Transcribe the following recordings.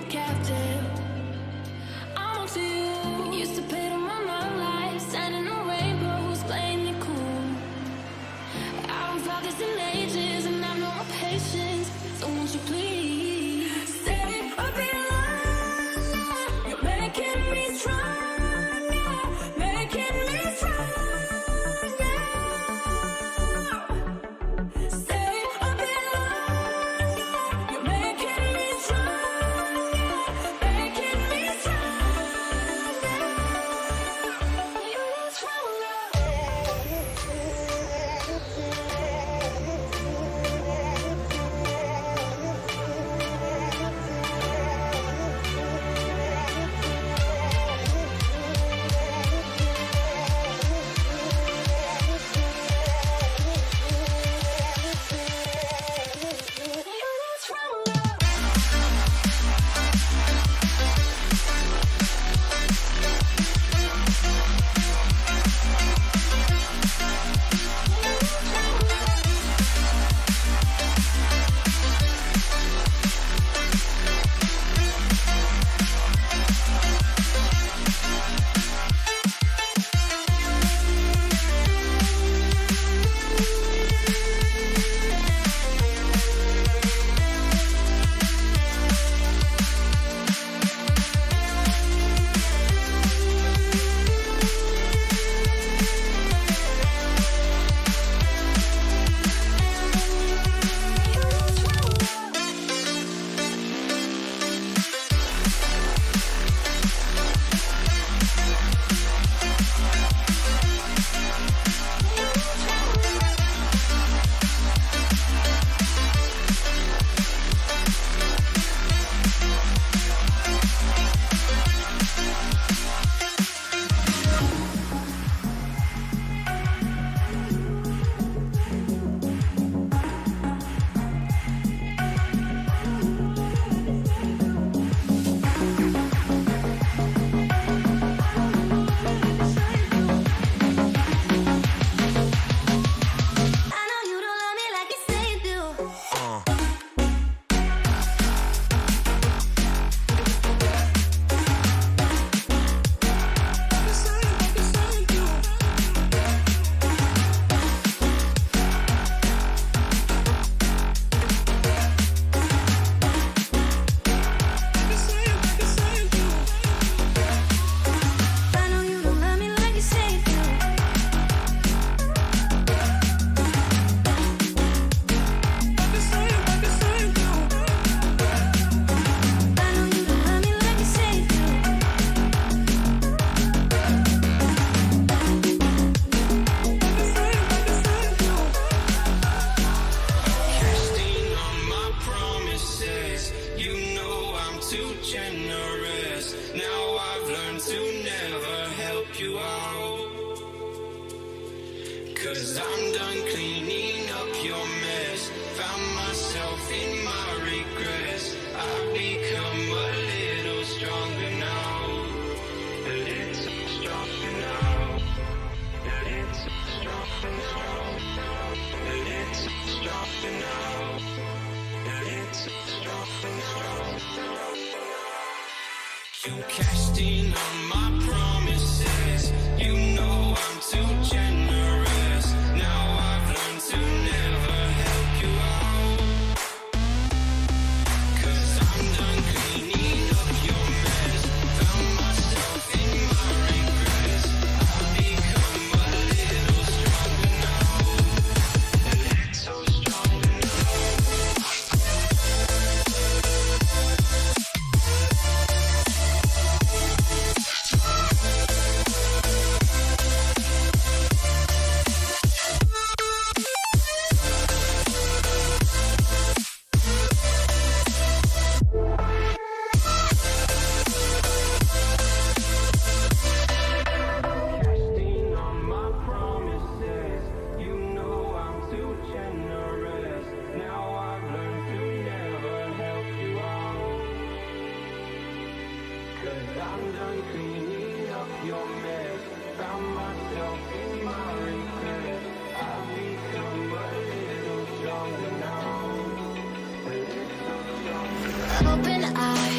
captive. I'm on to you. Used to pay to my love life, standing on rainbows, playing it cool. I don't felt this in ages, and I've no patience. So won't you please stay a bit longer? You're making me stronger, making me stronger. Stay a bit longer. You're making me stronger, making me stronger. You're stronger. Cause I'm done cleaning up your mess. Found myself in my regrets. I've become a little stronger now. A little stronger now. A little stronger now. A little stronger now. A little stronger now. You cashed in on my promises. You know I'm too generous. Now I've learned to never help you out. Cause I'm done cleaning up your mess. Found myself in my regrets. I've become a little stronger now. A little stronger now. Open eye,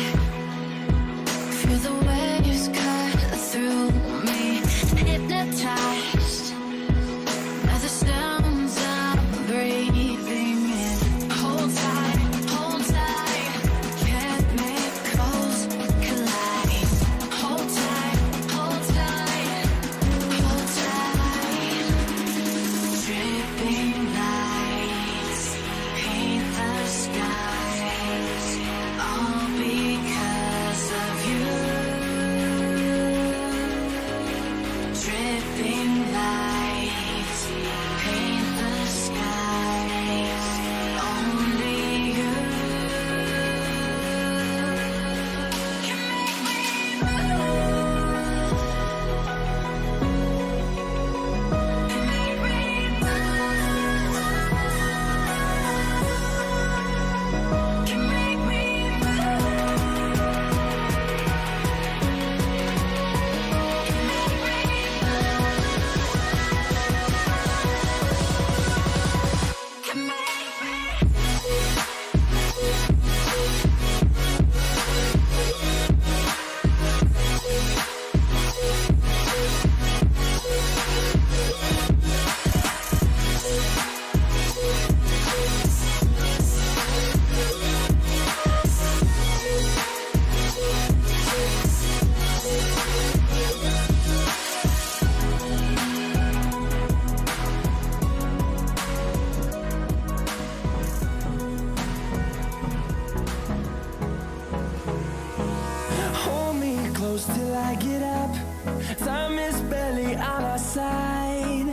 Time is barely on our side.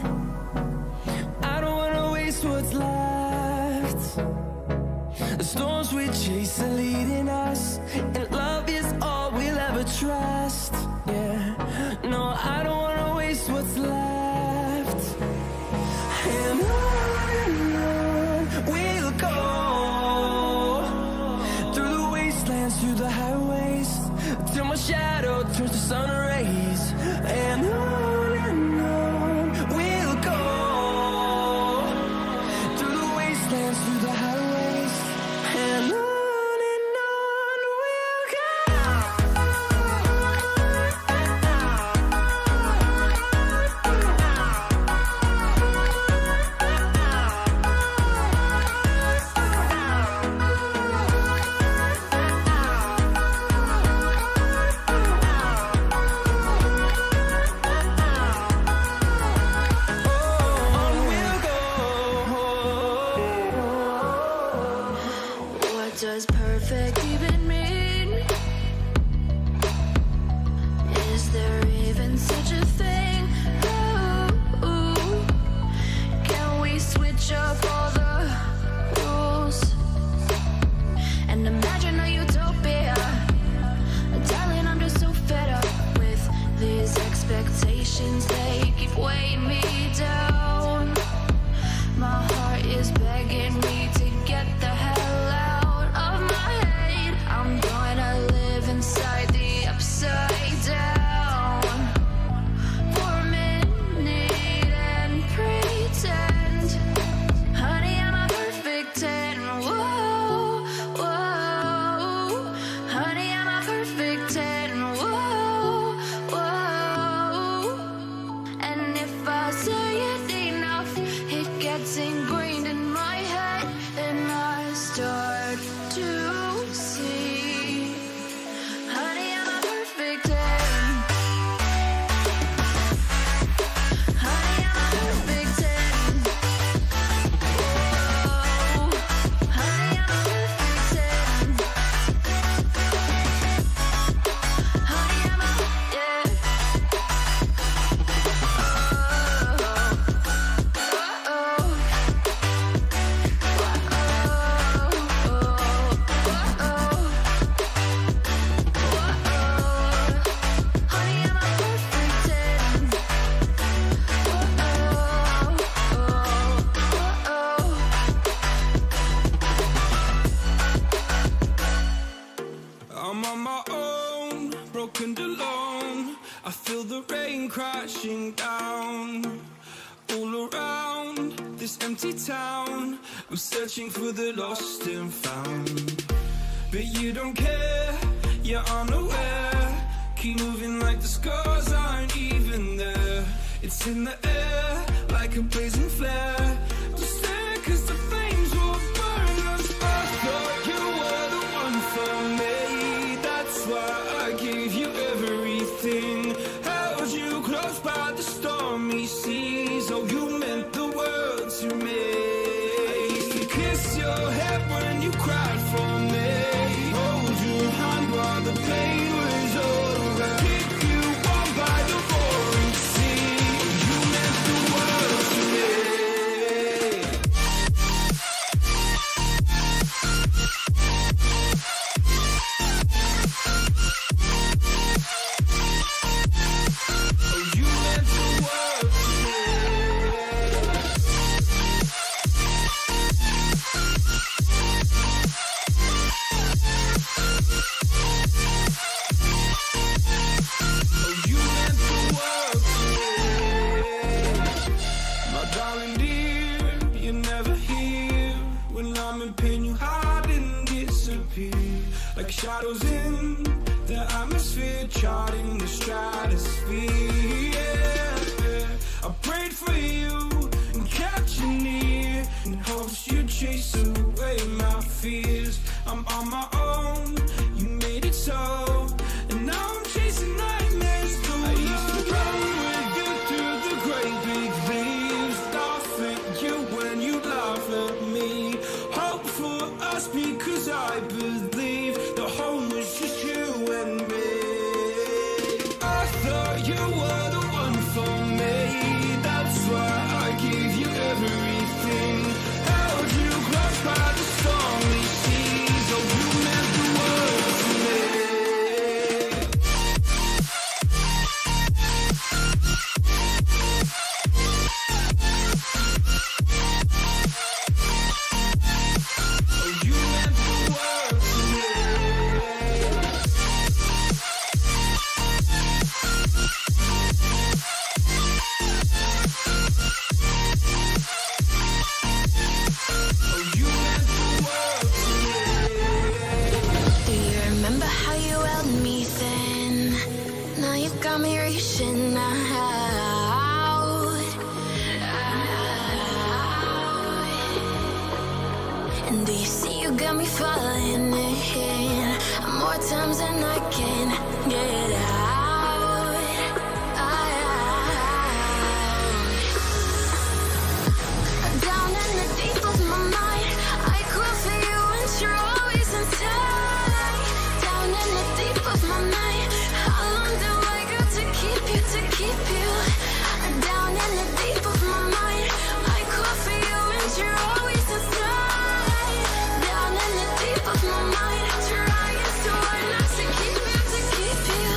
I don't wanna waste what's left. The storms we chase are leading us, and love is all we'll ever trust. Yeah, no, I don't wanna waste what's left. And on we'll go, through the wastelands, through the highways, till my shadow turns to sun rays. And on we'll go, through the wastelands, through the highways, and on we'll go. What does perfect even mean? Is there even such a thing? Ooh, can we switch up all the rules and imagine a utopia? Darling, I'm just so fed up with these expectations. They keep weighing me down. My heart is begging me to get the hell out of my head. I'm gonna live inside the upside down for a minute and pretend, honey, I'm a perfect 10. Whoa, whoa, honey, I'm a perfect 10. Whoa, whoa, and if I say it enough, it gets ingrained in my head, and I start to see, honey, I'm a perfect 10. Honey, I'm a perfect 10. Whoa, honey, I'm a perfect 10. Honey, I'm a, yeah. I'm on my own, broken and alone. I feel the rain crashing down all around this empty town. I'm searching for the lost and found, but you don't care, you're unaware. Keep moving like the scars aren't even there. It's in the air like a blazing flare. Just stare, 'cause the flames will burn us. I thought you were the one for me. That's why I gave you everything. Held you close by the stormy seas. Oh, you meant the world to me. I used to kiss your head when you cried for me. Hold your hand while the pain was over. Keep you warm by the roaring sea. You meant the world to me. Oh, you meant the world to me. Oh, you meant the world to me. My darling dear, you're never here. When I'm in pain, you hide and disappear. Like shadows in the atmosphere, charting the stratosphere. Yeah. I prayed for you and kept you near, in hopes you'd chase away my fears. I'm on my own, you made it so, and now I'm chasing nightmares through. I used to run with you through the great big leaves, laugh at you when you laugh at me. Hope for us because I believe the home was just you and me. I thought you were got me reaching out. And do you see you got me falling in more times than I can get out. Down in the deep of my mind, I crawl for you and you're always inside. Down in the deep of my mind, how long do I got to keep you, to keep you? Down in the deep of my mind, I crawl for you and you're always inside. Down in the deep of my mind, trying so hard not to keep you, to keep you.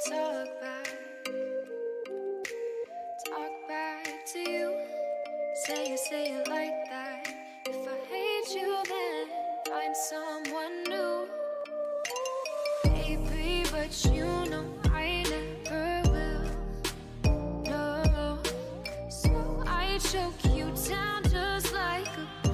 talk back to you. Say it like that. If I hate you, then find someone new. Baby, but you know I never will. No, so I choke you down just like a pill.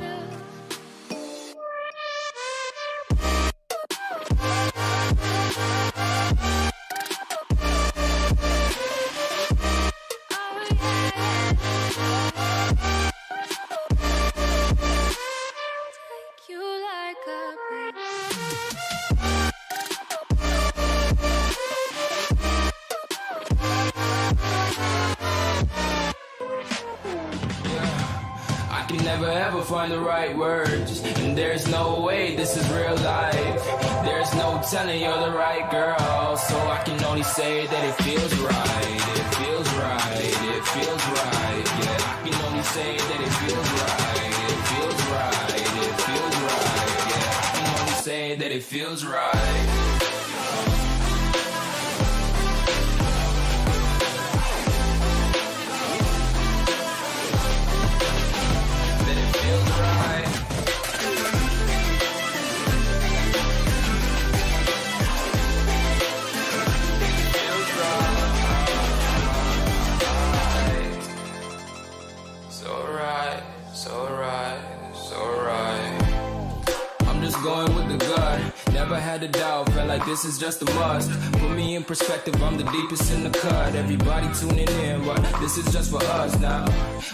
Never ever find the right words, and there's no way this is real life. There's no telling you're the right girl, so I can only say that it feels right. It feels right, it feels right. Yeah, I can only say that it feels right. It feels right, it feels right. Yeah, I can only say that it feels right. Going with the gut, never had a doubt, felt like this is just a must. Put me in perspective, I'm the deepest in the cut. Everybody tuning in, but this is just for us now.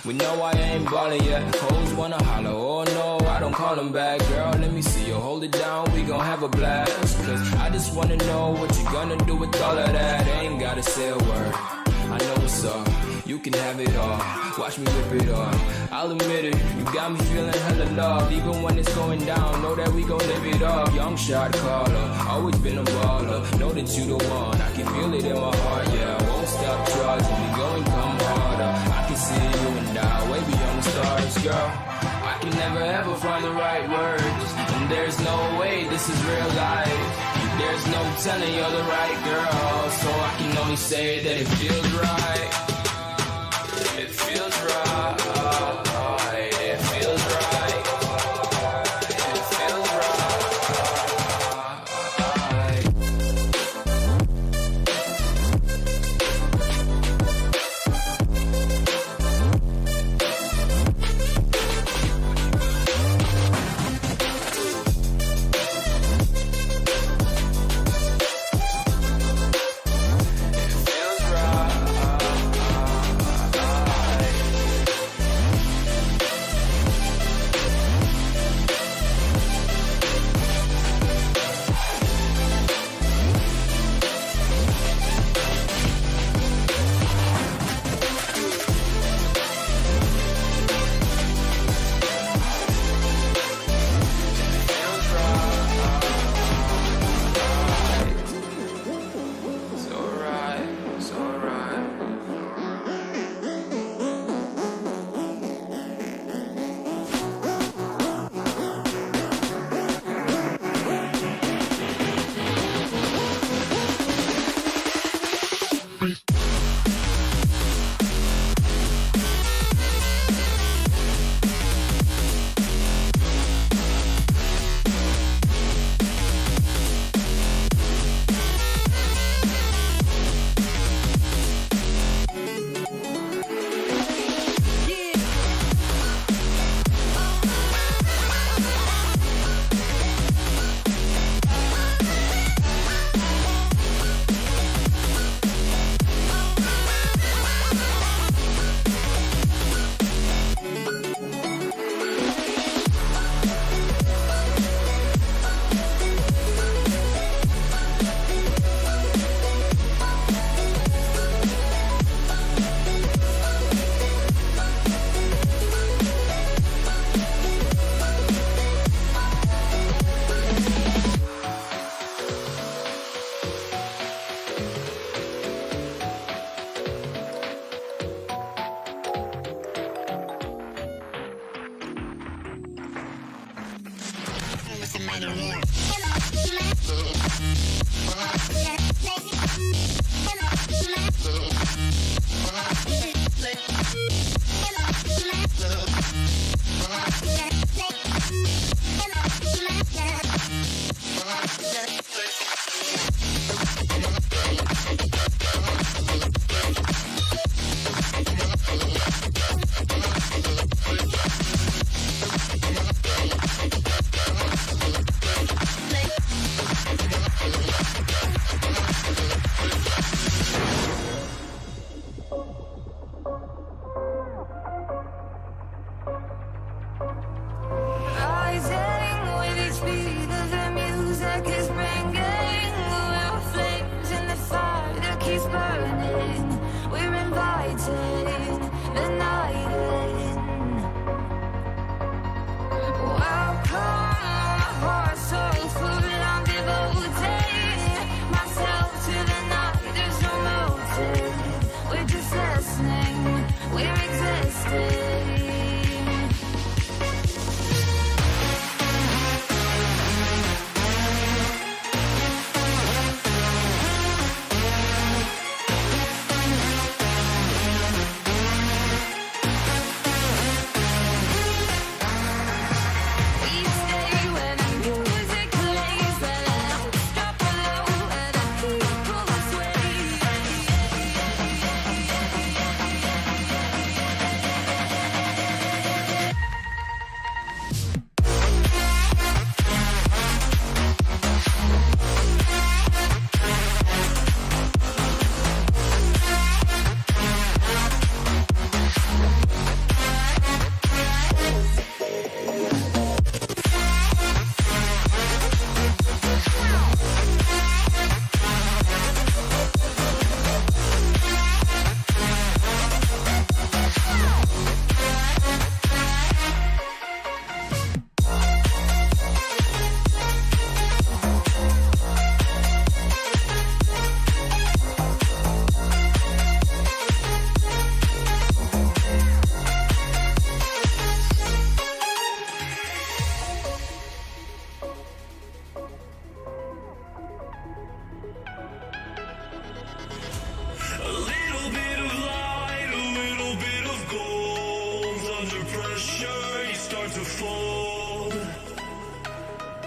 We know I ain't ballin' yet, hoes wanna holler, oh no, I don't call them back. Girl, let me see you hold it down, we gon' have a blast. Cause I just wanna know what you gonna do with all of that. Ain't gotta say a word, I know what's up. You can have it all, watch me rip it off. I'll admit it, you got me feeling hella love. Even when it's going down, know that we gon' live it up. Young shot caller, always been a baller. Know that you the one, I can feel it in my heart. Yeah, I won't stop charging, we going come harder. I can see you and I, way beyond the stars, girl. I can never ever find the right words, and there's no way this is real life. There's no telling you're the right girl, so I can only say that it feels right. It feels right, it feels right, it feels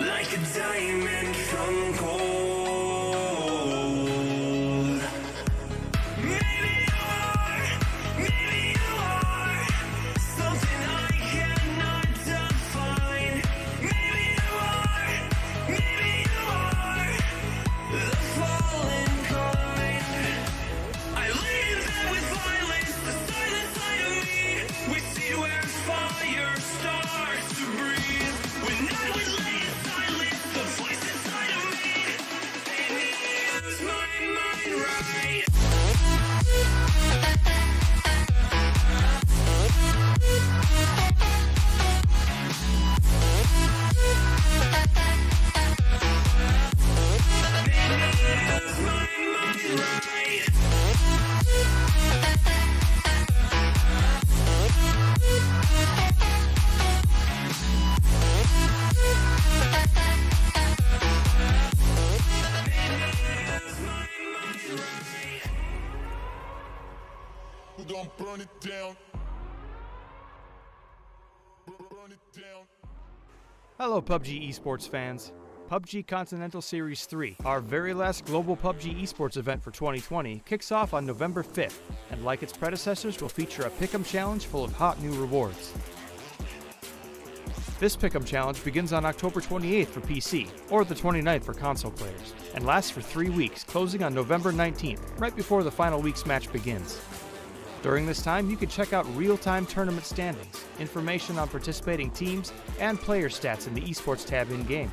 Like a diamond from gold. Maybe you are something I cannot define. Maybe you are the fallen kind. I leave them with violence, the silent side of me. We see where fire starts to breathe. When I would lay in silence, the voice inside of me made me lose my mind right. We're gonna burn it down. Burn it down. Hello PUBG Esports fans. PUBG Continental Series 3, our very last global PUBG Esports event for 2020, kicks off on November 5th, and like its predecessors will feature a Pick'em challenge full of hot new rewards. This Pick'em challenge begins on October 28th for PC, or the 29th for console players, and lasts for 3 weeks, closing on November 19th, right before the final week's match begins. During this time, you can check out real-time tournament standings, information on participating teams, and player stats in the Esports tab in-game.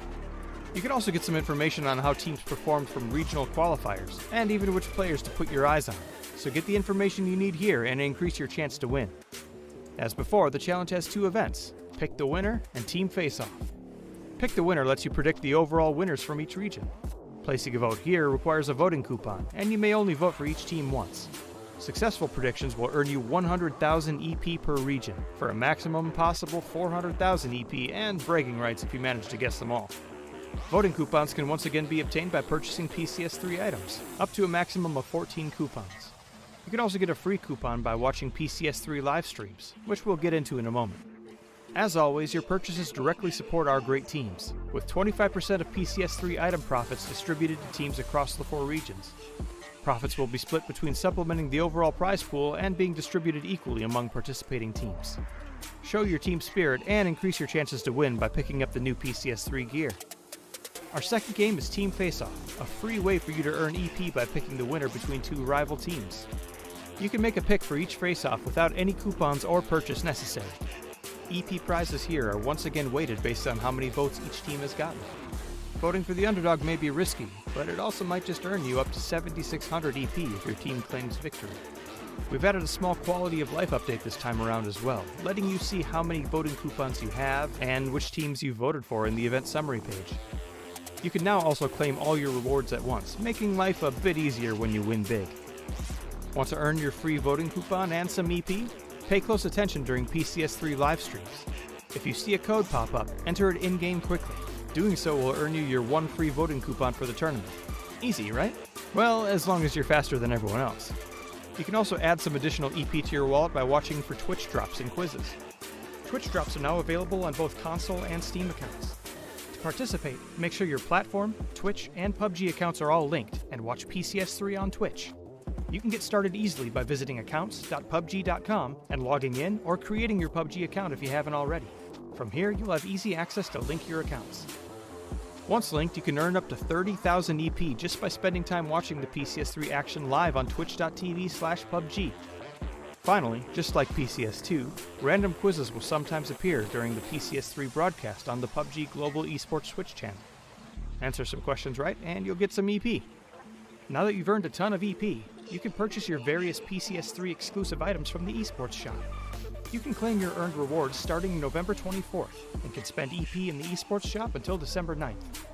You can also get some information on how teams performed from regional qualifiers, and even which players to put your eyes on. So get the information you need here and increase your chance to win. As before, the challenge has 2 events, Pick the Winner and Team Face-Off. Pick the Winner lets you predict the overall winners from each region. Placing a vote here requires a voting coupon, and you may only vote for each team once. Successful predictions will earn you 100,000 EP per region, for a maximum possible 400,000 EP and bragging rights if you manage to guess them all. Voting coupons can once again be obtained by purchasing PCS3 items, up to a maximum of 14 coupons. You can also get a free coupon by watching PCS3 live streams, which we'll get into in a moment. As always, your purchases directly support our great teams, with 25% of PCS3 item profits distributed to teams across the 4 regions. Profits will be split between supplementing the overall prize pool and being distributed equally among participating teams. Show your team spirit and increase your chances to win by picking up the new PCS3 gear. Our second game is Team Face-Off, a free way for you to earn EP by picking the winner between 2 rival teams. You can make a pick for each face-off without any coupons or purchase necessary. EP prizes here are once again weighted based on how many votes each team has gotten. Voting for the underdog may be risky, but it also might just earn you up to 7,600 EP if your team claims victory. We've added a small quality of life update this time around as well, letting you see how many voting coupons you have and which teams you voted for in the event summary page. You can now also claim all your rewards at once, making life a bit easier when you win big. Want to earn your free voting coupon and some EP? Pay close attention during PCS3 live streams. If you see a code pop up, enter it in-game quickly. Doing so will earn you your 1 free voting coupon for the tournament. Easy, right? Well, as long as you're faster than everyone else. You can also add some additional EP to your wallet by watching for Twitch drops and quizzes. Twitch drops are now available on both console and Steam accounts. To participate, make sure your platform, Twitch, and PUBG accounts are all linked, and watch PCS3 on Twitch. You can get started easily by visiting accounts.pubg.com and logging in or creating your PUBG account if you haven't already. From here, you'll have easy access to link your accounts. Once linked, you can earn up to 30,000 EP just by spending time watching the PCS3 action live on twitch.tv/PUBG. Finally, just like PCS2, random quizzes will sometimes appear during the PCS3 broadcast on the PUBG Global Esports Twitch channel. Answer some questions right, and you'll get some EP. Now that you've earned a ton of EP, you can purchase your various PCS3 exclusive items from the esports shop. You can claim your earned rewards starting November 24th and can spend EP in the esports shop until December 9th.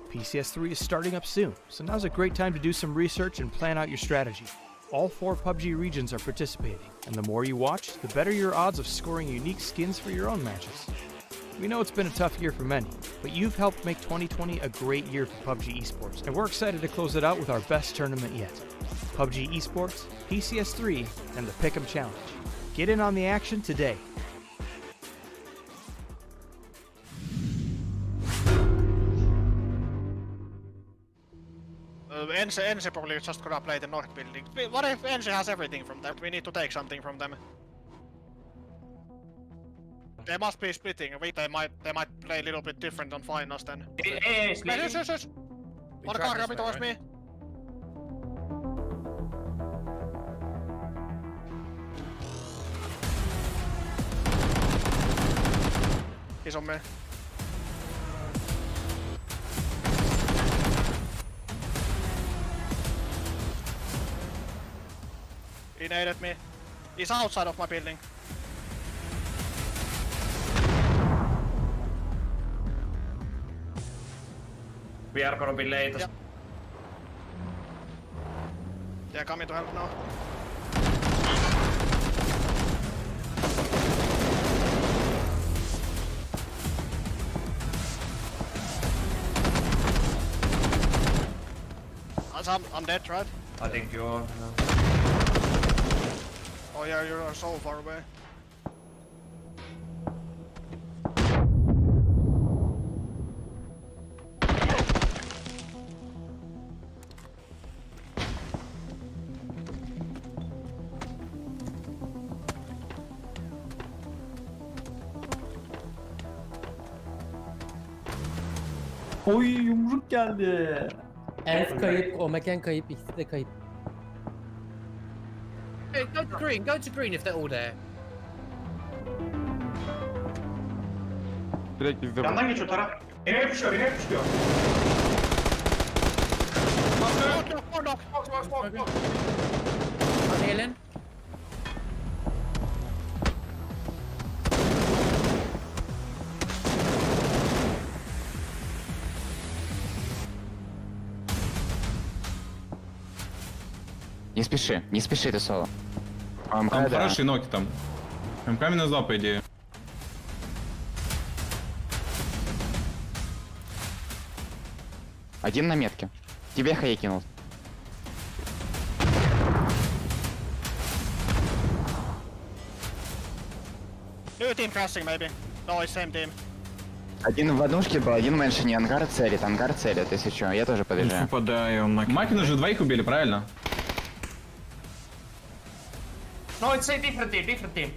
PCS3 is starting up soon, so now's a great time to do some research and plan out your strategy. All 4 PUBG regions are participating, and the more you watch, the better your odds of scoring unique skins for your own matches. We know it's been a tough year for many, but you've helped make 2020 a great year for PUBG Esports, and we're excited to close it out with our best tournament yet. PUBG Esports, PCS3, and the Pick'em Challenge. Get in on the action today. Ense probably just gonna play the north building. What if Ense has everything from them? We need to take something from them. They must be splitting. They might play a little bit different on finals then. Yes. Wanna car coming towards me? He's on me. He naded me. He's outside of my building. We are gonna be late. Yeah. Yeah, coming to help now. I'm dead, right? I think you're... Oh yeah, you're so far away. Oy yumruk geldi. Elf kayıp, Omeken kayıp, ikisi de kayıp. Hey, go to green if they're all there. Direkt bizde bu. Yandan geç o taraf. Beni yapışıyor. I'm healing. Не спеши ты соло. Там хорошие ноги там. МК минус 2 по идее. Один на метке. Тебе хай кинул. New team crashing maybe. No, it's same team. Один в однушке был, один в меньшине. Ангар целит, если что. Я тоже подъезжаю. Попадаю. Макин уже двоих убили, правильно? No, it's a different team.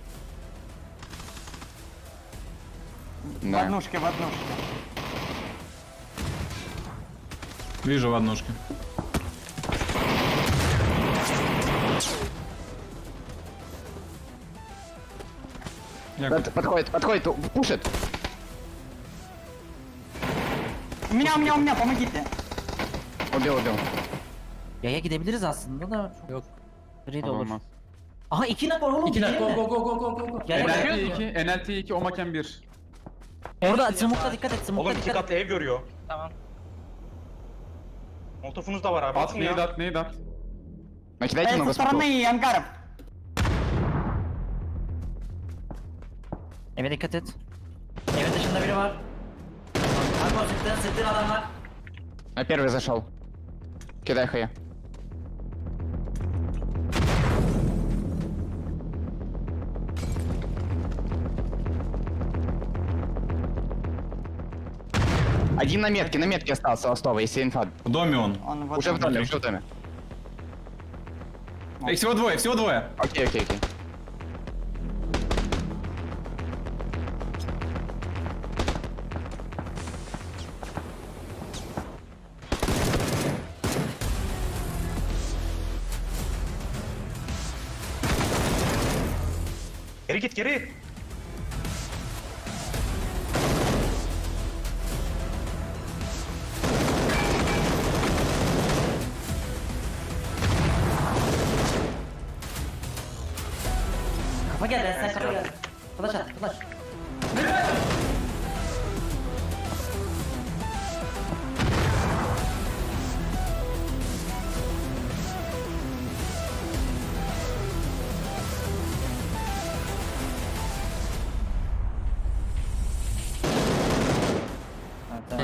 В Да. однушке. Вижу в однушке. Подходит, пушит. У меня, помогите. Убил. Yaya gidebiliriz aslında da çok Yok. free de olur. Olmaz. Aha 2 nak var oğlum. 2 nak gidelim mi? go. Gel gel. NLT 2, Omaken 1. Orada smoke'ta dikkat et. Oğlum Smoke'ta iki dikkat et. katlı ev görüyor. Tamam. Molotof'unuz da var abi. At, nade at. Накидайте много смоков. ангаров. Eve dikkat et. Evin dışında biri var. Kanka sıktığın adam var. А первый зашел. Кидай хая. Один на метке остался, Остова, если инфа. В доме он. Уже в доме. Их всего двое. Окей. Geri. Kafa gel sen kafa gel. Flash at flash.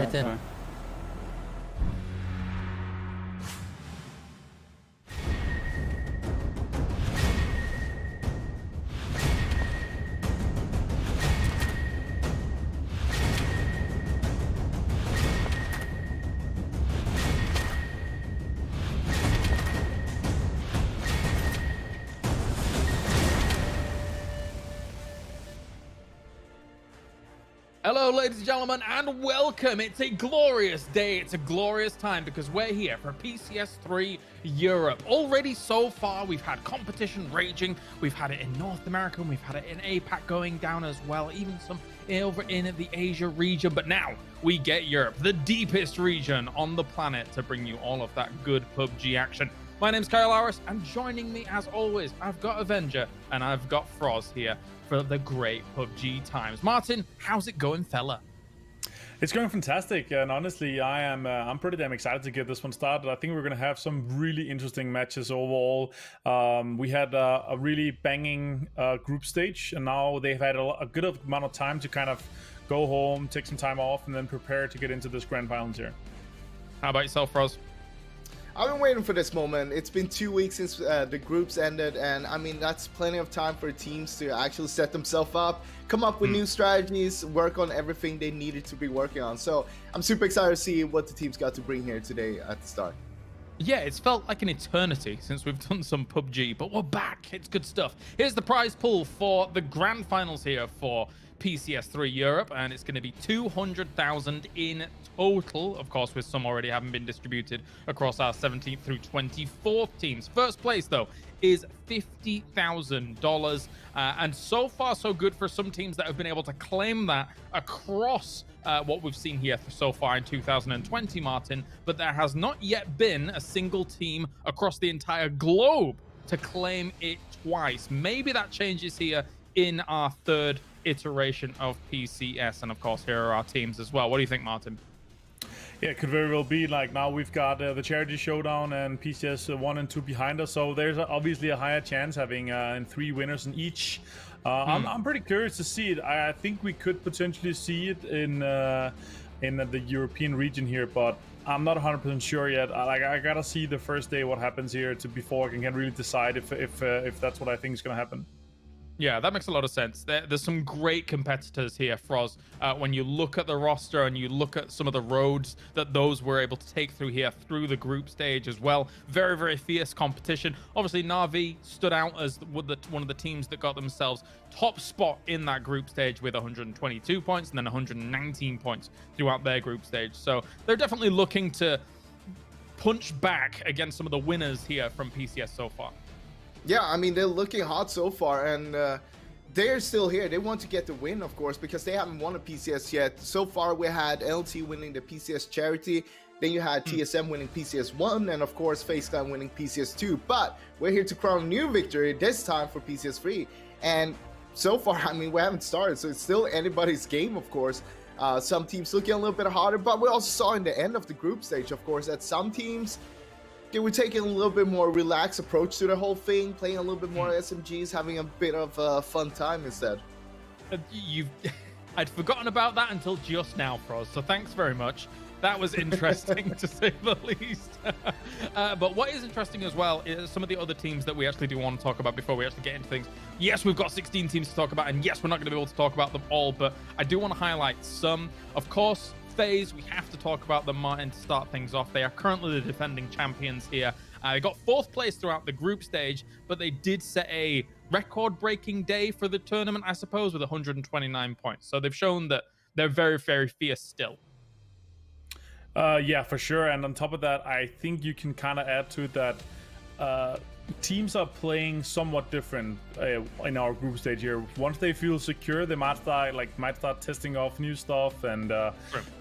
Evet. Hello, ladies and gentlemen, and welcome. It's a glorious day. It's a glorious time because we're here for PCS3 Europe. Already so far, we've had competition raging. We've had it in North America, and we've had it in APAC going down as well, even some over in the Asia region. But now we get Europe, the deepest region on the planet, to bring you all of that good PUBG action. My name's Kyle Aris, and joining me as always, I've got Erangel and I've got Froz here for the great PUBG times. Martin, how's it going, fella? It's going fantastic, and honestly, I'm pretty damn excited to get this one started. I think we're gonna have some really interesting matches overall. We had a really banging group stage, and now they've had a good amount of time to kind of go home, take some time off, and then prepare to get into this grand finals here. How about yourself, Froz? I've been waiting for this moment. It's been 2 weeks since the groups ended, and I mean, that's plenty of time for teams to actually set themselves up, come up with new strategies, work on everything they needed to be working on. So I'm super excited to see what the team's got to bring here today at the start. Yeah, it's felt like an eternity since we've done some PUBG, but we're back. It's good stuff. Here's the prize pool for the grand finals here for PCS3 Europe, and it's going to be 200,000 in total, of course, with some already having been distributed across our 17th through 24th teams. First place, though, is $50,000, and so far so good for some teams that have been able to claim that across what we've seen here so far in 2020, Martin, but there has not yet been a single team across the entire globe to claim it twice. Maybe that changes here in our third iteration of PCS, and of course here are our teams as well. What do you think, Martin? Yeah, it could very well be. Like, now we've got the Charity Showdown and PCS 1 and 2 behind us, so there's obviously a higher chance having 3 winners in each. I'm pretty curious to see it. I think we could potentially see it in in the European region here, but I'm not 100% sure yet. I gotta see the first day what happens here before I can really decide if that's what I think is gonna happen. Yeah, that makes a lot of sense. There's some great competitors here, Froz. When you look at the roster and you look at some of the roads that those were able to take through here, through the group stage as well. Very, very fierce competition. Obviously, Na'Vi stood out as one of the teams that got themselves top spot in that group stage with 122 points and then 119 points throughout their group stage. So they're definitely looking to punch back against some of the winners here from PCS so far. Yeah, I mean, they're looking hot so far, and they're still here. They want to get the win, of course, because they haven't won a PCS yet. So far, we had LT winning the PCS Charity, then you had TSM winning PCS1, and of course, FaceTime winning PCS2. But we're here to crown a new victory, this time for PCS3. And so far, I mean, we haven't started, so it's still anybody's game, of course. Some teams looking a little bit harder, but we also saw in the end of the group stage, of course, that some teams... we're taking a little bit more relaxed approach to the whole thing, playing a little bit more SMGs, having a bit of a fun time instead. I'd forgotten about that until just now, Froz, so thanks very much. That was interesting to say the least. But what is interesting as well is some of the other teams that we actually do want to talk about before we actually get into things. Yes, we've got 16 teams to talk about, and yes, we're not going to be able to talk about them all, but I do want to highlight some. Of course, FaZe, we have to talk about them, Martin, to start things off. They are currently the defending champions here. They got 4th place throughout the group stage, but they did set a record-breaking day for the tournament, I suppose, with 129 points. So they've shown that they're very, very fierce still. Yeah, for sure. And on top of that, I think you can kind of add to it that teams are playing somewhat different in our group stage here. Once they feel secure, they might start testing off new stuff and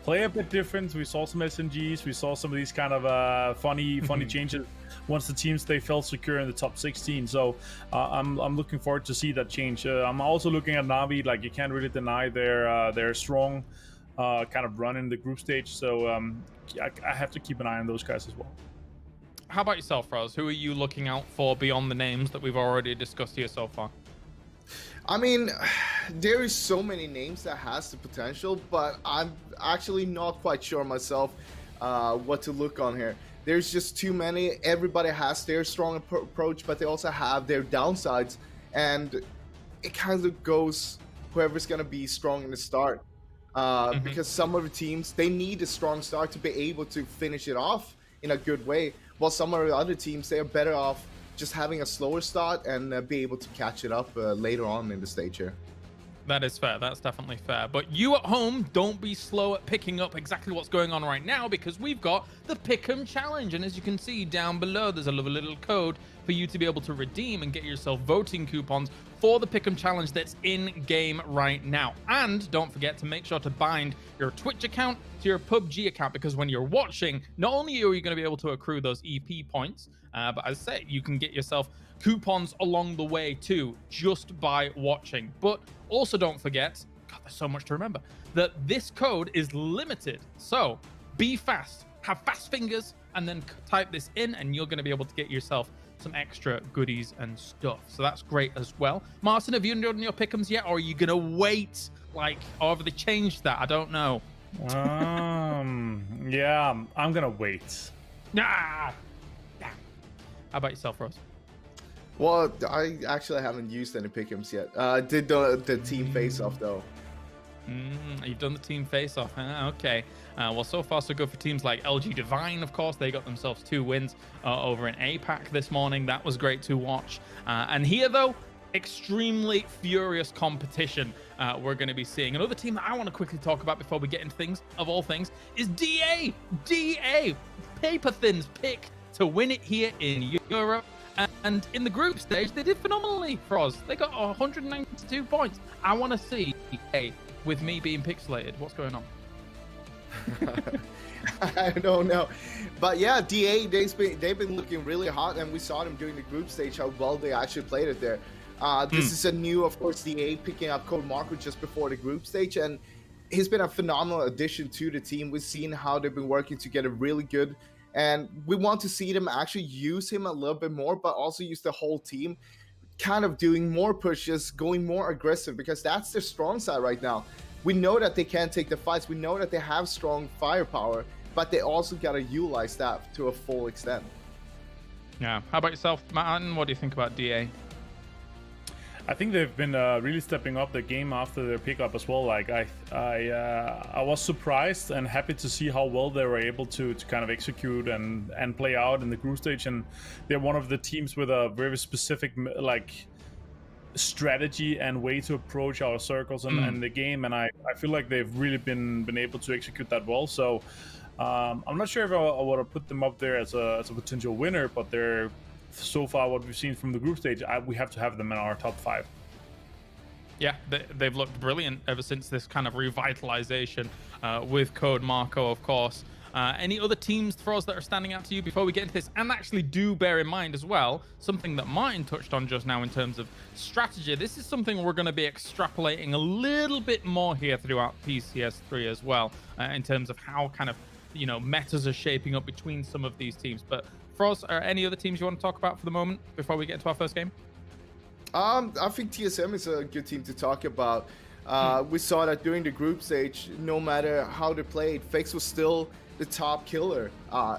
play a bit different. We saw some SMGs, we saw some of these kind of funny changes once the teams they felt secure in the top 16. So I'm looking forward to see that change. I'm also looking at Na'Vi. Like, you can't really deny their strong kind of run in the group stage. So I have to keep an eye on those guys as well. How about yourself, Froz? Who are you looking out for beyond the names that we've already discussed here so far? I mean, there is so many names that has the potential, but I'm actually not quite sure myself what to look on here. There's just too many. Everybody has their strong approach, but they also have their downsides, and it kind of goes whoever's going to be strong in the start. Because some of the teams, they need a strong start to be able to finish it off in a good way, while some of the other teams, they are better off just having a slower start and be able to catch it up later on in the stage here. That is fair. That's definitely fair. But you at home, don't be slow at picking up exactly what's going on right now, because we've got the Pick'em Challenge. And as you can see down below, there's a little code for you to be able to redeem and get yourself voting coupons for the Pick'em Challenge that's in game right now. And don't forget to make sure to bind your Twitch account to your PUBG account, because when you're watching, not only are you going to be able to accrue those EP points, but as I say, you can get yourself coupons along the way too, just by watching. But also don't forget, God, there's so much to remember, that this code is limited. So be fast, have fast fingers, and then type this in, and you're going to be able to get yourself some extra goodies and stuff. So that's great as well. Martin, have you done your pick'ems yet, or are you going to wait? Like, or have they changed that? I don't know. Yeah, I'm going to wait. Nah. How about yourself, Rose? Well, I actually haven't used any pick'ems yet. Did the team face-off, though. You've done the team face-off, huh? Okay. Well, so far so good for teams like LG Divine, of course. They got themselves 2 wins over in APAC this morning. That was great to watch. And here, though, extremely furious competition we're going to be seeing. Another team that I want to quickly talk about before we get into things, of all things, is DA. DA, paper thin's pick to win it here in Europe. And in the group stage, they did phenomenally, Froz. They got 192 points. I want to see, hey, with me being pixelated, what's going on? I don't know. But yeah, DA, they've been looking really hot, and we saw them during the group stage, how well they actually played it there. This is a new, of course, DA picking up Code Marco just before the group stage, and he's been a phenomenal addition to the team. We've seen how they've been working together really good. And we want to see them actually use him a little bit more, but also use the whole team kind of doing more pushes, going more aggressive, because that's their strong side right now. We know that they can take the fights. We know that they have strong firepower, but they also got to utilize that to a full extent. Yeah. How about yourself, Martin? What do you think about DA? I think they've been really stepping up their game after their pickup as well. Like I was surprised and happy to see how well they were able to kind of execute and play out in the group stage. And they're one of the teams with a very specific like strategy and way to approach our circles and the game. And I feel like they've really been able to execute that well. So I'm not sure if I would have put them up there as a potential winner, but they're so far what we've seen from the group stage, we have to have them in our top 5. Yeah, they've looked brilliant ever since this kind of revitalization with Code Marco, of course. Any other teams for us that are standing out to you before we get into this? And actually do bear in mind as well, something that Martin touched on just now in terms of strategy. This is something we're going to be extrapolating a little bit more here throughout PCS3 as well, in terms of how kind of, you know, metas are shaping up between some of these teams. But Froz, are any other teams you want to talk about for the moment before we get into our first game? I think TSM is a good team to talk about. We saw that during the group stage, no matter how they played, Fakes was still the top killer.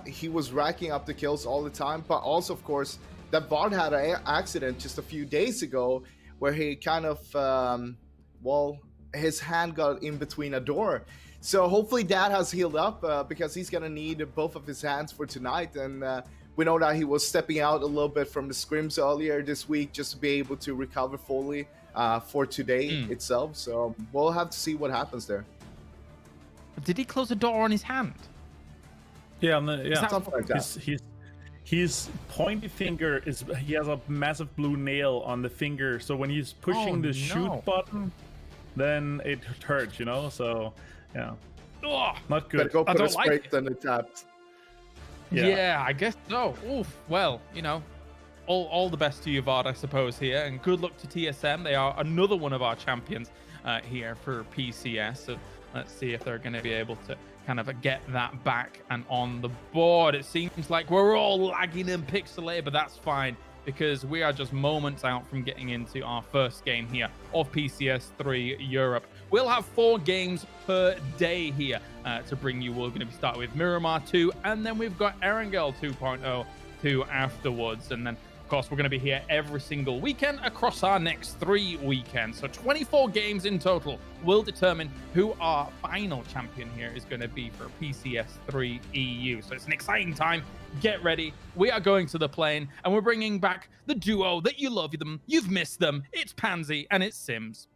He was racking up the kills all the time, but also, of course, that VOD had an accident just a few days ago where he kind of, his hand got in between a door. So hopefully that has healed up because he's going to need both of his hands for tonight. And we know that he was stepping out a little bit from the scrims earlier this week just to be able to recover fully for today itself. So we'll have to see what happens there. Did he close a door on his hand? Yeah, Something like that. His pointy finger he has a massive blue nail on the finger. So when he's pushing the shoot button, then it hurts, you know? So, yeah. Ugh. Not good. Better go put I a don't like spray it. than it tapped. Yeah, I guess so. Oof. Well, you know, all the best to you, VOD, I suppose, here. And good luck to TSM. They are another one of our champions here for PCS. So let's see if they're going to be able to kind of get that back and on the board. It seems like we're all lagging and pixelated, but that's fine because we are just moments out from getting into our first game here of PCS3 Europe. We'll have 4 games per day here to bring you. We're going to be starting with Miramar 2, and then we've got Erangel 2.0 2 afterwards. And then, of course, we're going to be here every single weekend across our next 3 weekends. So 24 games in total will determine who our final champion here is going to be for PCS3 EU. So it's an exciting time. Get ready. We are going to the plane, and we're bringing back the duo that you love them. You've missed them. It's Pansy and it's Sims.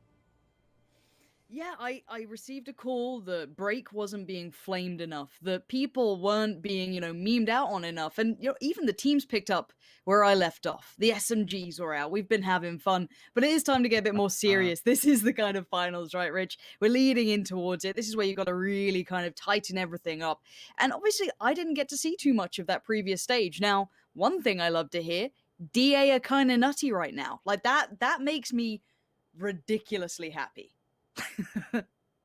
Yeah, I received a call. The break wasn't being flamed enough. The people weren't being, memed out on enough. And, even the teams picked up where I left off. The SMGs were out. We've been having fun. But it is time to get a bit more serious. This is the kind of finals, right, Rich? We're leading in towards it. This is where you've got to really kind of tighten everything up. And obviously, I didn't get to see too much of that previous stage. Now, one thing I love to hear, DA are kind of nutty right now. Like, that makes me ridiculously happy.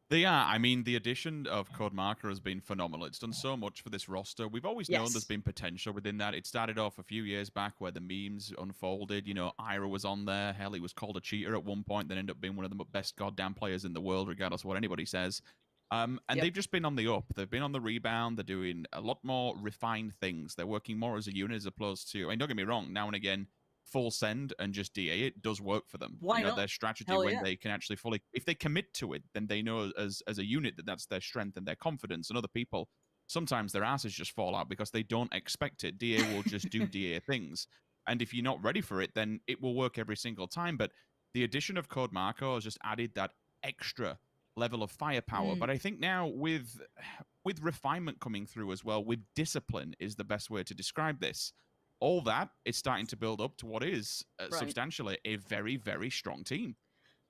They are. I mean, the addition of Code Marker has been phenomenal. It's done so much for this roster. We've always known there's been potential within that. It started off a few years back where the memes unfolded. Ira was on there. Hell, he was called a cheater at one point, then ended up being one of the best goddamn players in the world, regardless of what anybody says. And they've just been on the up. They've been on the rebound. They're doing a lot more refined things. They're working more as a unit as opposed to, don't get me wrong, now and again, full send and just DA it does work for them. Why not? Their strategy they can actually fully, if they commit to it, then they know as a unit that's their strength and their confidence. And other people, sometimes their asses just fall out because they don't expect it. DA will just do DA things. And if you're not ready for it, then it will work every single time. But the addition of Code Marco has just added that extra level of firepower. But I think now with refinement coming through as well, with discipline is the best way to describe this. All that is starting to build up to what is substantially a very, very strong team.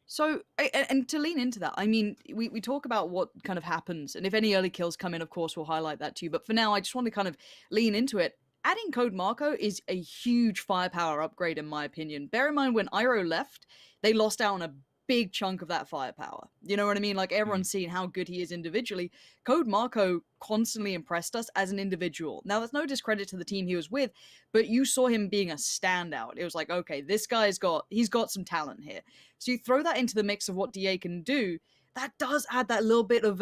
So, and to lean into that, I mean, we talk about what kind of happens, and if any early kills come in, of course, we'll highlight that too. But for now, I just want to kind of lean into it. Adding Code Marco is a huge firepower upgrade, in my opinion. Bear in mind, when Iro left, they lost out on a big chunk of that firepower. You know what I mean? Like, everyone's seen how good he is individually. Code Marco constantly impressed us as an individual. Now, that's no discredit to the team he was with, but you saw him being a standout. It was like, okay, this guy's got some talent here. So you throw that into the mix of what DA can do, that does add that little bit of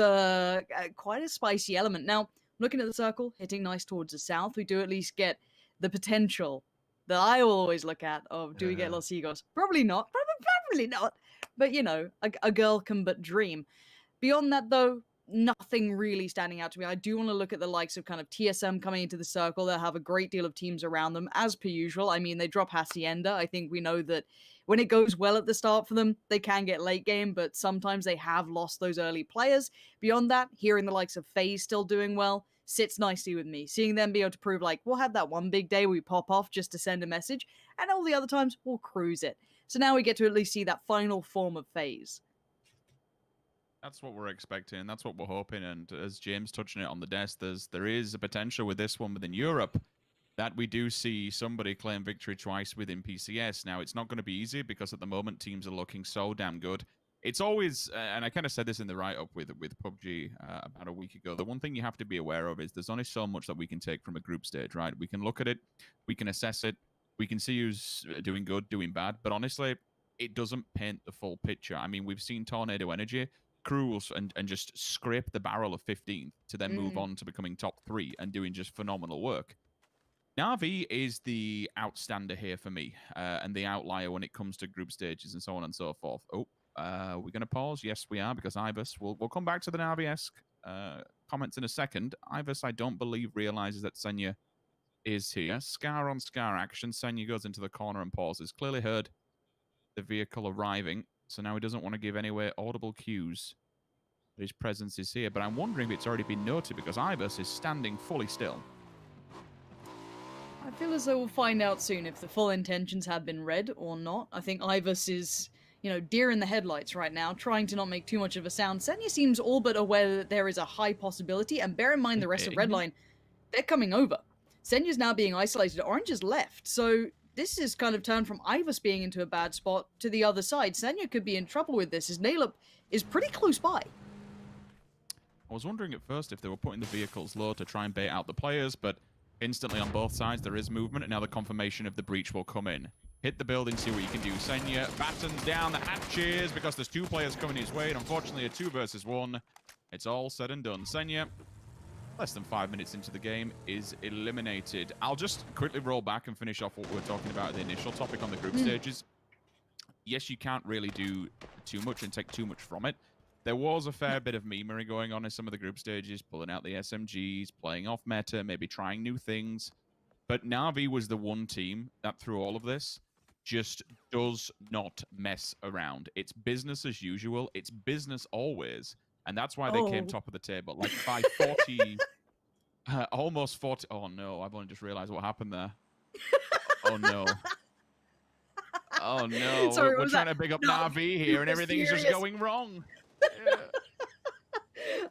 quite a spicy element. Now, looking at the circle, hitting nice towards the south, we do at least get the potential that I will always look at of, do we get Los Higos? Probably not. Probably not. But, you know, a girl can but dream. Beyond that, though, nothing really standing out to me. I do want to look at the likes of kind of TSM coming into the circle. They'll have a great deal of teams around them, as per usual. I mean, they drop Hacienda. I think we know that when it goes well at the start for them, they can get late game, but sometimes they have lost those early players. Beyond that, hearing the likes of FaZe still doing well sits nicely with me. Seeing them be able to prove, like, we'll have that one big day we pop off just to send a message, and all the other times, we'll cruise it. So now we get to at least see that final form of FaZe. That's what we're expecting. That's what we're hoping. And as James touching it on the desk, there is a potential with this one within Europe that we do see somebody claim victory twice within PCS. Now, it's not going to be easy because at the moment teams are looking so damn good. It's always, and I kind of said this in the write-up with PUBG about a week ago, the one thing you have to be aware of is there's only so much that we can take from a group stage, right? We can look at it, we can assess it, we can see who's doing good, doing bad, but honestly, it doesn't paint the full picture. I mean, we've seen Tornado Energy cruise and just scrape the barrel of 15th to then move on to becoming top 3 and doing just phenomenal work. Na'Vi is the outstander here for me, and the outlier when it comes to group stages and so on and so forth. Oh, we're going to pause? Yes, we are, because Ibis, we'll come back to the Na'Vi-esque comments in a second. Ibis, I don't believe, realizes that Senya is here. Scar on Scar action. Senya goes into the corner and pauses. Clearly heard the vehicle arriving, so now he doesn't want to give anywhere audible cues that his presence is here. But I'm wondering if it's already been noted, because Ibis is standing fully still. I feel as though we'll find out soon if the full intentions have been read or not. I think Ibis is, you know, deer in the headlights right now, trying to not make too much of a sound. Senya seems all but aware that there is a high possibility, and bear in mind the rest of Redline, they're coming over. Senya's now being isolated, Orange is left, so this is kind of turned from Ibis being into a bad spot to the other side. Senya could be in trouble with this, as Nailup is pretty close by. I was wondering at first if they were putting the vehicles low to try and bait out the players, but instantly on both sides there is movement, and now the confirmation of the breach will come in. Hit the building, see what you can do. Senya battens down the hatches because there's 2 players coming his way, and unfortunately a 2 versus 1. It's all said and done. Senya, less than 5 minutes into the game, is eliminated. I'll just quickly roll back and finish off what we were talking about at the initial topic on the group stages. Yes, you can't really do too much and take too much from it. There was a fair bit of memery going on in some of the group stages, pulling out the SMGs, playing off meta, maybe trying new things. But Na'Vi was the one team that, through all of this, just does not mess around. It's business as usual. It's business always. And that's why they came top of the table. Like by 40, almost 40. Oh no, I've only just realized what happened there. Oh no. Oh no, Sorry, we're trying to big up Na'Vi here and everything's just going wrong. Yeah.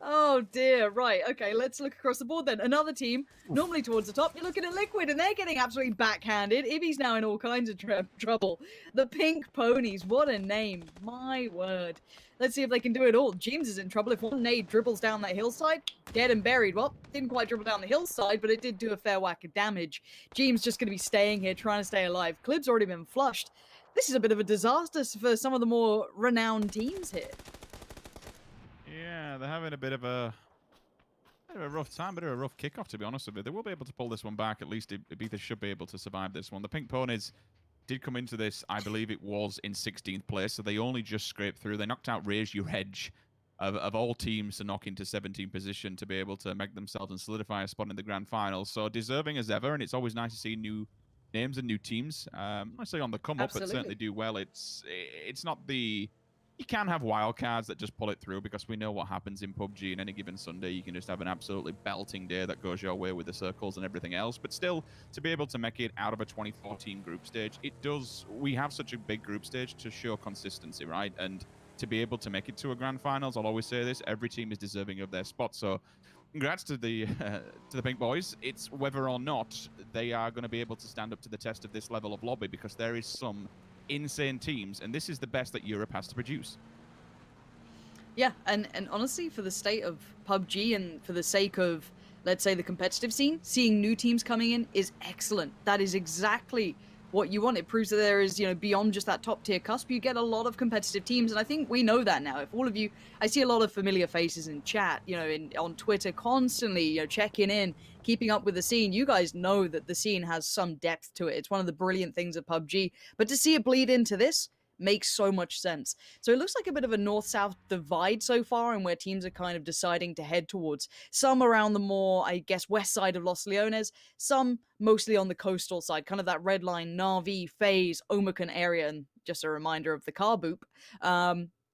Oh dear, right, okay, let's look across the board then. Another team, normally towards the top, you're looking at Liquid and they're getting absolutely backhanded. Ibby's now in all kinds of trouble. The Pink Ponies, what a name, my word. Let's see if they can do it all. James is in trouble. If one nade dribbles down that hillside, dead and buried. Well, didn't quite dribble down the hillside, but it did do a fair whack of damage. James just going to be staying here, trying to stay alive. Clib's already been flushed. This is a bit of a disaster for some of the more renowned teams here. Yeah, they're having a bit of a rough time, bit of a rough kickoff, to be honest with you. They will be able to pull this one back. At least Ibiza should be able to survive this one. The Pink Ponies did come into this, I believe it was in 16th place, so they only just scraped through. They knocked out Raise Your Hedge of all teams to knock into 17th position to be able to make themselves and solidify a spot in the grand final. So deserving as ever, and it's always nice to see new names and new teams. I say on the come up, but certainly do well. It's not the... You can have wildcards that just pull it through, because we know what happens in PUBG. In any given Sunday, you can just have an absolutely belting day that goes your way with the circles and everything else. But still, to be able to make it out of a 2014 group stage, it does... We have such a big group stage to show consistency, right? And to be able to make it to a grand finals, I'll always say this, every team is deserving of their spot. So congrats to the Pink Boys. It's whether or not they are going to be able to stand up to the test of this level of lobby, because there is some insane teams, and this is the best that Europe has to produce. Yeah, and honestly, for the state of PUBG and for the sake of, let's say, the competitive scene, seeing new teams coming in is excellent. That is exactly what you want. It proves that there is, beyond just that top tier cusp, you get a lot of competitive teams, and I think we know that now. If all of you, I see a lot of familiar faces in chat, on Twitter constantly, checking in, keeping up with the scene. You guys know that the scene has some depth to it. It's one of the brilliant things of PUBG, but to see it bleed into this makes so much sense. So it looks like a bit of a north-south divide so far, and where teams are kind of deciding to head towards. Some around the more, I guess, west side of Los Leones, some mostly on the coastal side, kind of that red line, Na'Vi, FaZe, Omakon area, and just a reminder of the car boop.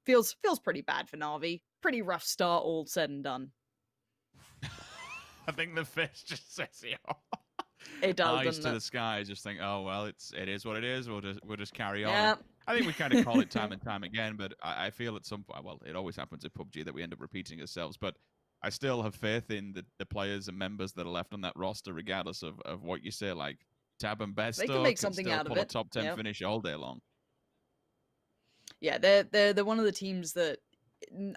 Feels pretty bad for Na'Vi. Pretty rough start, all said and done. I think the fish just says, it does, eyes to it? the sky, just think, oh well, it is what it is. We'll just carry on. Yeah. I think we kind of call it time and time again, but I feel at some point, well, it always happens at PUBG that we end up repeating ourselves. But I still have faith in the players and members that are left on that roster, regardless of what you say. Like Tab and Best, they can make something out of pull it. a top 10 finish all day long. Yeah, they're one of the teams that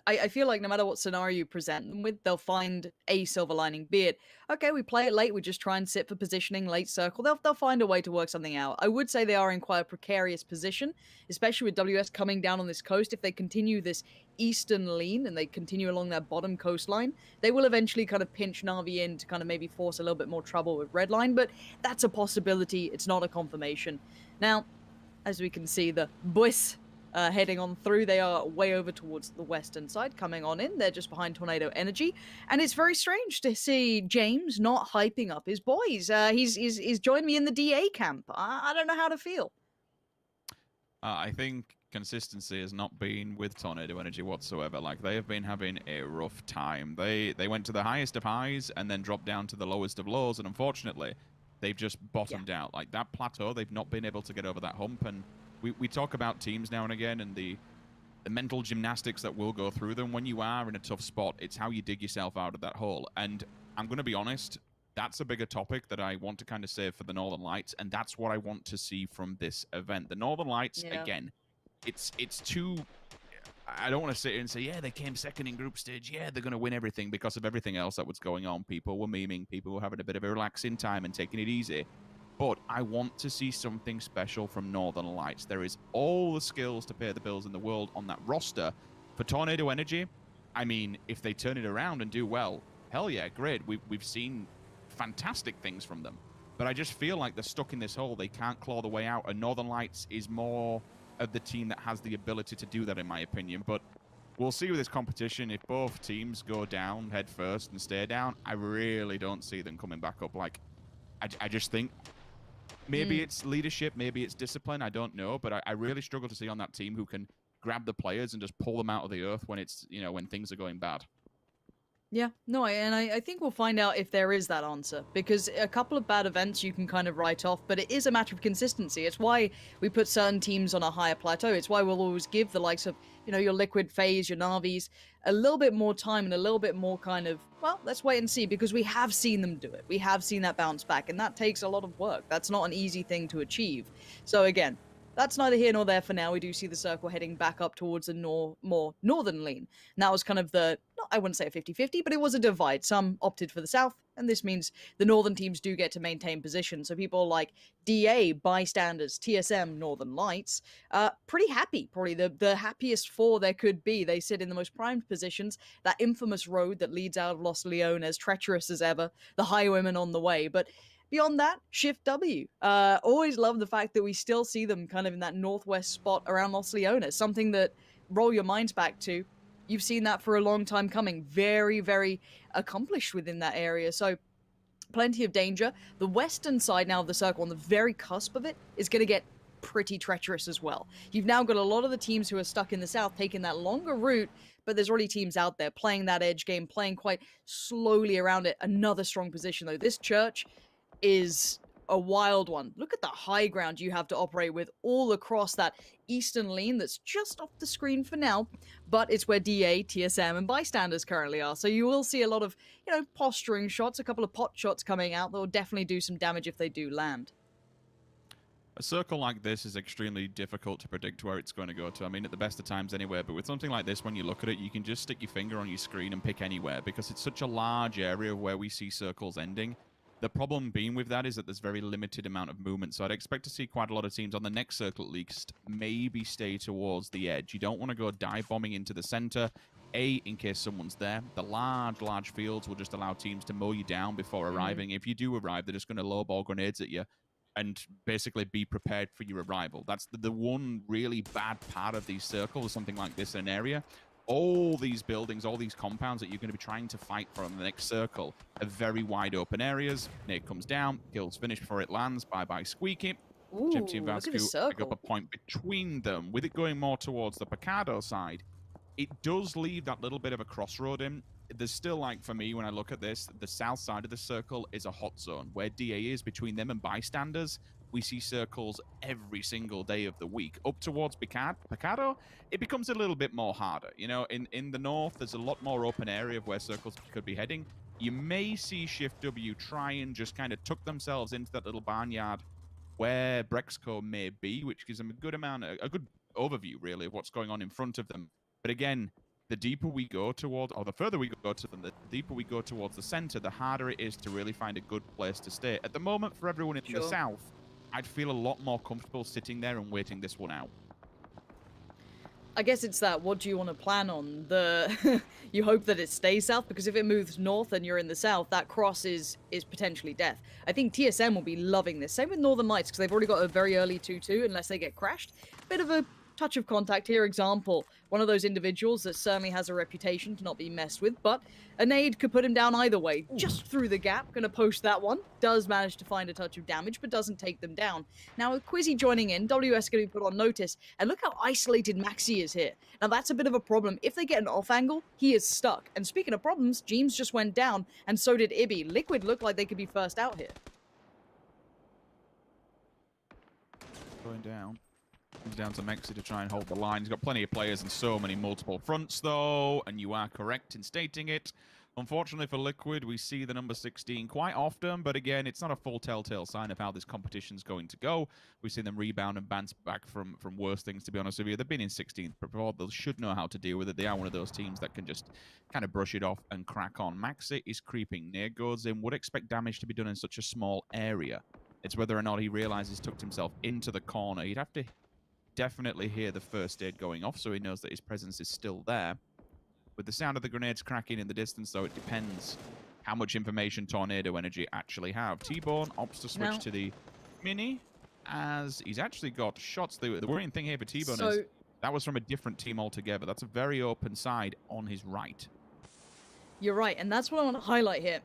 I feel like no matter what scenario you present them with, they'll find a silver lining. Be it, okay, we play it late, we just try and sit for positioning, late circle. They'll find a way to work something out. I would say they are in quite a precarious position, especially with WS coming down on this coast. If they continue this eastern lean and they continue along that bottom coastline, they will eventually kind of pinch Na'Vi in to kind of maybe force a little bit more trouble with Redline, but that's a possibility. It's not a confirmation. Now, as we can see, the boys heading on through. They are way over towards the western side, coming on in. They're just behind Tornado Energy, and it's very strange to see James not hyping up his boys. He's joined me in the DA camp. I don't know how to feel. I think consistency has not been with Tornado Energy whatsoever. Like, they have been having a rough time. They went to the highest of highs and then dropped down to the lowest of lows, and unfortunately, they've just bottomed out. Like, that plateau, they've not been able to get over that hump, and we talk about teams now and again and the mental gymnastics that will go through them. When you are in a tough spot, it's how you dig yourself out of that hole. And I'm going to be honest, that's a bigger topic that I want to kind of save for the Northern Lights, and that's what I want to see from this event. The Northern Lights, again, it's too... I don't want to sit here and say, yeah, they came second in group stage, yeah, they're going to win everything because of everything else that was going on. People were memeing, people were having a bit of a relaxing time and taking it easy. But I want to see something special from Northern Lights. There is all the skills to pay the bills in the world on that roster. For Tornado Energy, I mean, if they turn it around and do well, hell yeah, great. We've seen fantastic things from them. But I just feel like they're stuck in this hole. They can't claw the way out. And Northern Lights is more of the team that has the ability to do that, in my opinion. But we'll see with this competition. If both teams go down head first and stay down, I really don't see them coming back up. Like, I just think... Maybe it's leadership, maybe it's discipline, I don't know, but I really struggle to see on that team who can grab the players and just pull them out of the earth when it's, when things are going bad. Yeah, no, I think we'll find out if there is that answer, because a couple of bad events you can kind of write off, but it is a matter of consistency. It's why we put certain teams on a higher plateau. It's why we'll always give the likes of, your Liquid, FaZe, your Na'Vis, a little bit more time and a little bit more kind of, well, let's wait and see, because we have seen them do it. We have seen that bounce back, and that takes a lot of work. That's not an easy thing to achieve. So again, that's neither here nor there for now. We do see the circle heading back up towards the more northern lean. And that was kind of I wouldn't say a 50-50, but it was a divide. Some opted for the south, and this means the northern teams do get to maintain position. So people like DA, Bystanders, TSM, Northern Lights, pretty happy. Probably the happiest four there could be. They sit in the most primed positions. That infamous road that leads out of Los Leones, treacherous as ever. The highwaymen on the way, but... Beyond that, Shift W. Always love the fact that we still see them kind of in that northwest spot around Los Leones. Something that, roll your minds back to, you've seen that for a long time coming. Very, very accomplished within that area. So, plenty of danger. The western side now of the circle, on the very cusp of it, is going to get pretty treacherous as well. You've now got a lot of the teams who are stuck in the south taking that longer route, but there's already teams out there playing that edge game, playing quite slowly around it. Another strong position, though. This church is a wild one. Look at the high ground you have to operate with all across that eastern lean that's just off the screen for now, but it's where DA, TSM, and Bystanders currently are. So you will see a lot of, posturing shots, a couple of pot shots coming out that will definitely do some damage if they do land. A circle like this is extremely difficult to predict where it's going to go to. I mean, at the best of times anywhere, but with something like this, when you look at it, you can just stick your finger on your screen and pick anywhere, because it's such a large area where we see circles ending. The problem being with that is that there's very limited amount of movement. So I'd expect to see quite a lot of teams on the next circle at least maybe stay towards the edge. You don't want to go dive bombing into the center. In case someone's there. The large fields will just allow teams to mow you down before arriving. If you do arrive, they're just going to lowball grenades at you and basically be prepared for your arrival. That's the one really bad part of these circles, something like this in an area. All these buildings, all these compounds that you're going to be trying to fight from the next circle are very wide open areas. Nade comes down, kill's finished before it lands. Bye-bye Squeaky. Gypsy and Vasco pick up a point between them. With it going more towards the Picado side, it does leave that little bit of a crossroad in. There's still, like, for me, when I look at this, the south side of the circle is a hot zone. Where DA is, between them and bystanders, we see circles every single day of the week. Up towards Picado, it becomes a little bit more harder. You know, in the north, there's a lot more open area of where circles could be heading. You may see Shift W try and just kind of tuck themselves into that little barnyard where Brexco may be, which gives them a good overview, really, of what's going on in front of them. But again, the deeper we go towards, or the further we go to them, the deeper we go towards the center, the harder it is to really find a good place to stay. At the moment, for everyone in the south, I'd feel a lot more comfortable sitting there and waiting this one out. I guess it's that, what do you want to plan on? You hope that it stays south, because if it moves north and you're in the south, that cross is potentially death. I think TSM will be loving this. Same with Northern Lights, because they've already got a very early 2-2, unless they get crashed. Bit of a touch of contact here. Example, one of those individuals that certainly has a reputation to not be messed with, but a nade could put him down either way. Just through the gap, gonna post that one. Does manage to find a touch of damage, but doesn't take them down. Now with Quizzy joining in, WS going to be put on notice, and look how isolated Maxi is here. Now that's a bit of a problem. If they get an off angle, he is stuck. And speaking of problems, Jeems just went down, and so did Ibby. Liquid looked like they could be first out here. Going down. Comes down to Mexi to try and hold the line. He's got plenty of players and so many multiple fronts, though, and you are correct in stating it. Unfortunately for Liquid, we see the number 16 quite often, but again, it's not a full telltale sign of how this competition's going to go. We've seen them rebound and bounce back from worse things, to be honest with you. They've been in 16th before. They should know how to deal with it. They are one of those teams that can just kind of brush it off and crack on. Maxi is creeping. Nade goes in. Would expect damage to be done in such a small area. It's whether or not he realizes tucked himself into the corner. He'd have to definitely hear the first aid going off, so he knows that his presence is still there. With the sound of the grenades cracking in the distance, though, it depends how much information Tornado Energy actually have. T-Bone opts to switch to the Mini, as he's actually got shots. The worrying thing here for T-Bone is that was from a different team altogether. That's a very open side on his right. You're right, and that's what I want to highlight here.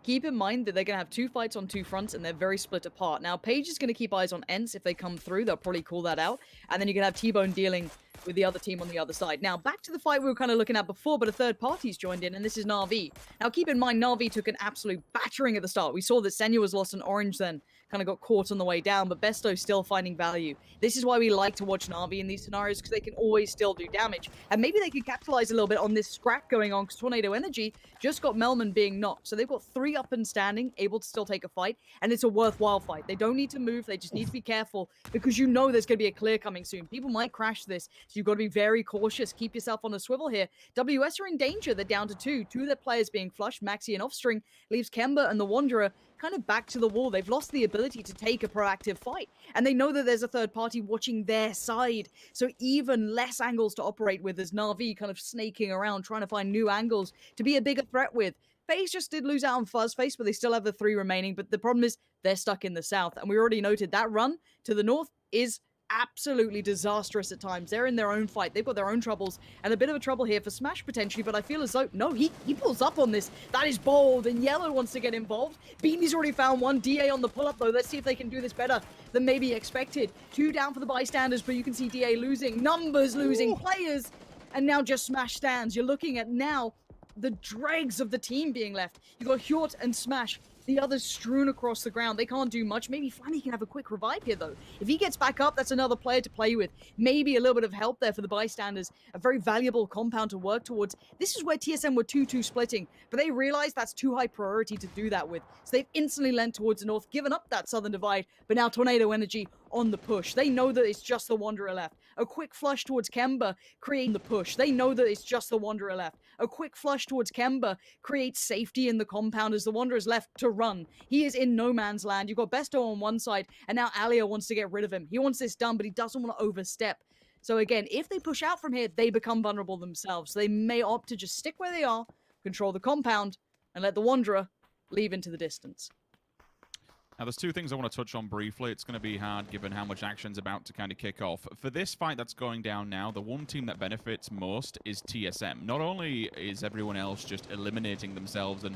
Keep in mind that they're going to have two fights on two fronts, and they're very split apart. Now, Paige is going to keep eyes on Ents. If they come through, they'll probably call that out. And then you're going to have T-Bone dealing with the other team on the other side. Now, back to the fight we were kind of looking at before, but a third party's joined in, and this is Na'Vi. Now, keep in mind, Na'Vi took an absolute battering at the start. We saw that Senua was lost, and Orange then kind of got caught on the way down, but Besto's still finding value. This is why we like to watch Na'Vi in these scenarios, because they can always still do damage. And maybe they could capitalize a little bit on this scrap going on, because Tornado Energy just got Melman being knocked. So they've got 3 up and standing, able to still take a fight, and it's a worthwhile fight. They don't need to move, they just need to be careful, because you know there's going to be a clear coming soon. People might crash this, so you've got to be very cautious. Keep yourself on a swivel here. WS are in danger. They're down to 2. 2 of their players being flushed. Maxi and Offstring leaves Kemba and the Wanderer kind of back to the wall. They've lost the ability to take a proactive fight, and they know that there's a third party watching their side, so even less angles to operate with as Na'Vi kind of snaking around trying to find new angles to be a bigger threat with. FaZe just did lose out on Fuzzface, but they still have the 3 remaining, but the problem is they're stuck in the south, and we already noted that run to the north is absolutely disastrous at times. They're in their own fight. They've got their own troubles, and a bit of a trouble here for Smash potentially, but I feel as though, no, he pulls up on this. That is bold, and Yellow wants to get involved. Beanie's already found one. DA on the pull-up, though. Let's see if they can do this better than maybe expected. 2 down for the bystanders, but you can see DA losing. Numbers losing. Players, and now just Smash stands. You're looking at now the dregs of the team being left. You've got Hjort and Smash. The others strewn across the ground. They can't do much. Maybe Flanny can have a quick revive here, though. If he gets back up, that's another player to play with. Maybe a little bit of help there for the bystanders. A very valuable compound to work towards. This is where TSM were 2-2 splitting, but they realized that's too high priority to do that with. So they've instantly leant towards the north, given up that southern divide, but now Tornado Energy on the push. They know that it's just the Wanderer left. A quick flush towards Kemba creating the push. They know that it's just the Wanderer left. A quick flush towards Kemba creates safety in the compound as the Wanderer's left to run. He is in no man's land. You've got Besto on one side, and now Alia wants to get rid of him. He wants this done, but he doesn't want to overstep. So again, if they push out from here, they become vulnerable themselves. They may opt to just stick where they are, control the compound, and let the Wanderer leave into the distance. Now, there's two things I want to touch on briefly. It's going to be hard given how much action's about to kind of kick off. For this fight that's going down now, the one team that benefits most is TSM. Not only is everyone else just eliminating themselves and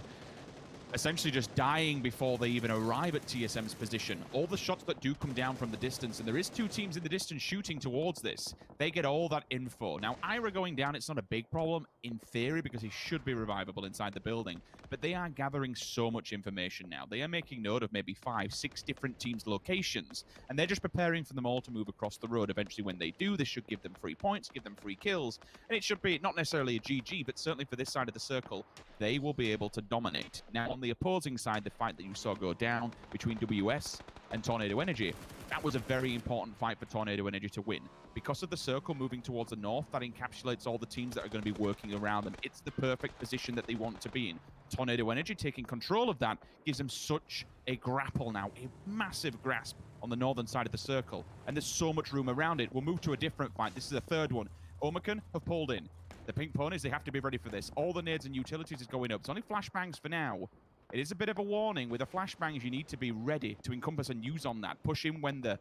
essentially just dying before they even arrive at TSM's position. All the shots that do come down from the distance, and there is two teams in the distance shooting towards this, they get all that info. Now, Ira going down, it's not a big problem in theory because he should be revivable inside the building, but they are gathering so much information now. They are making note of maybe 5, 6 different teams' locations, and they're just preparing for them all to move across the road. Eventually, when they do, this should give them free points, give them free kills, and it should be not necessarily a GG, but certainly for this side of the circle, they will be able to dominate. Now, on the opposing side, the fight that you saw go down between WS and Tornado Energy, that was a very important fight for Tornado Energy to win. Because of the circle moving towards the north, that encapsulates all the teams that are going to be working around them. It's the perfect position that they want to be in. Tornado Energy taking control of that gives them such a grapple now, a massive grasp on the northern side of the circle. And there's so much room around it. We'll move to a different fight. This is a third one. Omicron have pulled in. The pink ponies, they have to be ready for this. All the nades and utilities is going up. It's only flashbangs for now. It is a bit of a warning. With the flashbangs, you need to be ready to encompass and use on that. Push in when the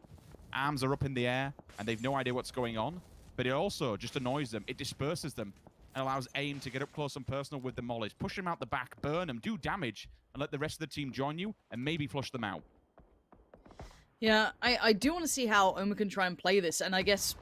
arms are up in the air and they've no idea what's going on. But it also just annoys them. It disperses them and allows AIM to get up close and personal with the mollies. Push them out the back, burn them, do damage, and let the rest of the team join you and maybe flush them out. Yeah, I do want to see how Oma can try and play this, and I guess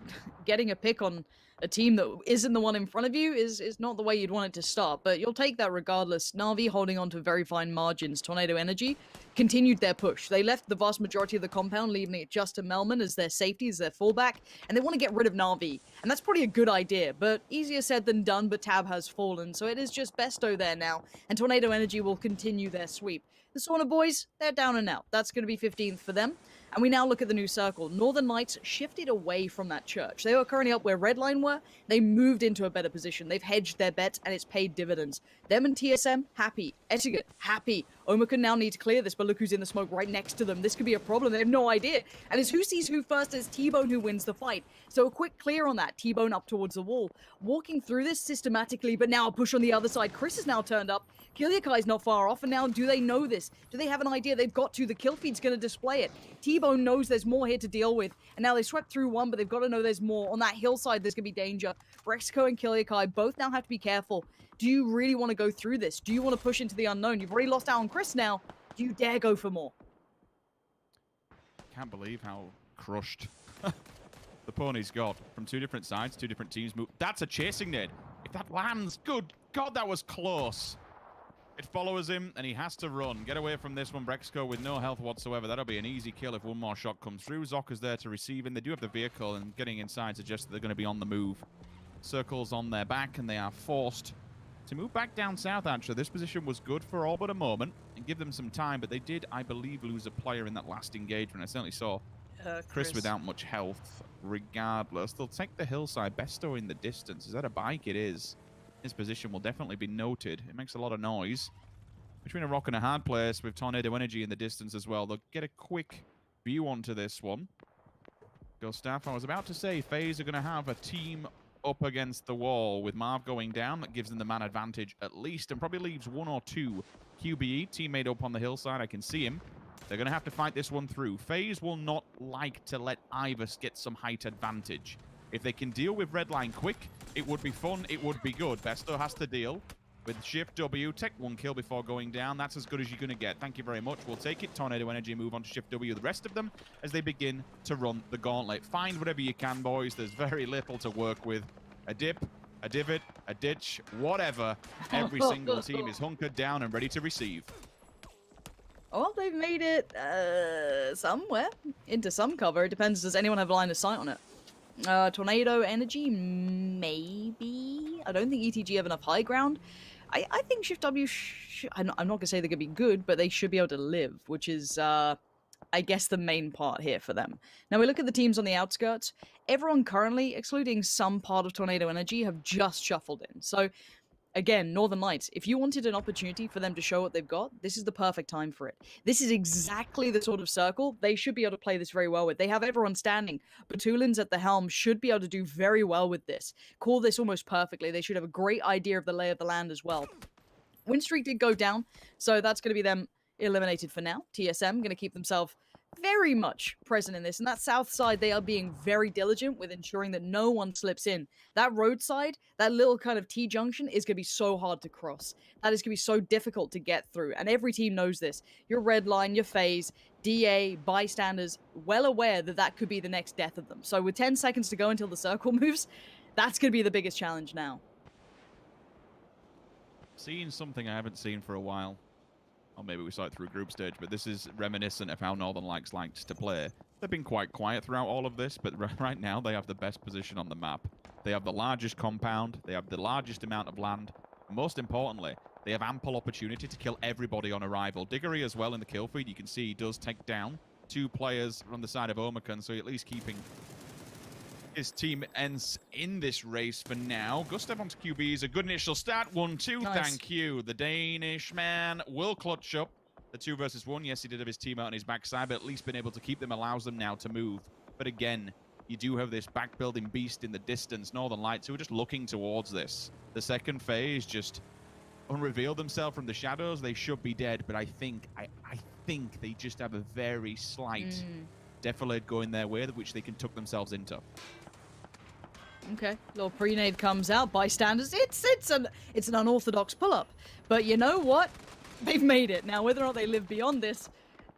getting a pick on a team that isn't the one in front of you is not the way you'd want it to start, but you'll take that regardless. Na'Vi holding on to very fine margins. Tornado Energy continued their push. They left the vast majority of the compound, leaving it just to Melman as their safety, as their fallback, and they want to get rid of Na'Vi, and that's probably a good idea, but easier said than done, but Tab has fallen, so it is just Besto there now, and Tornado Energy will continue their sweep. The Sauna boys, they're down and out. That's going to be 15th for them. And we now look at the new circle. Northern Knights shifted away from that church. They were currently up where Redline were. They moved into a better position. They've hedged their bets, and it's paid dividends. Them and TSM, happy. Etiquette, happy. Omicron now need to clear this, but look who's in the smoke right next to them. This could be a problem. They have no idea. And it's who sees who first as T-Bone who wins the fight. So a quick clear on that. T-Bone up towards the wall. Walking through this systematically, but now a push on the other side. Chris is now turned up. Kiliakai's not far off, and now do they know this? Do they have an idea? They've got to. The kill feed's going to display it. T-Bone knows there's more here to deal with, and now they've swept through one, but they've got to know there's more. On that hillside, there's going to be danger. Rexco and Kiliakai both now have to be careful. Do you really want to go through this? Do you want to push into the unknown? You've already lost out on Chris now. Do you dare go for more? Can't believe how crushed the ponies got from two different sides, two different teams. That's a chasing nade. If that lands, good God, that was close. It follows him, and he has to run. Get away from this one, Brexco, with no health whatsoever. That'll be an easy kill if one more shot comes through. Zocca's there to receive, and they do have the vehicle, and getting inside suggests that they're going to be on the move. Circles on their back, and they are forced to move back down south, actually. This position was good for all but a moment, and give them some time, but they did, I believe, lose a player in that last engagement. I certainly saw Chris without much health. Regardless, they'll take the hillside. Besto in the distance. Is that a bike? It is. His position will definitely be noted. It makes a lot of noise. Between a rock and a hard place with Tornado Energy in the distance as well. They'll get a quick view onto this one. Gustav, I was about to say, FaZe are going to have a team up against the wall with Marv going down. That gives them the man advantage at least, and probably leaves 1 or 2 QBE teammate up on the hillside. I can see him. They're going to have to fight this one through. FaZe will not like to let either get some height advantage. If they can deal with Redline quick, it would be fun, it would be good. Besto has to deal with Shift W, take 1 kill before going down. That's as good as you're going to get. Thank you very much. We'll take it. Tornado Energy move on to Shift W. The rest of them as they begin to run the gauntlet. Find whatever you can, boys. There's very little to work with. A dip, a divot, a ditch, whatever. Every single team is hunkered down and ready to receive. Oh, they've made it somewhere into some cover. It depends. Does anyone have a line of sight on it? Tornado Energy, maybe. I don't think ETG have enough high ground. I think Shift W, I'm not going to say they're going to be good, but they should be able to live, which is, I I guess, the main part here for them. Now we look at the teams on the outskirts. Everyone currently, excluding some part of Tornado Energy, have just shuffled in. So again, Northern Lights, if you wanted an opportunity for them to show what they've got, this is the perfect time for it. This is exactly the sort of circle they should be able to play this very well with. They have everyone standing. Batulin's at the helm, should be able to do very well with this. Call this almost perfectly. They should have a great idea of the lay of the land as well. Win streak did go down, so that's going to be them eliminated for now. TSM going to keep themselves very much present in this. And that south side, they are being very diligent with ensuring that no one slips in. That roadside, that little kind of T-junction is going to be so hard to cross. That is going to be so difficult to get through. And every team knows this. Your red line, your phase, DA, bystanders, well aware that that could be the next death of them. So with 10 seconds to go until the circle moves, that's going to be the biggest challenge now. Seeing something I haven't seen for a while. Or maybe we saw it through group stage, but this is reminiscent of how Northern Lights liked to play. They've been quite quiet throughout all of this, but right now they have the best position on the map. They have the largest compound, they have the largest amount of land, and most importantly, they have ample opportunity to kill everybody on arrival. Diggory as well in the kill feed, you can see he does take down 2 players on the side of Omicron, so at least keeping his team ends in this race for now. Gustav onto QB is a good initial start. 1-2, Nice. Thank you. The Danish man will clutch up the 2 versus 1. Yes, he did have his team out on his backside, but at least been able to keep them allows them now to move. But again, you do have this back-building beast in the distance. Northern Lights, who are just looking towards this. The second phase just unrevealed themselves from the shadows. They should be dead, but I think they just have a very slight defilade going their way, which they can tuck themselves into. Okay, little pre-nade comes out. Bystanders, it's an unorthodox pull-up, but you know what? They've made it. Now, whether or not they live beyond this,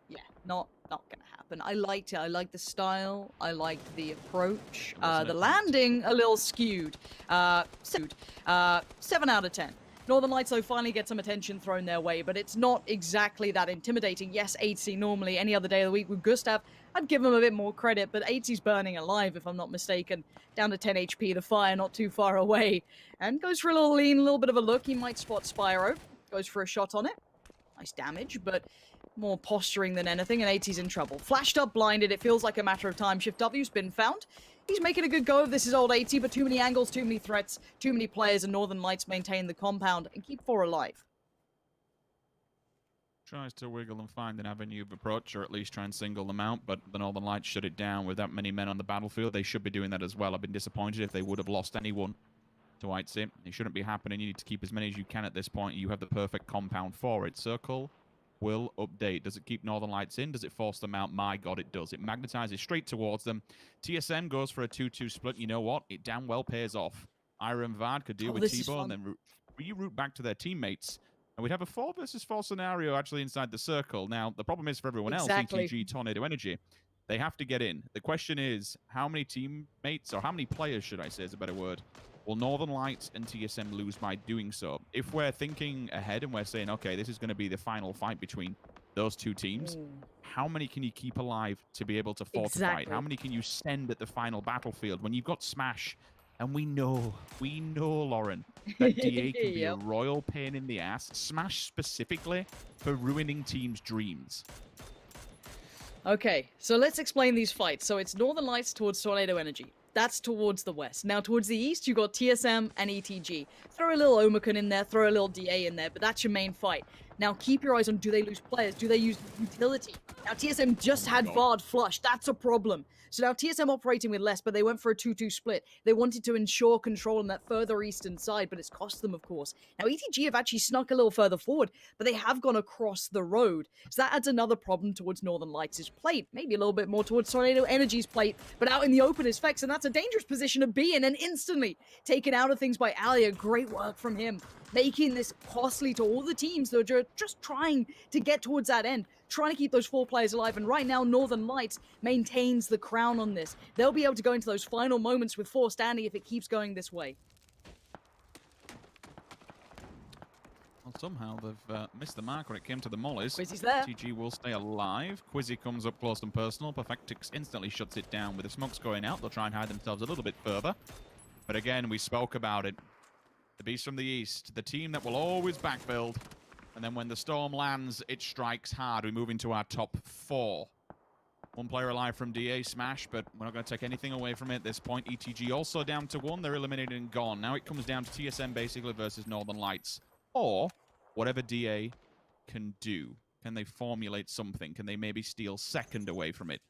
yeah, not gonna happen. I liked it. I liked the style. I liked the approach. The landing a little skewed. 7 out of 10. Northern Lights, though, finally get some attention thrown their way, but it's not exactly that intimidating. Yes, 8C normally, any other day of the week with Gustav, I'd give him a bit more credit, but 8C's burning alive, if I'm not mistaken. Down to 10 HP, the fire not too far away. And goes for a little lean, a little bit of a look. He might spot Spyro. Goes for a shot on it. Nice damage, but more posturing than anything, and 8C's in trouble. Flashed up, blinded, it feels like a matter of time. Shift W's been found. He's making a good go of this, is old 8C, but too many angles, too many threats, too many players, and Northern Lights maintain the compound and keep 4 alive. Tries to wiggle and find an avenue of approach, or at least try and single them out, but the Northern Lights shut it down with that many men on the battlefield. They should be doing that as well. I've been disappointed if they would have lost anyone to White Sim. It shouldn't be happening. You need to keep as many as you can at this point. You have the perfect compound for it. Circle will update. Does it keep Northern Lights in? Does it force them out? My God, it does. It magnetizes straight towards them. TSM goes for a 2-2 split. You know what? It damn well pays off. Iron Vard could deal with T-Bone and then reroute back to their teammates. And we'd have a 4 versus 4 scenario actually inside the circle. Now, the problem is for everyone else, ETG, Tornado Energy, they have to get in. The question is, how many teammates, or how many players, should I say is a better word, will Northern Lights and TSM lose by doing so? If we're thinking ahead and we're saying, okay, this is going to be the final fight between those 2 teams, how many can you keep alive to be able to fortify it? How many can you send at the final battlefield when you've got Smash? And we know, Lauren, that DA can be a royal pain in the ass. Smash specifically for ruining teams' dreams. Okay, so let's explain these fights. So it's Northern Lights towards Tornado Energy. That's towards the west. Now, towards the east, you've got TSM and ETG. Throw a little Omicron in there, throw a little DA in there, but that's your main fight. Now, keep your eyes on, do they lose players? Do they use utility? Now, TSM just had Vard flush. That's a problem. So now TSM operating with less, but they went for a 2-2 split. They wanted to ensure control on that further eastern side, but it's cost them, of course. Now, ETG have actually snuck a little further forward, but they have gone across the road. So that adds another problem towards Northern Lights' plate. Maybe a little bit more towards Tornado Energy's plate, but out in the open is Fex, and that's a dangerous position to be in, and instantly taken out of things by Alia. Great work from him, making this costly to all the teams that are just trying to get towards that end, trying to keep those 4 players alive. And right now, Northern Lights maintains the crown on this. They'll be able to go into those final moments with 4 standing if it keeps going this way. Well, somehow they've missed the mark when it came to the mollies. Quizzy's there. TG will stay alive. Quizzy comes up close and personal. Perfectix instantly shuts it down. With the smokes going out, they'll try and hide themselves a little bit further. But again, we spoke about it. The Beast from the East, the team that will always backbuild. And then when the storm lands, it strikes hard. We move into our top 4. One player alive from DA Smash, but we're not going to take anything away from it at this point. ETG also down to 1. They're eliminated and gone. Now it comes down to TSM basically versus Northern Lights. Or whatever DA can do. Can they formulate something? Can they maybe steal second away from it?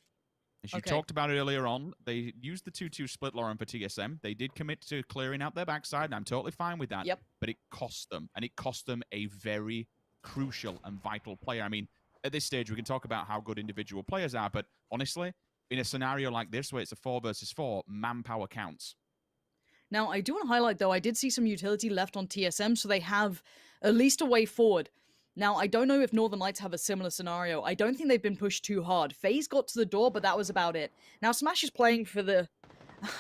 As you talked about it earlier on, they used the 2-2 split, Lauren, for TSM. They did commit to clearing out their backside, and I'm totally fine with that. Yep. But it cost them, and it cost them a very crucial and vital player. I mean, at this stage, we can talk about how good individual players are, but honestly, in a scenario like this where it's a 4 versus 4, manpower counts. Now, I do want to highlight, though, I did see some utility left on TSM, so they have at least a way forward. Now, I don't know if Northern Lights have a similar scenario. I don't think they've been pushed too hard. FaZe got to the door, but that was about it. Now, Smash is playing for the,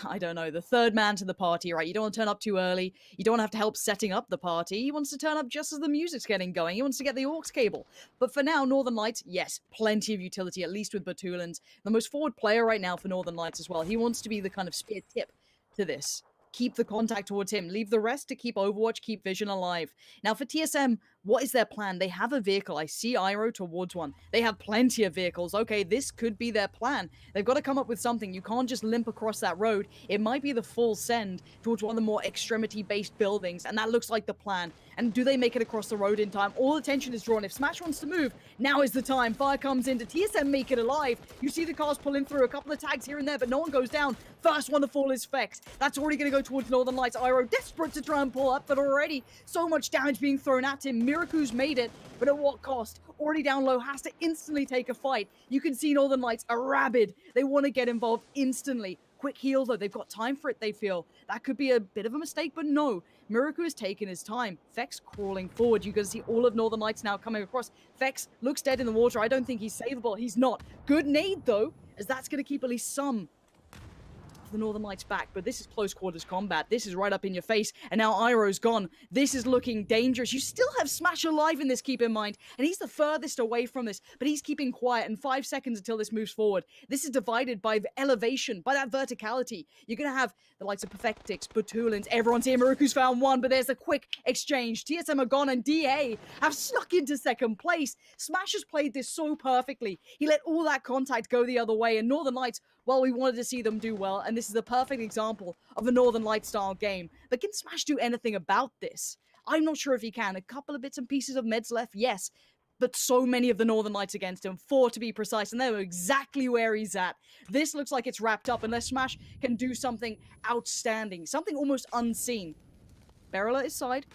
I don't know, the third man to the party, right? You don't want to turn up too early. You don't want to have to help setting up the party. He wants to turn up just as the music's getting going. He wants to get the aux cable. But for now, Northern Lights, yes, plenty of utility, at least with Batulins. The most forward player right now for Northern Lights as well. He wants to be the kind of spear tip to this. Keep the contact towards him. Leave the rest to keep Overwatch, keep Vision alive. Now for TSM, what is their plan? They have a vehicle. I see Iroh towards one. They have plenty of vehicles. Okay, this could be their plan. They've got to come up with something. You can't just limp across that road. It might be the full send towards one of the more extremity-based buildings, and that looks like the plan. And do they make it across the road in time? All attention is drawn. If Smash wants to move, now is the time. Fire comes into TSM, make it alive. You see the cars pulling through, a couple of tags here and there, but no one goes down. First one to fall is Fex. That's already going to go towards Northern Lights. Iroh desperate to try and pull up, but already so much damage being thrown at him. Miraku's made it, but at what cost? Already down low, has to instantly take a fight. You can see Northern Lights are rabid. They want to get involved instantly. Quick heal, though. They've got time for it, they feel. That could be a bit of a mistake, but no. Miraku has taken his time. Fex crawling forward. You can see all of Northern Lights now coming across. Fex looks dead in the water. I don't think he's savable. He's not. Good nade, though, as that's going to keep at least some the Northern Lights back, but this is close quarters combat. This is right up in your face, and now Iroh's gone. This is looking dangerous. You still have Smash alive in this, keep in mind, and he's the furthest away from this, but he's keeping quiet, and 5 seconds until this moves forward. This is divided by elevation, by that verticality. You're going to have the likes of Perfectix, Batulins, everyone's here. Maruku's found one, but there's a quick exchange. TSM are gone, and DA have snuck into second place. Smash has played this so perfectly. He let all that contact go the other way, and Northern Lights, well, we wanted to see them do well, and this is a perfect example of a Northern Lights style game. But can Smash do anything about this? I'm not sure if he can. A couple of bits and pieces of meds left, yes, but so many of the Northern Lights against him, 4 to be precise, and they were exactly where he's at. This looks like it's wrapped up unless Smash can do something outstanding, something almost unseen. Barrel at his side,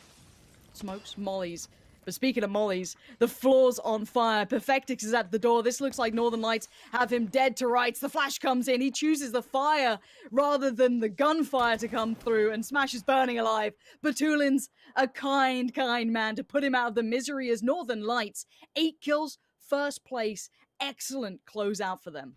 smokes, mollies. But speaking of mollies, the floor's on fire. Perfectix is at the door. This looks like Northern Lights have him dead to rights. The flash comes in. He chooses the fire rather than the gunfire to come through, and Smash is burning alive. Batulin's a kind man to put him out of the misery as Northern Lights. 8 kills, first place. Excellent closeout for them.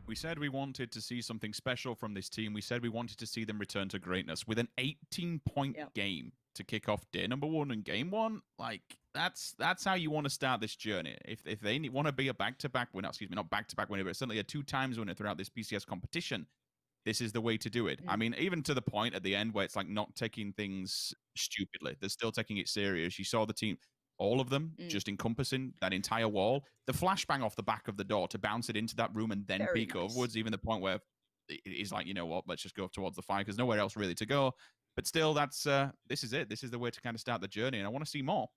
We said we wanted to see something special from this team. We said we wanted to see them return to greatness with an 18-point game to kick off day number 1 and game 1. Like, that's how you want to start this journey. If they want to be a back-to-back winner, excuse me, not back-to-back winner, but certainly a 2 times winner throughout this PCS competition, this is the way to do it. I mean, even to the point at the end where it's like not taking things stupidly. They're still taking it serious. You saw the team, all of them, just encompassing that entire wall. The flashbang off the back of the door to bounce it into that room and then peek overwards, even the point where it is like, you know what, let's just go towards the fire because nowhere else really to go. But still, that's this is it. This is the way to kind of start the journey, and I want to see more.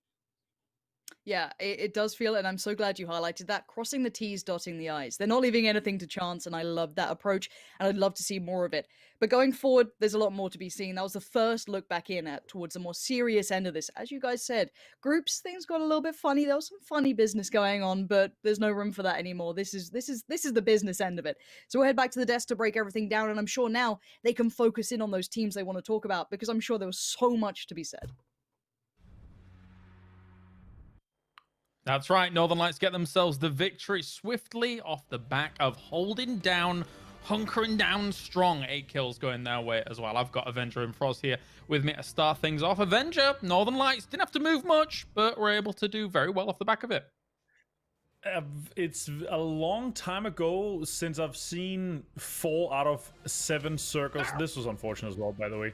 Yeah, it does feel it, and I'm so glad you highlighted that. Crossing the T's, dotting the I's. They're not leaving anything to chance, and I love that approach, and I'd love to see more of it. But going forward, there's a lot more to be seen. That was the first look back in at towards the more serious end of this. As you guys said, groups, things got a little bit funny. There was some funny business going on, but there's no room for that anymore. This is the business end of it. So we'll head back to the desk to break everything down, and I'm sure now they can focus in on those teams they want to talk about, because I'm sure there was so much to be said. That's right. Northern Lights get themselves the victory swiftly off the back of holding down, hunkering down strong. 8 kills going their way as well. I've got Avenger and Frost here with me to start things off. Avenger, Northern Lights didn't have to move much, but were able to do very well off the back of it. It's a long time ago since I've seen 4 out of 7 circles. This was unfortunate as well, by the way.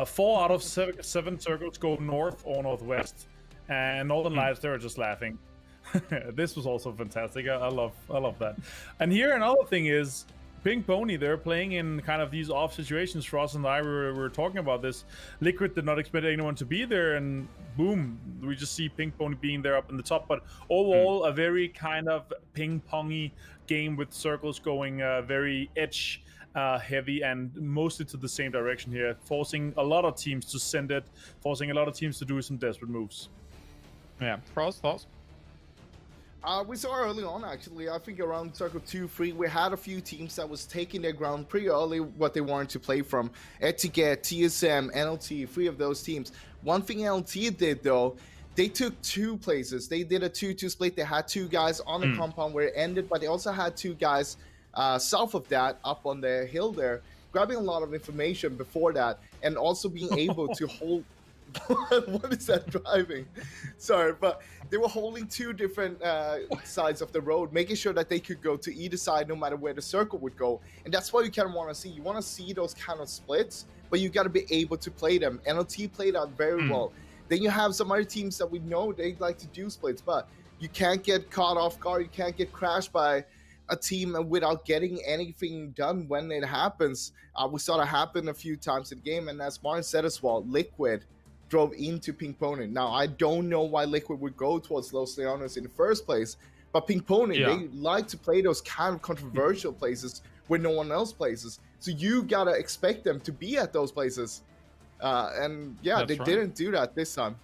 4 out of 7 circles go north or northwest. And Northern Lights, they were just laughing. This was also fantastic. I love that. And here another thing is Pink Pony, they're playing in kind of these off situations. Frost and I were talking about this. Liquid did not expect anyone to be there, and boom, we just see Pink Pony being there up in the top. But overall, a very kind of ping-pongy game with circles going very edge heavy and mostly to the same direction here, forcing a lot of teams to send it, forcing a lot of teams to do some desperate moves. Yeah, Frost, thoughts? We saw early on, actually, I think around circle 2-3, we had a few teams that was taking their ground pretty early what they wanted to play from. Etiquette, TSM, NLT, 3 of those teams. One thing NLT did, though, they took 2 places. They did a 2-2 split. They had 2 guys on the compound where it ended, but they also had 2 guys south of that, up on the hill there, grabbing a lot of information before that, and also being able to hold... What is that driving? Sorry, but they were holding 2 different sides of the road, making sure that they could go to either side no matter where the circle would go. And that's what you kind of want to see. You want to see those kind of splits, but you got to be able to play them. NLT played out very well. Then you have some other teams that we know they like to do splits, but you can't get caught off guard. You can't get crashed by a team without getting anything done when it happens. We saw that happen a few times in the game, and as Martin said as well, Liquid drove into Pink Pony. Now, I don't know why Liquid would go towards Los Leones in the first place, but Pink Pony, they like to play those kind of controversial places where no one else places. So you gotta expect them to be at those places. And yeah, they didn't do that this time.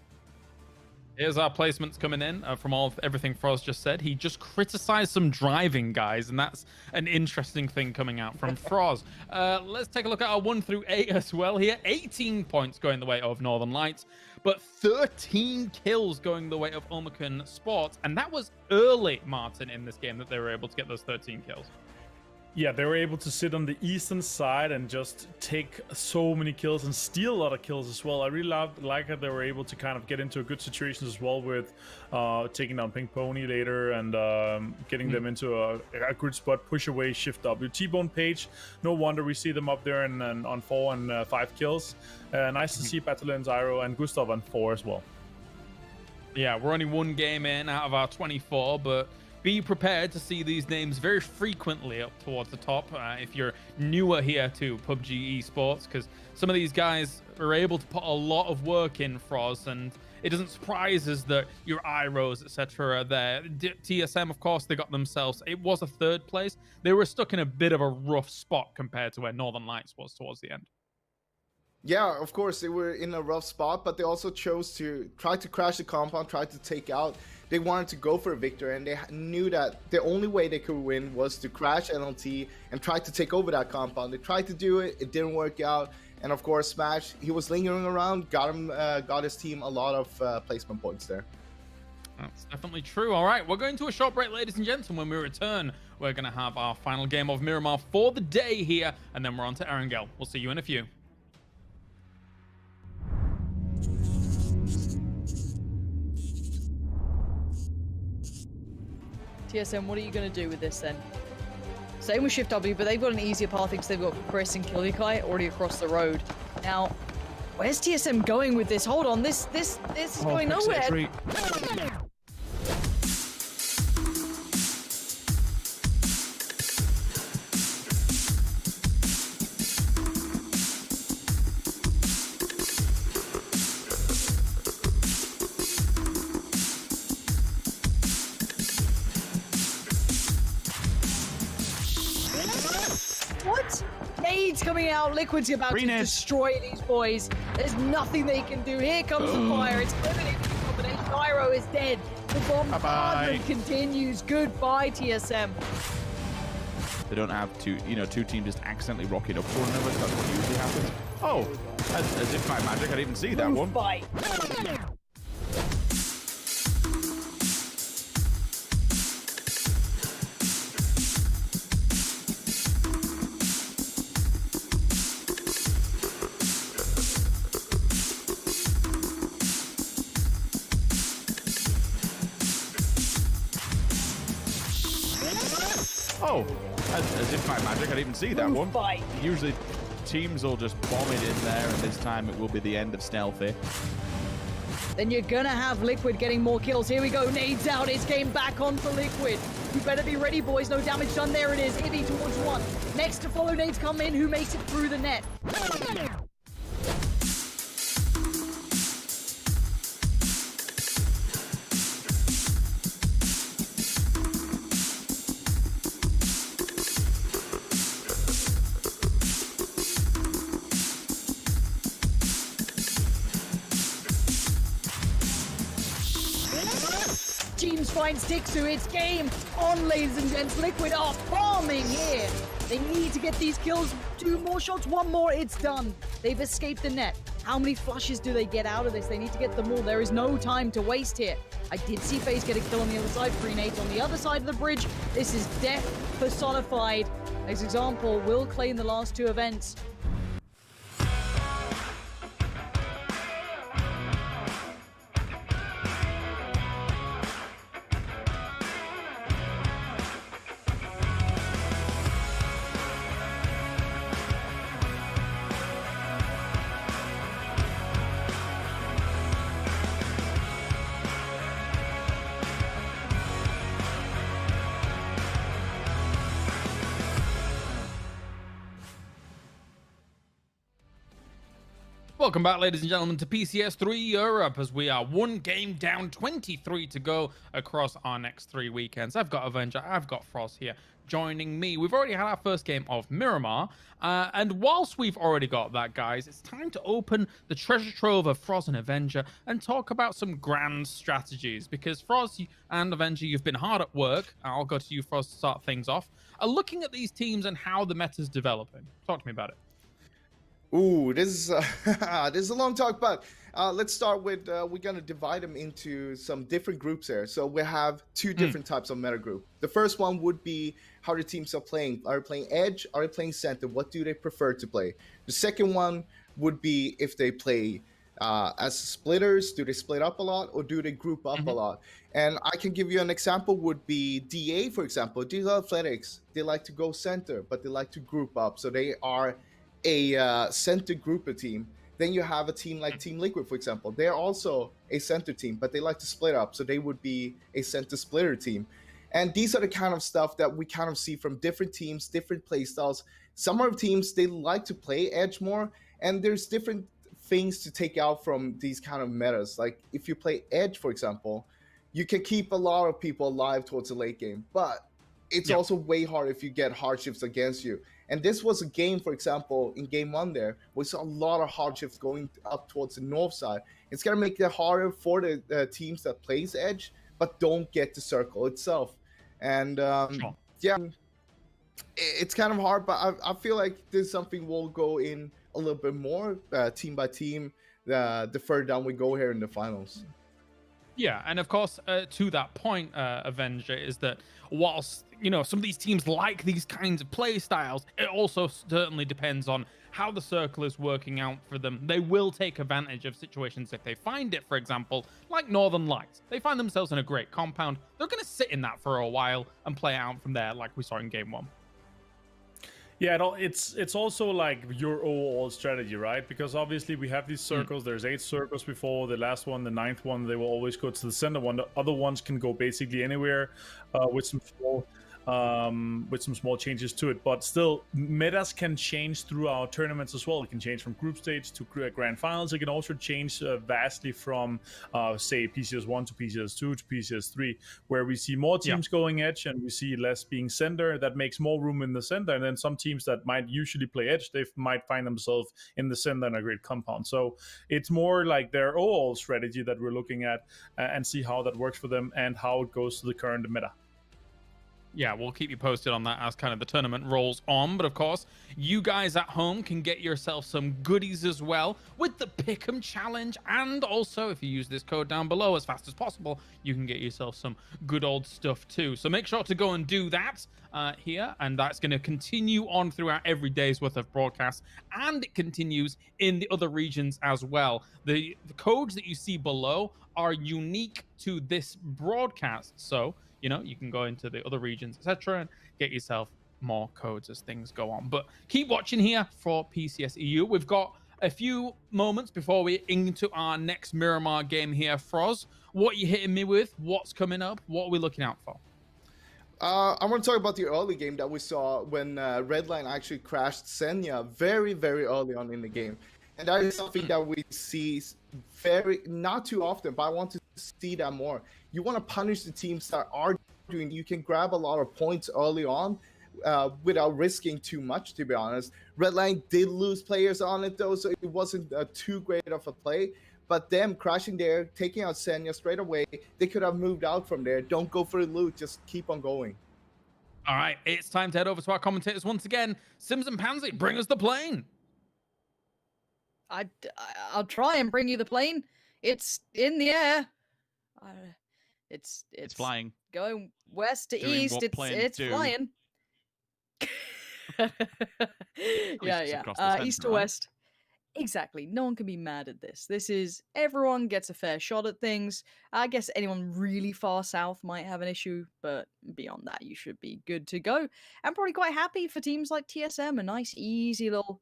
Here's our placements coming in from everything Frost just said. He just criticized some driving, guys, and that's an interesting thing coming out from Frost. Let's take a look at our 1 through 8 as well here. 18 points going the way of Northern Lights, but 13 kills going the way of Omicron Sports, and that was early, Martin, in this game that they were able to get those 13 kills. Yeah, they were able to sit on the eastern side and just take so many kills and steal a lot of kills as well. I really like how they were able to kind of get into a good situation as well with taking down Pink Pony later and getting them into a good spot, push away, shift W. T-Bone Page, no wonder we see them up there and on 4 and 5 kills. Nice to see Battle and Zyro and Gustav on 4 as well. Yeah, we're only 1 game in out of our 24, but be prepared to see these names very frequently up towards the top if you're newer here to PUBG Esports, because some of these guys are able to put a lot of work in, Froz, and it doesn't surprise us that your Iros, etc. are there. TSM, of course, they got themselves, it was a 3rd place. They were stuck in a bit of a rough spot compared to where Northern Lights was towards the end. Yeah, of course, they were in a rough spot, but they also chose to try to crash the compound, try to take out. They wanted to go for a victory, and they knew that the only way they could win was to crash NLT and try to take over that compound. They tried to do it, it didn't work out, and of course, Smash, he was lingering around, got his team a lot of placement points there. That's definitely true. All right, we're going to a short break, ladies and gentlemen. When we return, we're going to have our final game of Miramar for the day here, and then we're on to Erangel. We'll see you in a few. TSM, what are you going to do with this then? Same with Shift W, but they've got an easier path because they've got Chris and Killikai already across the road. Now, where's TSM going with this? Hold on, this is going nowhere. What? Nades coming out. Liquid's about to destroy these boys. There's nothing they can do. Here comes the fire. It's eliminating the combination. Pyro is dead. The bombardment continues. Goodbye, TSM. They don't have two teams just accidentally rocking up for one another. That's what usually happens. Oh, as if by magic, I didn't even see that one. Bye. Oh, as if by magic, I didn't even see that one. Usually teams will just bomb it in there, and this time it will be the end of Stealthy. then you're gonna have Liquid getting more kills. Here we go, nades out, it's game back on for Liquid. You better be ready, boys, no damage done, there it is. Ivy towards one. Next to follow nades come in, who makes it through the net? Teams find Stixu, it's game on, ladies and gents. Liquid are farming here. They need to get these kills. 2 more shots, 1 more, it's done. They've escaped the net. How many flushes do they get out of this? They need to get them all. There is no time to waste here. I did see FaZe get a kill on the other side. 3 nades on the other side of the bridge. This is death personified. As example, will claim the last 2 events. Welcome back, ladies and gentlemen, to PCS3 Europe, as we are 1 game down, 23 to go across our next 3 weekends. I've got Avenger, I've got Frost here joining me. We've already had our first game of Miramar, and whilst we've already got that, guys, it's time to open the treasure trove of Frost and Avenger and talk about some grand strategies, because Frost and Avenger, you've been hard at work. I'll go to you, Frost, to start things off. Looking at these teams and how the meta's developing. Talk to me about it. Ooh, this is this is a long talk, but let's start with we're gonna divide them into some different groups here. So we have 2 different types of meta group. The first one would be how the teams are playing. Are they playing edge? Are they playing center? What do they prefer to play? The second one would be if they play as splitters. Do they split up a lot, or do they group up a lot? And I can give you an example. Would be DA, for example. DA Athletics. They like to go center, but they like to group up. So they are a center grouper team. Then you have a team like Team Liquid, for example. They're also a center team, but they like to split up, so they would be a center splitter team. And these are the kind of stuff that we kind of see from different teams, different play styles. Some of the teams, they like to play edge more, and there's different things to take out from these kind of metas. Like if you play edge, for example, you can keep a lot of people alive towards the late game, but it's also way hard if you get hardships against you. And this was a game, for example, in game 1 there, we saw a lot of hardships going up towards the north side. It's going to make it harder for the teams that plays edge, but don't get the circle itself. And yeah, it's kind of hard, but I feel like this is something we'll go in a little bit more, team by team, the further down we go here in the finals. Yeah, and of course, to that point, Avenger, is that whilst, you know, some of these teams like these kinds of play styles, it also certainly depends on how the circle is working out for them. They will take advantage of situations if they find it, for example, like Northern Lights. They find themselves in a great compound. They're going to sit in that for a while and play out from there, like we saw in game 1. Yeah, it's also like your overall strategy, right? Because obviously we have these circles. There's 8 circles before. The last one, the 9th one, they will always go to the center one. The other ones can go basically anywhere with some small changes to it. But still, metas can change throughout tournaments as well. It can change from group stage to grand finals. It can also change vastly from, say, PCS1 to PCS2 to PCS3, where we see more teams going edge and we see less being center. That makes more room in the center. And then some teams that might usually play edge, they might find themselves in the center in a great compound. So it's more like their overall strategy that we're looking at and see how that works for them and how it goes to the current meta. Yeah, we'll keep you posted on that as kind of the tournament rolls on. But of course, you guys at home can get yourself some goodies as well with the Pick'em Challenge. And also, if you use this code down below as fast as possible, you can get yourself some good old stuff too. So make sure to go and do that here. And that's going to continue on throughout every day's worth of broadcasts. And it continues in the other regions as well. The codes that you see below are unique to this broadcast. So, you know, you can go into the other regions, etc., and get yourself more codes as things go on. But keep watching here for PCS EU. We've got a few moments before we into our next Miramar game here. Froz, what are you hitting me with? What's coming up? What are we looking out for? I want to talk about the early game that we saw when Redline actually crashed Senya very, very early on in the game. And that is something that we see not too often, but I want to see that more. You want to punish the teams that are doing, you can grab a lot of points early on without risking too much, to be honest. Redline did lose players on it though, so it wasn't too great of a play. But them crashing there, taking out Senya straight away, they could have moved out from there. Don't go for the loot, just keep on going. All right, it's time to head over to our commentators once again. Sims and Pansy, bring us the plane. I'll try and bring you the plane. It's in the air. It's flying. Going west to Doing east. what It's planes do. flying. Yeah. East to west. Exactly. No one can be mad at this. This is everyone gets a fair shot at things. I guess anyone really far south might have an issue, but beyond that, you should be good to go. I'm probably quite happy for teams like TSM. A nice, easy little,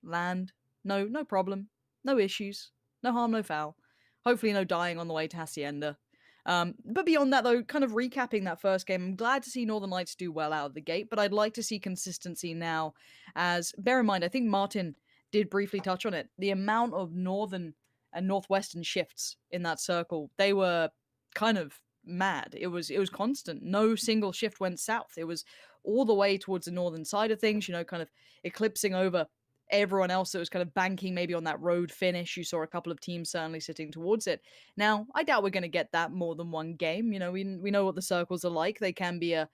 land. No problem. No issues. No harm, no foul. Hopefully no dying on the way to Hacienda. But beyond that, though, kind of recapping that first game, I'm glad to see Northern Lights do well out of the gate, but I'd like to see consistency now. As, bear in mind, I think Martin did briefly touch on it. The amount of northern and northwestern shifts in that circle, they were kind of mad. It was constant. No single shift went south. It was all the way towards the northern side of things, kind of eclipsing over everyone else that was kind of banking maybe on that road finish. You saw a couple of teams certainly sitting towards it. Now, I doubt we're going to get that more than one game. We know what the circles are like. They can be a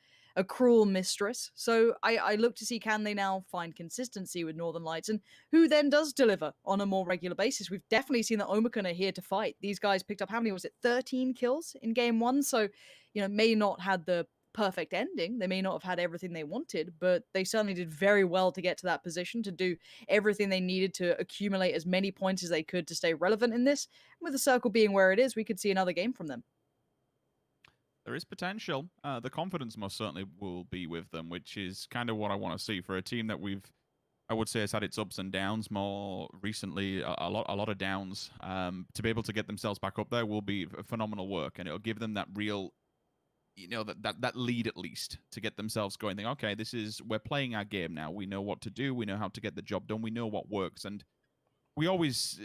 cruel mistress. So I look to see, can they now find consistency with Northern Lights, and who then does deliver on a more regular basis? We've definitely seen that Omicron are here to fight. These guys picked up, how many was it, 13 kills in game one? So, may not have the perfect ending. They may not have had everything they wanted, but they certainly did very well to get to that position, to do everything they needed to accumulate as many points as they could to stay relevant in this. With the circle being where it is, we could see another game from them. There is potential. The confidence most certainly will be with them, which is kind of what I want to see for a team that I would say has had its ups and downs more recently, a lot of downs. To be able to get themselves back up there will be phenomenal work, and it'll give them that real, that lead at least to get themselves going. Think, okay, we're playing our game now. We know what to do. We know how to get the job done. We know what works, and we always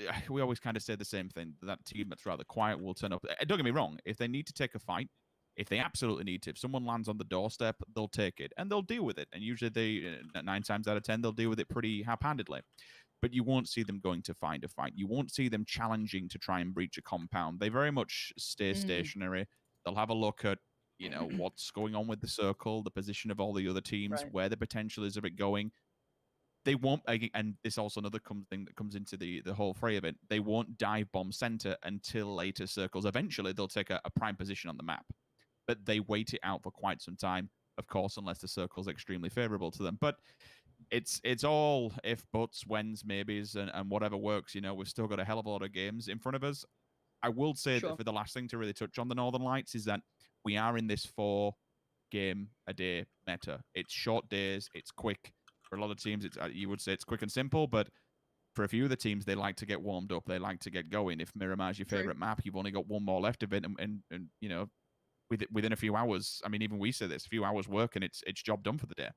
kind of say the same thing. That team that's rather quiet will turn up. Don't get me wrong. If they need to take a fight, if they absolutely need to, if someone lands on the doorstep, they'll take it and they'll deal with it. And usually 9 times out of 10, they'll deal with it pretty haphazardly. But you won't see them going to find a fight. You won't see them challenging to try and breach a compound. They very much stay stationary. They'll have a look at, what's going on with the circle, the position of all the other teams, where the potential is of it going. They won't, and this also another thing that comes into the whole fray of it, they won't dive bomb center until later circles. Eventually, they'll take a prime position on the map, but they wait it out for quite some time, of course, unless the circle's extremely favorable to them. But it's all if, buts, whens, maybes, and whatever works. We've still got a hell of a lot of games in front of us. I will say that for the last thing to really touch on the Northern Lights is that we are in this 4-game-a-day meta. It's short days, it's quick. For a lot of teams, you would say it's quick and simple, but for a few of the teams, they like to get warmed up. They like to get going. If Miramar's your favorite map, you've only got one more left of it, and within a few hours, I mean, even we say this, a few hours work, and it's job done for the day.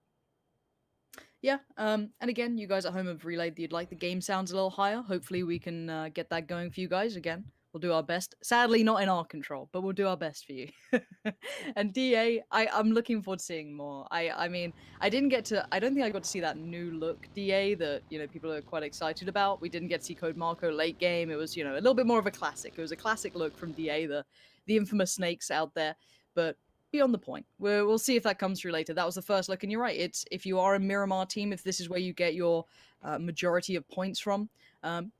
Yeah, and again, you guys at home have relayed that you'd like the game sounds a little higher. Hopefully we can get that going for you guys. Again, we'll do our best. Sadly, not in our control, but we'll do our best for you. And DA, I'm looking forward to seeing more. I mean, I don't think I got to see that new look DA that, people are quite excited about. We didn't get to see Code Marco late game. It was, a little bit more of a classic. It was a classic look from DA, the infamous snakes out there. But beyond the point, we'll see if that comes through later. That was the first look, and you're right. It's, if you are a Miramar team, if this is where you get your majority of points from,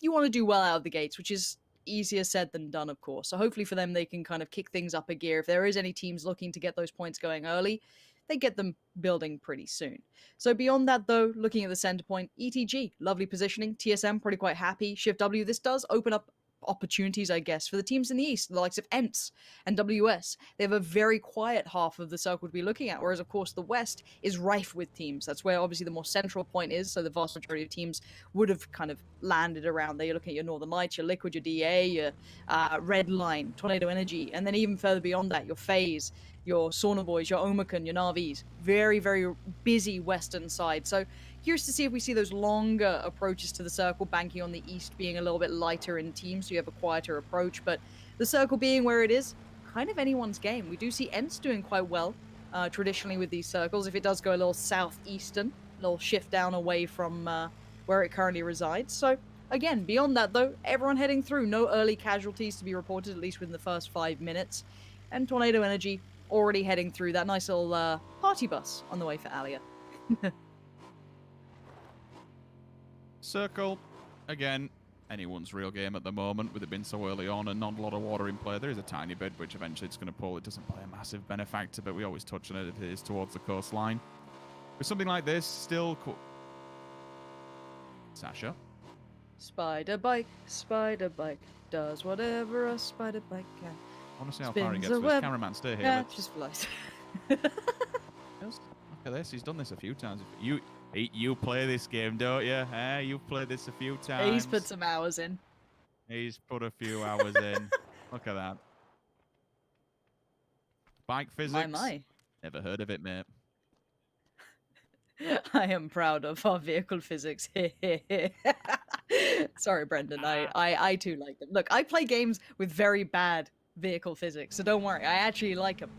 you want to do well out of the gates, which is easier said than done, of course. So hopefully for them, they can kind of kick things up a gear. If there is any teams looking to get those points going early, they get them building pretty soon. So beyond that, though, looking at the center point, ETG, lovely positioning. TSM, pretty quite happy. Shift W, this does open up opportunities, I guess, for the teams in the East, the likes of ENTS and WS. They have a very quiet half of the circle to be looking at, whereas, of course, the West is rife with teams. That's where, obviously, the more central point is, so the vast majority of teams would have kind of landed around there. You're looking at your Northern Lights, your Liquid, your DA, your Redline, Tornado Energy, and then even further beyond that, your FaZe, your Sauna Boys, your Omicron, your Navis. Very, very busy Western side. So curious to see if we see those longer approaches to the circle, banking on the East being a little bit lighter in teams, so you have a quieter approach. But the circle being where it is, kind of anyone's game. We do see ENTS doing quite well traditionally with these circles. If it does go a little southeastern, a little shift down away from where it currently resides. So again, beyond that though, everyone heading through. No early casualties to be reported, at least within the first 5 minutes. And Tornado Energy already heading through that nice little party bus on the way for Alia. Circle, again, anyone's real game at the moment, with it being so early on and not a lot of water in play. There is a tiny bit, which eventually it's going to pull. It doesn't play a massive benefactor, but we always touch on it if it is towards the coastline. With something like this, still cool. Sasha. Spider bike, does whatever a spider bike can. I want to see how far he gets with his cameraman. Stay here. Yeah, just flies. Look at this. He's done this a few times. You play this game, don't you? You've played this a few times. He's put some hours in. He's put a few hours in. Look at that. Bike physics. My. Never heard of it, mate. I am proud of our vehicle physics. Sorry, Brendan. I too like them. Look, I play games with very bad vehicle physics, so don't worry. I actually like them.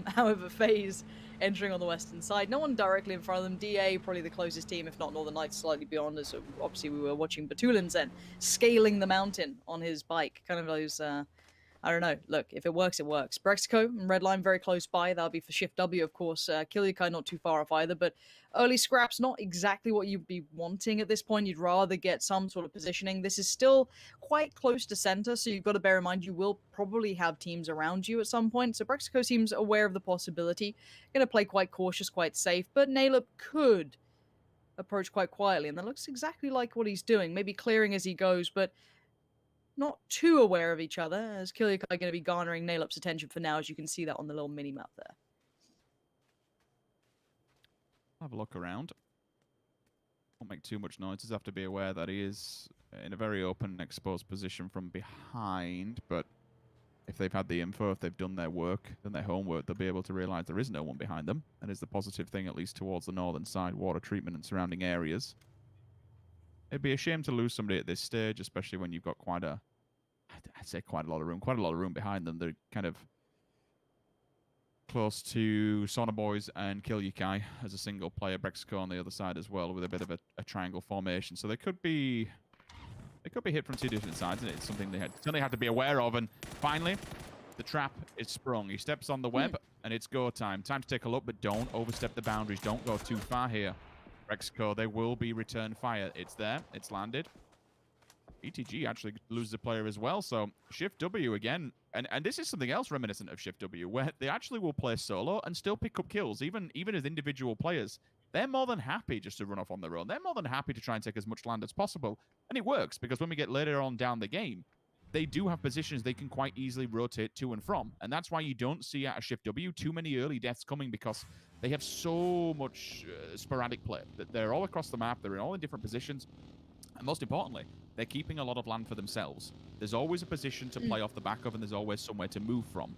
However, FaZe entering on the western side. No one directly in front of them. DA, probably the closest team, if not Northern Lights, slightly beyond us. So obviously, we were watching Batulin's then scaling the mountain on his bike. Kind of those, I don't know. Look, if it works, it works. Brexico and Redline very close by. That'll be for Shift W, of course. Kilyukai not too far off either, but early scraps, not exactly what you'd be wanting at this point. You'd rather get some sort of positioning. This is still quite close to center, so you've got to bear in mind you will probably have teams around you at some point. So Brexico seems aware of the possibility. Going to play quite cautious, quite safe, but Nailop could approach quite quietly, and that looks exactly like what he's doing. Maybe clearing as he goes, but not too aware of each other, as Kilyukai going to be garnering Nailop's attention for now, as you can see that on the little mini-map there. Have a look around. Won't make too much noise. Just have to be aware that he is in a very open and exposed position from behind, but if they've had the info, if they've done their work, done their homework, they'll be able to realize there is no one behind them. That is the positive thing, at least towards the northern side, water treatment and surrounding areas. It'd be a shame to lose somebody at this stage, especially when you've got quite a lot of room behind them. They're kind of close to Sauna Boys and Kilyukai as a single player, Brexico on the other side as well, with a bit of a triangle formation. So they could be hit from two different sides, and it's something they certainly have to be aware of. And finally, the trap is sprung. He steps on the web, and it's go time. Time to take a look, but don't overstep the boundaries. Don't go too far here. Brexico, there will be return fire. It's there. It's landed. ETG actually loses a player as well, so Shift W again. And this is something else reminiscent of Shift W, where they actually will play solo and still pick up kills, even as individual players. They're more than happy just to run off on their own. They're more than happy to try and take as much land as possible. And it works, because when we get later on down the game, they do have positions they can quite easily rotate to and from. And that's why you don't see out of Shift W too many early deaths coming, because they have so much sporadic play. They're all across the map. They're all in different positions. And most importantly, they're keeping a lot of land for themselves. There's always a position to play off the back of, and there's always somewhere to move from.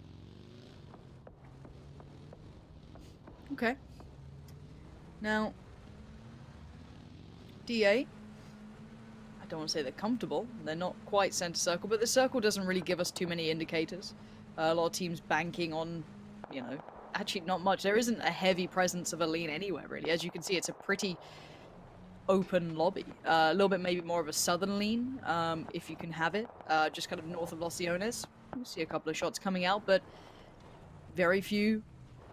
Okay. Now, DA, I don't want to say they're comfortable. They're not quite center circle, but the circle doesn't really give us too many indicators. A lot of teams banking on, you know, actually not much. There isn't a heavy presence of a lean anywhere, really. As you can see, it's a pretty open lobby. A little bit maybe more of a southern lean, if you can have it. Just kind of north of Los Leones. You see a couple of shots coming out, but very few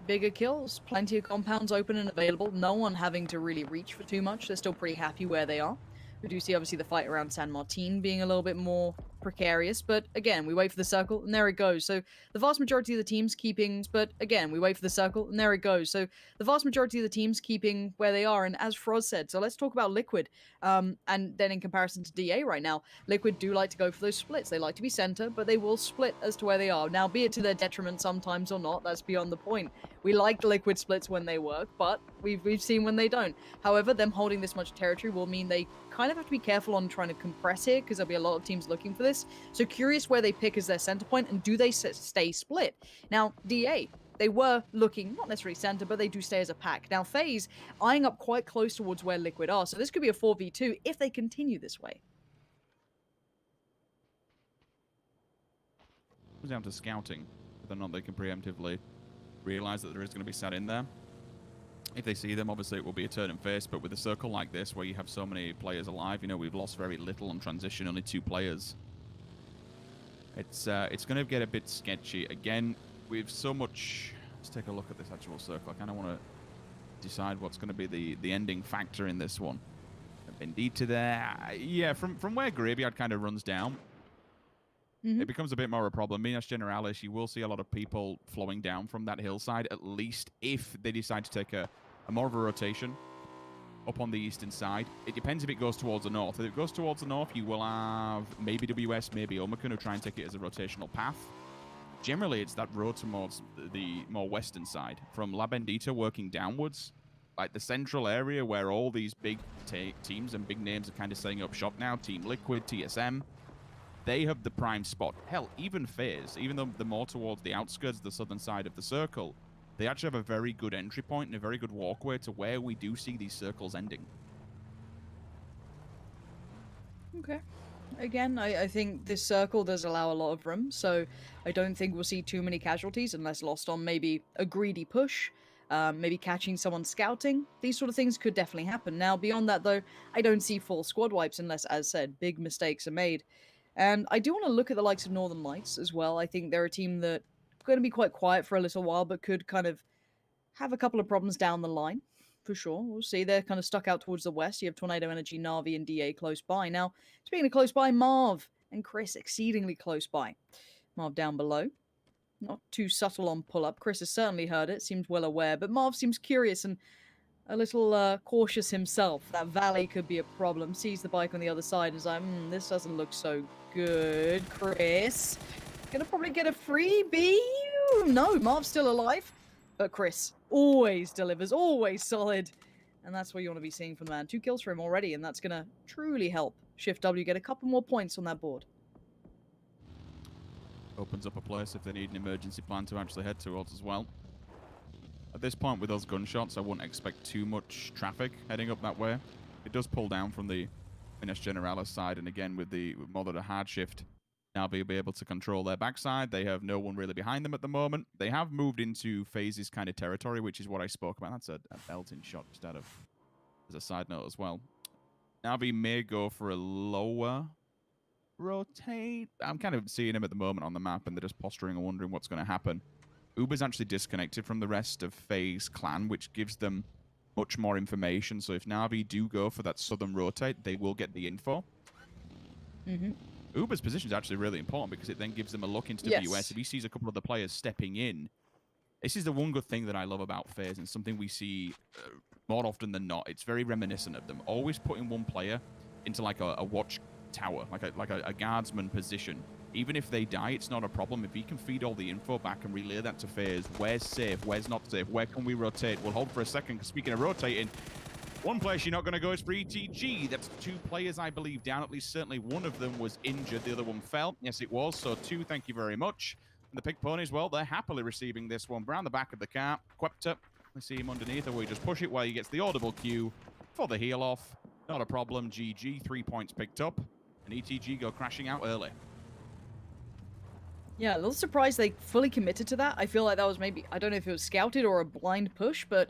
bigger kills. Plenty of compounds open and available. No one having to really reach for too much. They're still pretty happy where they are. We do see obviously the fight around San Martin being a little bit more precarious, but again, we wait for the circle, and there it goes. So the vast majority of the teams keeping, but again, we wait for the circle, and there it goes. So the vast majority of the teams keeping where they are, and as Froz said, so let's talk about Liquid. And then in comparison to DA right now, Liquid do like to go for those splits. They like to be center, but they will split as to where they are. Now, be it to their detriment sometimes or not, that's beyond the point. We like Liquid splits when they work, but we've seen when they don't. However, them holding this much territory will mean they kind of have to be careful on trying to compress here, because there'll be a lot of teams looking for this. So curious where they pick as their center point, and do they stay split? Now, DA, they were looking, not necessarily center, but they do stay as a pack. Now, FaZe eyeing up quite close towards where Liquid are, so this could be a 4v2 if they continue this way. It comes down to scouting, whether or not they can preemptively realize that there is going to be sat in there. If they see them, obviously it will be a turn and face, but with a circle like this, where you have so many players alive, you know, we've lost very little on transition, only 2 players. It's going to get a bit sketchy. Again, with so much... Let's take a look at this actual circle. I kind of want to decide what's going to be the ending factor in this one. Bendita there. Yeah, from where Graveyard kind of runs down, it becomes a bit more of a problem. Minas Generalis, you will see a lot of people flowing down from that hillside, at least if they decide to take a more of a rotation up on the eastern side. It depends if it goes towards the north. If it goes towards the north, you will have maybe WS, maybe Omicron, who try and take it as a rotational path. Generally, it's that road towards the more western side. From La Bendita working downwards, like the central area where all these big teams and big names are kind of setting up shop now, Team Liquid, TSM, they have the prime spot. Hell, even FaZe, even though they're more towards the outskirts, the southern side of the circle, they actually have a very good entry point and a very good walkway to where we do see these circles ending. Okay. Again, I think this circle does allow a lot of room, so I don't think we'll see too many casualties unless lost on maybe a greedy push, maybe catching someone scouting. These sort of things could definitely happen. Now, beyond that, though, I don't see full squad wipes unless, as said, big mistakes are made. And I do want to look at the likes of Northern Lights as well. I think they're a team that are going to be quite quiet for a little while, but could kind of have a couple of problems down the line, for sure. We'll see. They're kind of stuck out towards the west. You have Tornado Energy, Na'Vi, and DA close by. Now, speaking of close by, Marv and Chris exceedingly close by. Marv down below. Not too subtle on pull-up. Chris has certainly heard it, seems well aware, but Marv seems curious and a little cautious himself. That valley could be a problem. Sees the bike on the other side and is like, this doesn't look so good, Chris. Gonna probably get a freebie? No, Marv's still alive. But Chris always delivers, always solid. And that's what you want to be seeing from the man. 2 kills for him already, and that's gonna truly help Shift W get a couple more points on that board. Opens up a place if they need an emergency plan to actually head towards as well. At this point, with those gunshots, I wouldn't expect too much traffic heading up that way. It does pull down from the Minas Generalis side, and again, with more than a hard shift, now they'll be able to control their backside. They have no one really behind them at the moment. They have moved into FaZe's kind of territory, which is what I spoke about. That's a belting shot just out of, as a side note as well. Navi may go for a lower rotate. I'm kind of seeing him at the moment on the map, and they're just posturing and wondering what's going to happen. Uber's actually disconnected from the rest of FaZe clan, which gives them much more information. So if Navi do go for that southern rotate, they will get the info. Uber's position is actually really important because it then gives them a look into WS. If he sees a couple of the players stepping in, this is the one good thing that I love about FaZe, and something we see more often than not. It's very reminiscent of them. Always putting one player into like a watch tower, like a guardsman position. Even if they die, it's not a problem. If he can feed all the info back and relay that to FaZe, where's safe, where's not safe, where can we rotate? We'll hold for a second, because speaking of rotating, one place you're not going to go is for ETG. That's 2 players, I believe, down. At least certainly one of them was injured. The other one fell. Yes, it was. So 2, thank you very much. And the Pig Ponies, well, they're happily receiving this one. Around the back of the car. Quepta, we see him underneath, or we just push it while he gets the audible cue for the heal off. Not a problem. GG, 3 points picked up. And ETG go crashing out early. Yeah, a little surprised they fully committed to that. I feel like that was maybe, I don't know if it was scouted or a blind push, but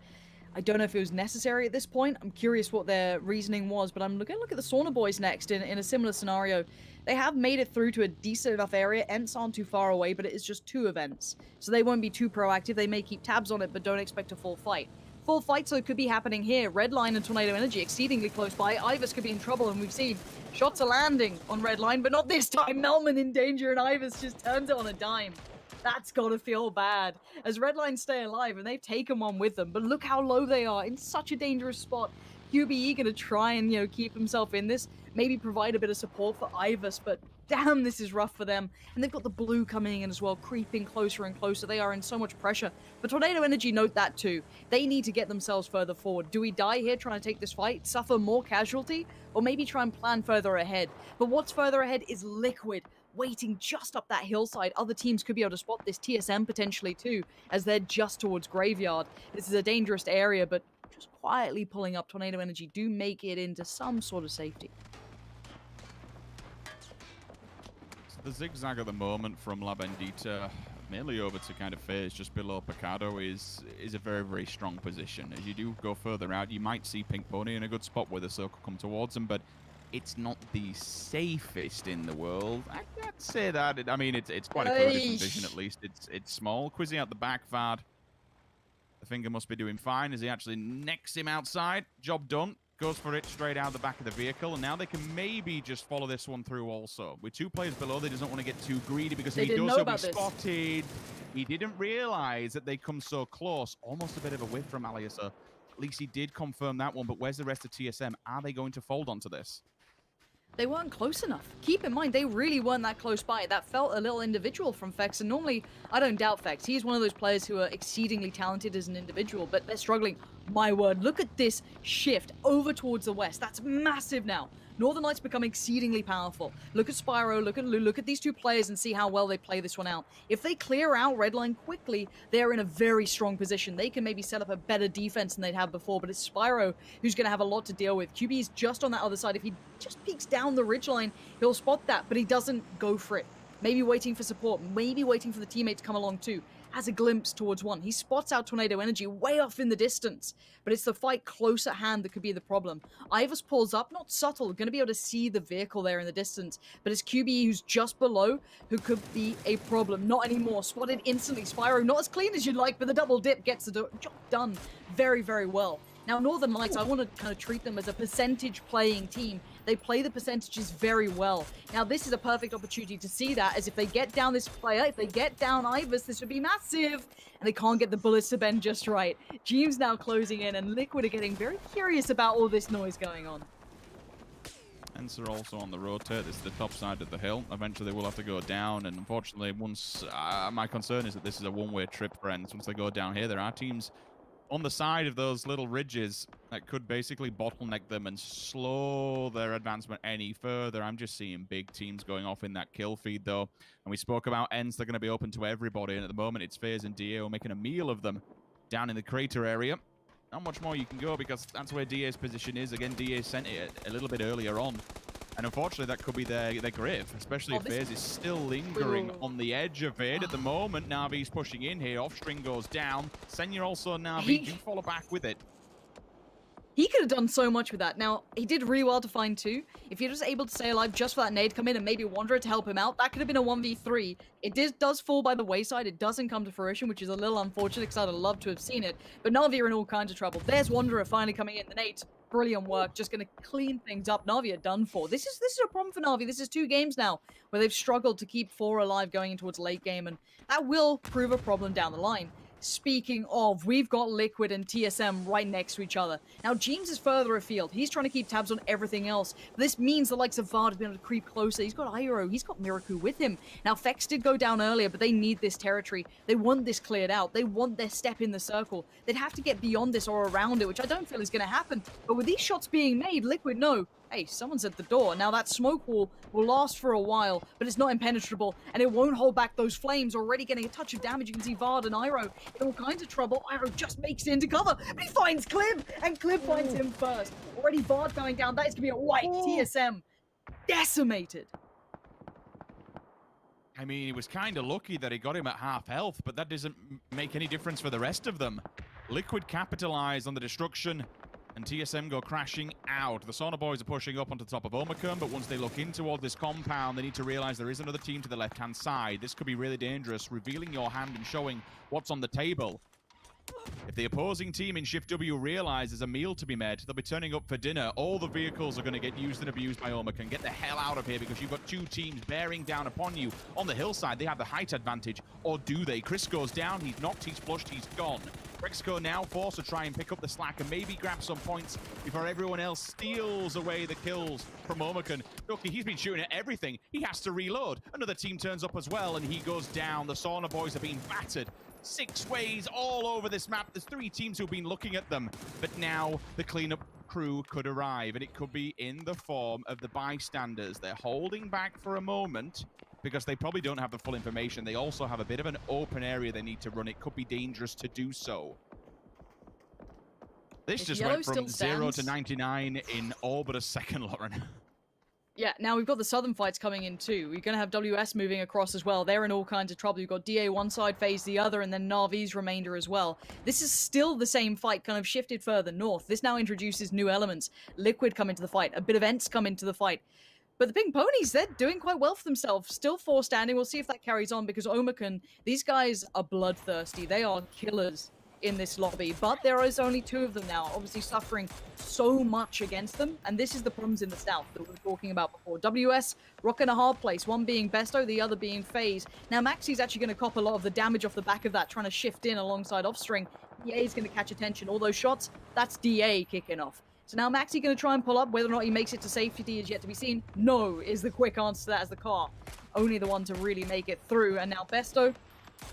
I don't know if it was necessary at this point. I'm curious what their reasoning was, but I'm looking at the Sauna Boys next in a similar scenario. They have made it through to a decent enough area. Ents aren't too far away, but it is just 2 events. So they won't be too proactive. They may keep tabs on it, but don't expect a full fight. Full fight, so it could be happening here. Redline and Tornado Energy exceedingly close by. Ivers could be in trouble, and we've seen shots are landing on Redline, but not this time. Melman in danger, and Ivers just turns it on a dime. That's gotta feel bad, as Redline stay alive, and they've taken one with them, but look how low they are, in such a dangerous spot. QBE gonna try and, you know, keep himself in this, maybe provide a bit of support for Ivers, but damn, this is rough for them. And they've got the blue coming in as well, creeping closer and closer. They are in so much pressure. But Tornado Energy note that too. They need to get themselves further forward. Do we die here trying to take this fight, suffer more casualty, or maybe try and plan further ahead? But what's further ahead is Liquid, waiting just up that hillside. Other teams could be able to spot this TSM potentially too, as they're just towards Graveyard. This is a dangerous area, but just quietly pulling up, Tornado Energy do make it into some sort of safety. So the zigzag at the moment from La Bendita, mainly over to kind of phase just below Picado, is a very, very strong position. As you do go further out, you might see Pink Pony in a good spot where the circle come towards them, but it's not the safest in the world. I'd say that. I mean, it's quite a clear different vision at least. It's small. Quizzy out the back, Vad. The finger must be doing fine as he actually necks him outside. Job done. Goes for it straight out the back of the vehicle, and now they can maybe just follow this one through also. With 2 players below, they doesn't want to get too greedy because if he does, he'll be spotted. He didn't realize that they come so close. Almost a bit of a whiff from Alias. At least he did confirm that one, but where's the rest of TSM? Are they going to fold onto this? They weren't close enough. Keep in mind, they really weren't that close by. That felt a little individual from Fex, and normally, I don't doubt Fex. He's one of those players who are exceedingly talented as an individual, but they're struggling. My word, look at this shift over towards the west. That's massive now. Northern Lights become exceedingly powerful. Look at Spyro, look at Lou, look at these 2 players and see how well they play this one out. If they clear out Redline quickly, they're in a very strong position. They can maybe set up a better defense than they'd have before, but it's Spyro who's going to have a lot to deal with. QB is just on that other side. If he just peeks down the ridgeline, he'll spot that, but he doesn't go for it. Maybe waiting for support, maybe waiting for the teammate to come along too. Has a glimpse towards one. He spots out Tornado Energy way off in the distance, but it's the fight close at hand that could be the problem. Ivers pulls up, not subtle, going to be able to see the vehicle there in the distance, but it's QBE who's just below who could be a problem. Not anymore. Spotted instantly. Spyro, not as clean as you'd like, but the double dip gets the job done very, very well. Now, Northern Lights, I want to kind of treat them as a percentage playing team. They play the percentages very well. Now, this is a perfect opportunity to see that, as if they get down this player, if they get down Ivers, this would be massive. And they can't get the bullets to bend just right. Jeems now closing in, and Liquid are getting very curious about all this noise going on. Hence are also on the rotate. This is the top side of the hill. Eventually, they will have to go down, and unfortunately, once my concern is that this is a one-way trip, friends. Once they go down here, there are teams on the side of those little ridges that could basically bottleneck them and slow their advancement any further. I'm just seeing big teams going off in that kill feed, though. And we spoke about ends. They're going to be open to everybody. And at the moment, it's FaZe and DAO making a meal of them down in the crater area. Not much more you can go because that's where DA's position is. Again, DA sent it a little bit earlier on. And unfortunately, that could be their grave, especially if FaZe is still lingering on the edge of it. At the moment, Navi's pushing in here. Offstring goes down. Senya also, Navi, do follow back with it. He could have done so much with that. Now, he did really well to find 2. If you're just able to stay alive just for that nade come in and maybe Wanderer to help him out, that could have been a 1v3. It does fall by the wayside. It doesn't come to fruition, which is a little unfortunate because I'd have loved to have seen it. But Navi are in all kinds of trouble. There's Wanderer finally coming in. The nade, brilliant work. Just going to clean things up. Navi are done for. This is a problem for Navi. This is 2 games now where they've struggled to keep 4 alive going in towards late game, and that will prove a problem down the line. Speaking of, we've got Liquid and TSM right next to each other. Now, Jeems is further afield. He's trying to keep tabs on everything else. This means the likes of Vard have been able to creep closer. He's got Iroh. He's got Miraku with him. Now, Fex did go down earlier, but they need this territory. They want this cleared out. They want their step in the circle. They'd have to get beyond this or around it, which I don't feel is going to happen. But with these shots being made, Liquid know, hey, someone's at the door. Now, that smoke wall will last for a while, but it's not impenetrable, and it won't hold back those flames. Already getting a touch of damage. You can see Vard and Iroh in all kinds of trouble. Iroh just makes it into cover, but he finds Clib, and Clib finds him first. Already Vard going down. That is going to be a white. TSM decimated. I mean, he was kind of lucky that he got him at half health, but that doesn't make any difference for the rest of them. Liquid capitalized on the destruction, and TSM go crashing out. The Sauna boys are pushing up onto the top of Omicron, but once they look in toward this compound, they need to realize there is another team to the left-hand side. This could be really dangerous, revealing your hand and showing what's on the table. If the opposing team in Shift W realize there's a meal to be made, they'll be turning up for dinner. All the vehicles are going to get used and abused by Omakan. Get the hell out of here, because you've got two teams bearing down upon you. On the hillside, they have the height advantage, or do they? Chris goes down, he's knocked, he's flushed, he's gone. Rexco now forced to try and pick up the slack and maybe grab some points before everyone else steals away the kills from Omakan. Look, he's been shooting at everything. He has to reload. Another team turns up as well, and he goes down. The Sauna boys are being battered 6 ways all over this map. There's 3 teams who've been looking at them, but now the cleanup crew could arrive, and it could be in the form of the bystanders. They're holding back for a moment because they probably don't have the full information. They also have a bit of an open area they need to run. It could be dangerous to do so. This just went from 0 to 99 in all but a second, Lauren. Yeah, now we've got the Southern fights coming in too. We're going to have WS moving across as well. They're in all kinds of trouble. You've got DA one side, FaZe the other, and then Na'Vi's remainder as well. This is still the same fight, kind of shifted further north. This now introduces new elements. Liquid come into the fight. A bit of Ents come into the fight. But the Pink Ponies, they're doing quite well for themselves. Still 4 standing. We'll see if that carries on, because Omakan, these guys are bloodthirsty. They are killers in this lobby, but there is only 2 of them now, obviously suffering so much against them, and this is the problems in the south that we were talking about before. WS rocking a hard place, one being Besto, the other being FaZe. Now Maxi's actually going to cop a lot of the damage off the back of that, trying to shift in alongside Offstring. DA is going to catch attention. All those shots, that's DA kicking off. So now Maxi going to try and pull up. Whether or not he makes it to safety is yet to be seen. No is the quick answer to that, as the car only the one to really make it through. And now Besto,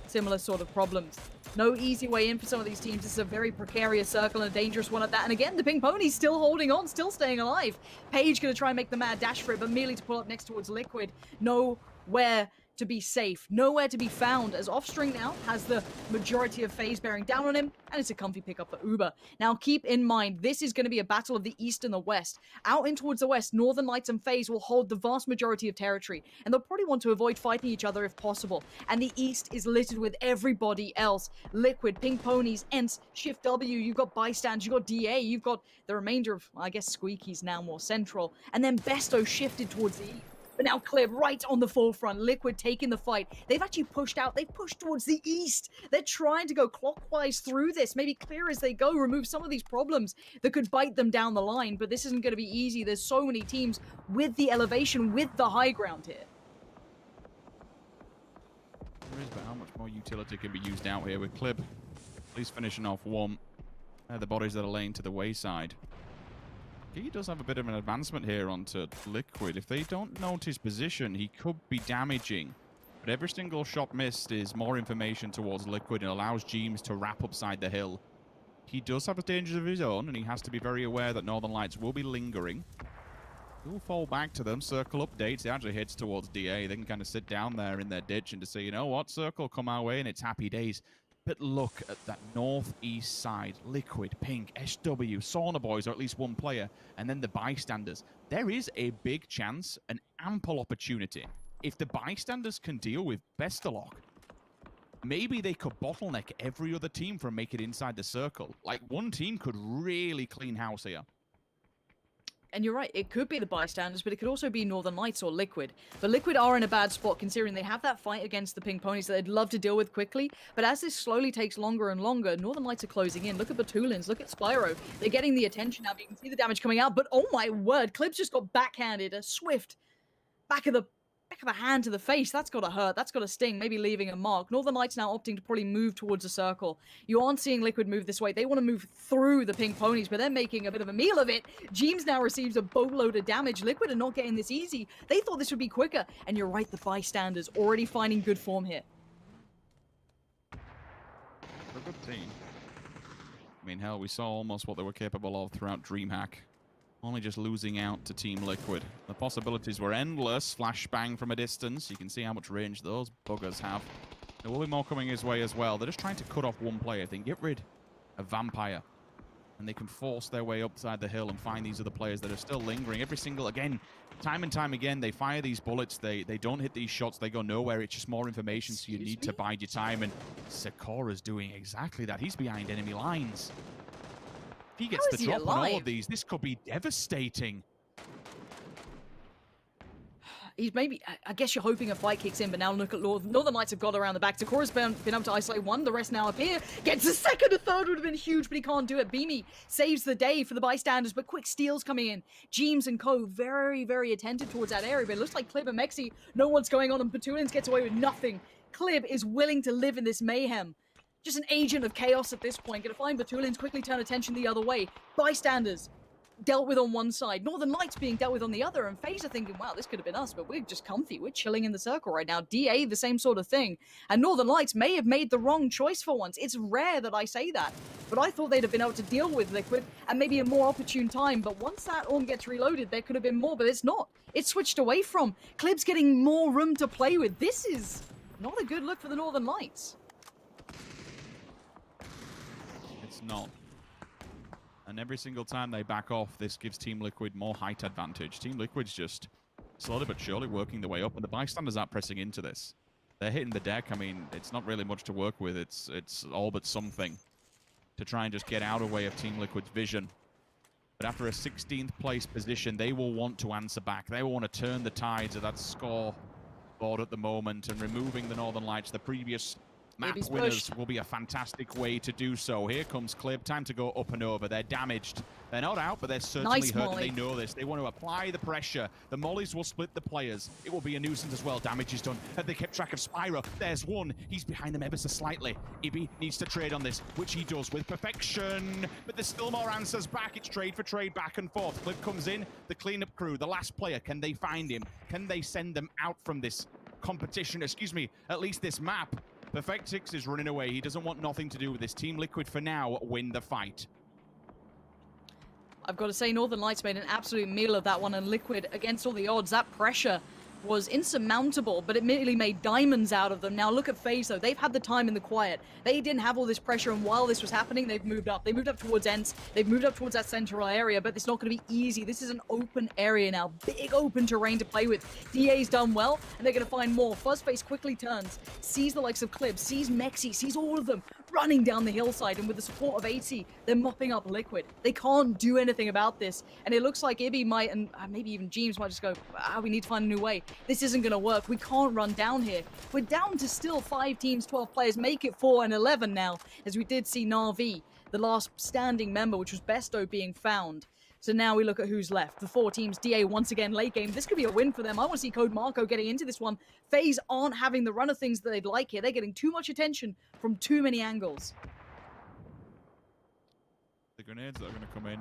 similar sort of problems. No easy way in for some of these teams. This is a very precarious circle and a dangerous one at that. And again, the Pink Ponies still holding on, still staying alive. Paige going to try and make the mad dash for it, but merely to pull up next towards Liquid. Nowhere to be safe, nowhere to be found, as Offstring now has the majority of FaZe bearing down on him, and it's a comfy pickup for Uber. Now keep in mind, this is going to be a battle of the east and the west. Out in towards the west, Northern Lights and FaZe will hold the vast majority of territory, and they'll probably want to avoid fighting each other if possible. And the east is littered with everybody else. Liquid, Pink Ponies, Ents, Shift W, you've got Bystanders, you've got DA, you've got the remainder of, I guess, Squeaky's now more central, and then Besto shifted towards the east. But now Clib right on the forefront. Liquid taking the fight. They've actually pushed out. They've pushed towards the east. They're trying to go clockwise through this. Maybe clear as they go. Remove some of these problems that could bite them down the line. But this isn't going to be easy. There's so many teams with the elevation, with the high ground here. There is, but how much more utility can be used out here with Clib? At least finishing off one. The bodies that are laying to the wayside. He does have a bit of an advancement here onto Liquid. If they don't note his position, he could be damaging. But every single shot missed is more information towards Liquid and allows Jeems to wrap upside the hill. He does have dangers of his own, and he has to be very aware that Northern Lights will be lingering. He'll fall back to them. Circle updates. He actually heads towards DA. They can kind of sit down there in their ditch and to say, you know what, Circle, come our way, and it's happy days. But look at that northeast side. Liquid, Pink, SW, Sauna Boys, or at least one player, and then the bystanders. There is a big chance, an ample opportunity. If the bystanders can deal with Bestalok, maybe they could bottleneck every other team from making it inside the circle. Like, one team could really clean house here. And you're right, it could be the bystanders, but it could also be Northern Lights or Liquid. But Liquid are in a bad spot, considering they have that fight against the Pink Ponies that they'd love to deal with quickly. But as this slowly takes longer and longer, Northern Lights are closing in. Look at Batulins, look at Spyro. They're getting the attention now, but you can see the damage coming out. But oh my word, Clib's just got backhanded. A swift back of a hand to the face. That's got to hurt. That's got to sting, maybe leaving a mark. Northern Lights now opting to probably move towards a circle. You aren't seeing Liquid move this way. They want to move through the Pink Ponies, but they're making a bit of a meal of it. Jeems now receives a boatload of damage. Liquid are not getting this easy. They thought this would be quicker. And you're right, the bystanders already finding good form here. A good team. I mean, hell, we saw almost what they were capable of throughout DreamHack. Only just losing out to Team Liquid. The possibilities were endless. Flashbang from a distance. You can see how much range those buggers have. There will be more coming his way as well. They're just trying to cut off one player. They can get rid of Vampire. And they can force their way upside the hill and find these other players that are still lingering. Every single, again, time and time again, they fire these bullets. They don't hit these shots. They go nowhere. It's just more information, so you need to bide your time. And Sakura's doing exactly that. He's behind enemy lines. If he gets the drop on all of these, this could be devastating. he's maybe, I guess you're hoping a fight kicks in, but now look at Northern Lights have got around the back. Takora's been able to isolate one, the rest now appear. Gets a second, a third would have been huge, but he can't do it. Beamy saves the day for the bystanders, but quick steals coming in. Jeems and Co. very, very attentive towards that area, but it looks like Clib and Mexi know what's going on, and Petulins gets away with nothing. Clib is willing to live in this mayhem. Just an agent of chaos at this point. Gonna find Petulins, quickly turn attention the other way. Bystanders dealt with on one side, Northern Lights being dealt with on the other, and FaZe are thinking, wow, this could have been us, but we're just comfy. We're chilling in the circle right now. DA, the same sort of thing. And Northern Lights may have made the wrong choice for once. It's rare that I say that, but I thought they'd have been able to deal with Liquid at maybe a more opportune time, but once that orb gets reloaded, there could have been more, but it's not. It's switched away from. Clib's getting more room to play with. This is not a good look for the Northern Lights. It's not. And every single time they back off, this gives Team Liquid more height advantage. Team Liquid's just slowly but surely working their way up, and the bystanders aren't pressing into this. They're hitting the deck. I mean, it's not really much to work with. It's all but something to try and just get out of the way of Team Liquid's vision. But after a 16th place position, they will want to answer back. They will want to turn the tides of that score board at the moment, and removing the Northern Lights, the previous map winners, will be a fantastic way to do so. Here comes Clib. Time to go up and over. They're damaged. They're not out, but they're certainly hurt, and they know this. They want to apply the pressure. The mollies will split the players. It will be a nuisance as well. Damage is done. Have they kept track of Spyro? There's one. He's behind them ever so slightly. Ibi needs to trade on this, which he does with perfection. But there's still more answers back. It's trade for trade, back and forth. Clib comes in. The cleanup crew, the last player. Can they find him? Can they send them out from this competition? Excuse me, at least this map. Perfectix is running away. He doesn't want nothing to do with this. Team Liquid, for now, win the fight. I've got to say, Northern Lights made an absolute meal of that one, and Liquid, against all the odds, that pressure was insurmountable, but it merely made diamonds out of them. Now look at FaZe though. They've had the time in the quiet. They didn't have all this pressure, and while this was happening, they've moved up. They moved up towards Ents. They've moved up towards that central area, but it's not going to be easy. This is an open area now. Big open terrain to play with. DA's done well, and they're going to find more. Fuzzface quickly turns, sees the likes of Clib, sees Mexi, sees all of them running down the hillside, and with the support of 80, they're mopping up Liquid. They can't do anything about this, and it looks like Ibi might, and maybe even Jeems might just go, we need to find a new way. This isn't going to work. We can't run down here. We're down to still 5 teams, 12 players, make it 4 and 11 now, as we did see Na'Vi, the last standing member, which was Besto, being found. So now we look at who's left. The 4 teams, DA once again late game. This could be a win for them. I want to see Code Marco getting into this one. FaZe aren't having the run of things that they'd like here. They're getting too much attention from too many angles. The grenades that are going to come in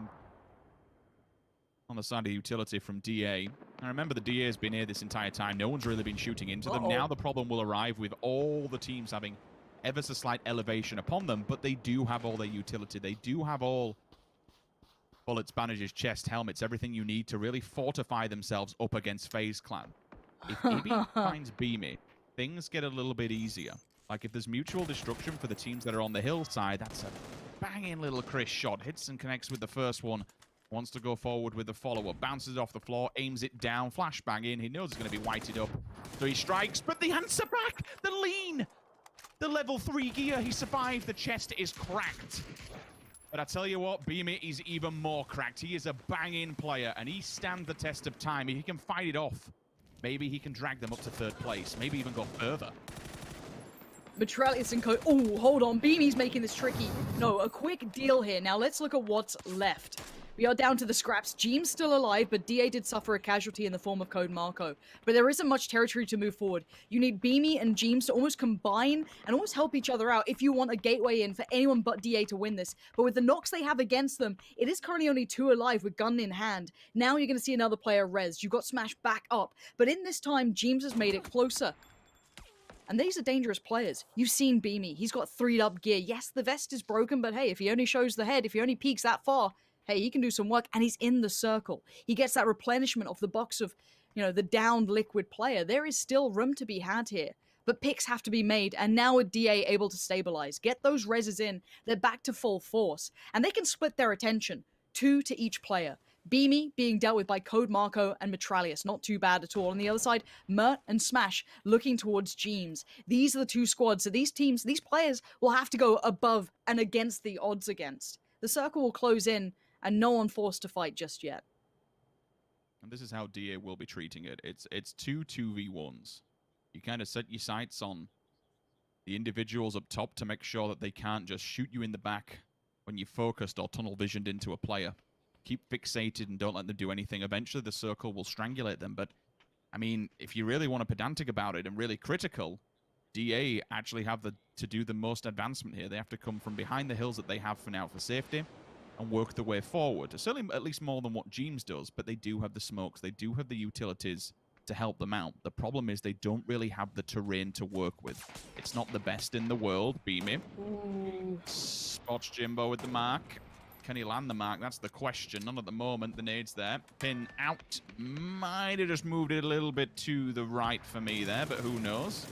on the side of utility from DA. And remember, the DA has been here this entire time. No one's really been shooting into them. Now the problem will arrive with all the teams having ever so slight elevation upon them, but they do have all their utility. They do have all bullets, bandages, chest, helmets, everything you need to really fortify themselves up against FaZe Clan. If Ibi finds Beamy, things get a little bit easier. Like if there's mutual destruction for the teams that are on the hillside, that's a banging little Chris shot. Hits and connects with the first one. Wants to go forward with the follow-up. Bounces off the floor, aims it down, flashbang in. He knows it's going to be whited up. So he strikes, but the answer back! The lean! The level 3 gear, he survived. The chest is cracked. But I tell you what, Beamy is even more cracked. He is a banging player, and he stands the test of time. If he can fight it off, maybe he can drag them up to 3rd place, maybe even go further. Mitralis and Co. Oh, hold on. Beamy's making this tricky. No, a quick deal here. Now let's look at what's left. We are down to the scraps. Jeem's still alive, but DA did suffer a casualty in the form of Code Marco. But there isn't much territory to move forward. You need Beamy and Jeems to almost combine and almost help each other out if you want a gateway in for anyone but DA to win this. But with the knocks they have against them, it is currently only 2 alive with gun in hand. Now you're going to see another player res. You've got Smash back up. But in this time, Jeems has made it closer. And these are dangerous players. You've seen Beamy. He's got 3'd up gear. Yes, the vest is broken, but hey, if he only shows the head, if he only peeks that far, hey, he can do some work, and he's in the circle. He gets that replenishment of the box of, the downed Liquid player. There is still room to be had here, but picks have to be made, and now with DA able to stabilize, get those reses in, they're back to full force, and they can split their attention, 2 to each player. Beamy being dealt with by Code Marco and Mitralis, not too bad at all. On the other side, Mert and Smash looking towards Jeems. These are the 2 squads, so these teams, these players will have to go above and against the odds against. The circle will close in, and no one forced to fight just yet. And this is how DA will be treating it. It's 2-2v1s. You kind of set your sights on the individuals up top to make sure that they can't just shoot you in the back when you're focused or tunnel visioned into a player. Keep fixated and don't let them do anything. Eventually the circle will strangulate them. But, I mean, if you really want to pedantic about it and really critical, DA actually have to do the most advancement here. They have to come from behind the hills that they have for now for safety and work the way forward. Certainly at least more than what Jeems does, but they do have the smokes. They do have the utilities to help them out. The problem is they don't really have the terrain to work with. It's not the best in the world. Beamy. Spots Jimbo with the mark. Can he land the mark? That's the question. None at the moment. The nade's there. Pin out. Might have just moved it a little bit to the right for me there, but who knows?